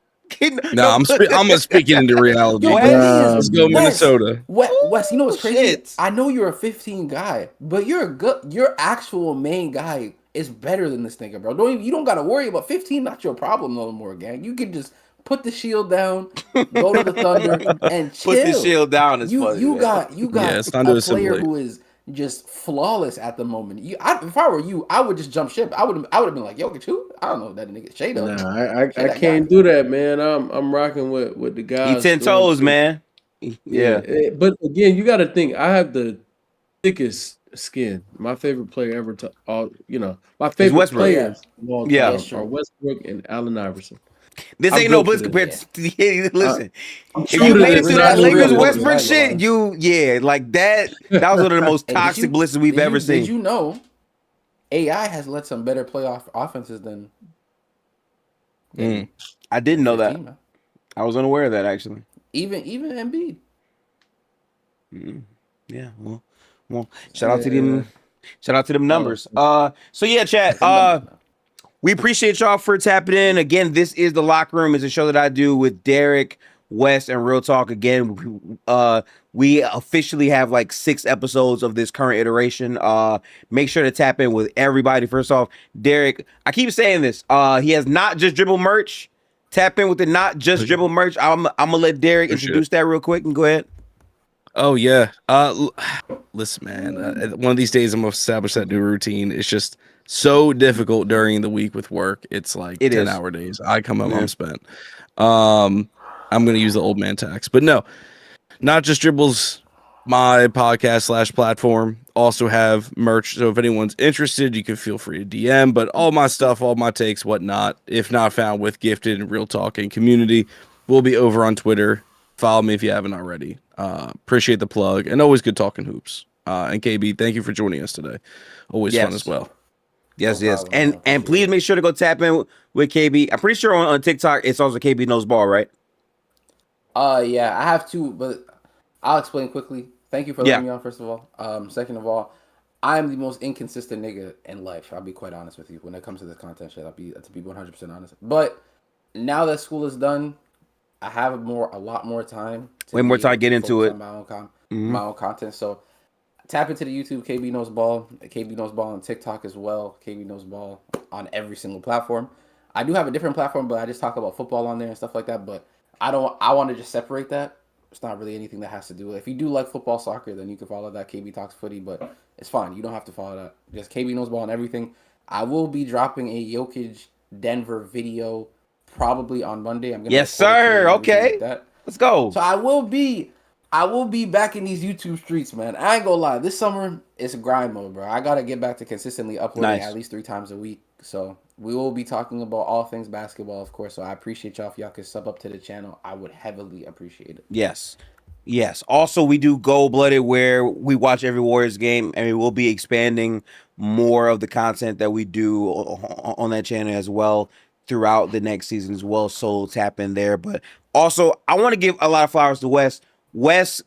[SPEAKER 2] I'm speaking into reality. Let's go Minnesota.
[SPEAKER 4] Wes, you know what's crazy? Shit. I know you're a 15 guy, but your actual main guy is better than this nigga, bro. You don't gotta worry about 15. Not your problem no more, gang. You can just put the shield down, go to the Thunder, and chill.
[SPEAKER 1] Put the shield down.
[SPEAKER 4] You got a player who is just flawless at the moment. If I were you, I would just jump ship. I would have been like, Jokic, who? I don't know that nigga. Shade up.
[SPEAKER 5] Nah, I can't do that, man. I'm rocking with the guys.
[SPEAKER 1] He 10 toes, man. Yeah.
[SPEAKER 5] But again, you got to think. I have the thickest skin. My favorite player ever. My favorite players are Westbrook and Allen Iverson.
[SPEAKER 1] This ain't no blitz compared to listen. If you made it through that Lakers Westbrook shit, like that was one of the most toxic blitzes we've ever seen.
[SPEAKER 4] Did you know AI has led some better playoff offenses than
[SPEAKER 1] I didn't know that. I was unaware of that actually.
[SPEAKER 4] Even Embiid.
[SPEAKER 1] Yeah, well, shout out to them numbers. So yeah, chat. We appreciate y'all for tapping in. Again, this is The Locker Room. It's a show that I do with Derek, Wes, and Real Talk. Again, we officially have like 6 episodes of this current iteration. Make sure to tap in with everybody. First off, Derek, I keep saying this. He has Not Just Dribble merch. Tap in with the Not Just Dribble merch. I'm going to let Derek introduce that real quick and go ahead.
[SPEAKER 2] Oh, yeah. Listen, man, one of these days I'm going to establish that new routine. It's just so difficult during the week with work. It's like 10-hour days. I come home, I'm spent. I'm going to use the old man tax. But no, Not Just Dribbles, my podcast / platform. Also have merch. So if anyone's interested, you can feel free to DM. But all my stuff, all my takes, whatnot, if not found with Gifted and Real Talk and Community, will be over on Twitter. Follow me if you haven't already. Appreciate the plug. And always good talking hoops. And KB, thank you for joining us today. Always fun as well.
[SPEAKER 1] Yes. And please make sure to go tap in with KB. I'm pretty sure on TikTok it's also KB Knows Ball, right?
[SPEAKER 4] Yeah, I have two, but I'll explain quickly. Thank you for
[SPEAKER 1] Yeah.
[SPEAKER 4] letting me on, first of all. Second of all, I'm the most inconsistent nigga in life. I'll be quite honest with you when it comes to this content shit. I'll be to be 100% honest. But now that school is done, I have a lot more time to
[SPEAKER 1] Way more
[SPEAKER 4] be
[SPEAKER 1] time
[SPEAKER 4] able
[SPEAKER 1] to get
[SPEAKER 4] to
[SPEAKER 1] into
[SPEAKER 4] focus
[SPEAKER 1] it.
[SPEAKER 4] on
[SPEAKER 1] Mhm.
[SPEAKER 4] my own content. So tap into the YouTube KB Knows Ball, KB Knows Ball on TikTok as well, KB Knows Ball on every single platform. I do have a different platform, but I just talk about football on there and stuff like that. But I want to just separate that. It's not really anything that has to do with it. If you do like football, soccer, then you can follow that KB Talks Footy, but it's fine. You don't have to follow that. Just KB Knows Ball and everything. I will be dropping a Jokic Denver video probably on Monday. I'm gonna
[SPEAKER 1] Yes,
[SPEAKER 4] record it today
[SPEAKER 1] sir.
[SPEAKER 4] and everything like
[SPEAKER 1] Okay.
[SPEAKER 4] that.
[SPEAKER 1] Let's go.
[SPEAKER 4] So I will be back in these YouTube streets, man. I ain't gonna lie. This summer it's grind mode, bro. I gotta get back to consistently uploading
[SPEAKER 1] Nice.
[SPEAKER 4] at least 3 times a week. So we will be talking about all things basketball, of course. So I appreciate y'all if y'all could sub up to the channel. I would heavily appreciate it.
[SPEAKER 1] Yes. Yes. Also, we do Gold Blooded where we watch every Warriors game, and we will be expanding more of the content that we do on that channel as well throughout the next season as well. So tap in there. But also, I want to give a lot of flowers to Wes. Wes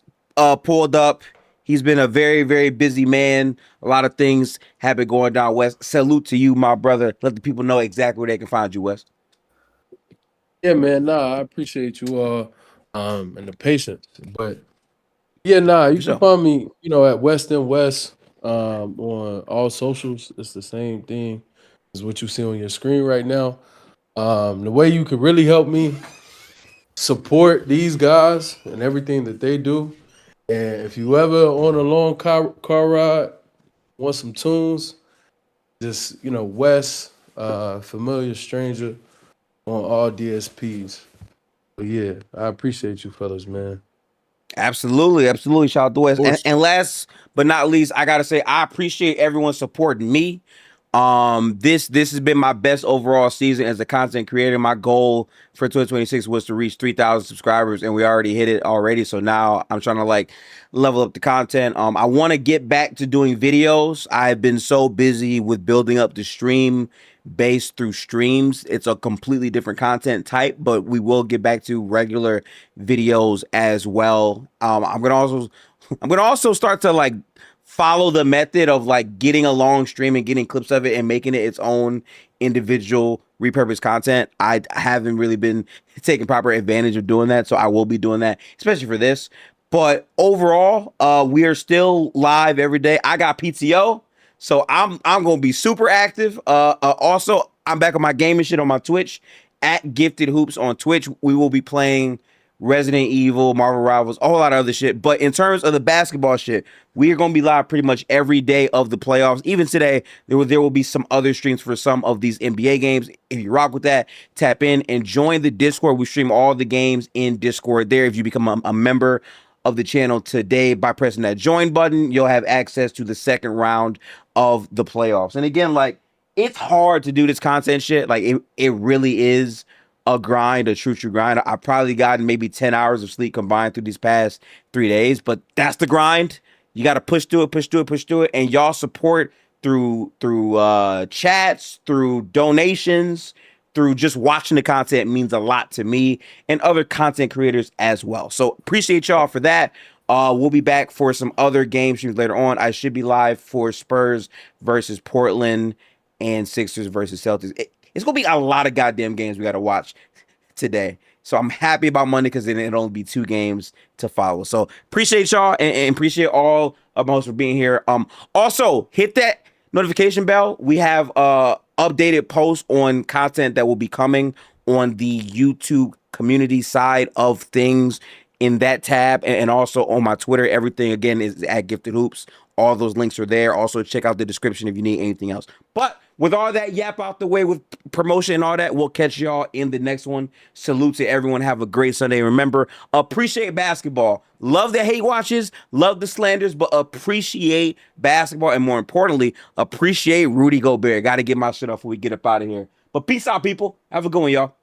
[SPEAKER 1] pulled up. He's been a very, very busy man. A lot of things have been going down, Wes. Salute to you, my brother. Let the people know exactly where they can find you, Wes.
[SPEAKER 5] Yeah, man. Nah, I appreciate you and the patience. But yeah, nah, you
[SPEAKER 1] For
[SPEAKER 5] can
[SPEAKER 1] sure.
[SPEAKER 5] find me, at West and West on all socials. It's the same thing as what you see on your screen right now. The way you can really help me support these guys and everything that they do. And if you ever on a long car ride, want some tunes, just West, Familiar Stranger on all DSPs. But yeah, I appreciate you fellas, man.
[SPEAKER 1] Absolutely, absolutely. Shout out to
[SPEAKER 5] Of
[SPEAKER 1] West.
[SPEAKER 5] course.
[SPEAKER 1] And last but not least, I gotta say I appreciate everyone supporting me. This has been my best overall season as a content creator. My goal for 2026 was to reach 3,000 subscribers, and we already hit it already. So now I'm trying to like level up the content. I want to get back to doing videos. I've been so busy with building up the stream base through streams. It's a completely different content type, but we will get back to regular videos as well. I'm gonna also start to like follow the method of like getting a long stream and getting clips of it and making it its own individual repurposed content. I haven't really been taking proper advantage of doing that, so I will be doing that, especially for this. But overall, we are still live every day. I got PTO, so I'm gonna be super active. Also, I'm back on my gaming shit on my Twitch at Gifted Hoops on Twitch. We will be playing Resident Evil, Marvel Rivals, a whole lot of other shit. But in terms of the basketball shit, we are going to be live pretty much every day of the playoffs. Even today, there will be some other streams for some of these NBA games. If you rock with that, tap in and join the Discord. We stream all the games in Discord there. If you become a member of the channel today by pressing that join button, you'll have access to the second round of the playoffs. And again, like, it's hard to do this content shit. Like, it really is a grind, a true grind. I've probably gotten maybe 10 hours of sleep combined through these past 3 days, but that's the grind. You got to push through it, and y'all support through chats, through donations, through just watching the content means a lot to me and other content creators as well. So appreciate y'all for that. We'll be back for some other game streams later on. I should be live for Spurs versus Portland and Sixers versus Celtics. It's gonna be a lot of goddamn games we gotta watch today. So I'm happy about Monday because then it'll only be 2 games to follow. So appreciate y'all and appreciate all of us for being here. Also hit that notification bell. We have updated posts on content that will be coming on the YouTube community side of things in that tab, and also on my Twitter. Everything again is at Gifted Hoops. All those links are there. Also check out the description if you need anything else. But with all that yap out the way with promotion and all that, we'll catch y'all in the next one. Salute to everyone. Have a great Sunday. Remember, appreciate basketball. Love the hate watches, love the slanders, but appreciate basketball. And more importantly, appreciate Rudy Gobert. Got to get my shit off before we get up out of here. But peace out, people. Have a good one, y'all.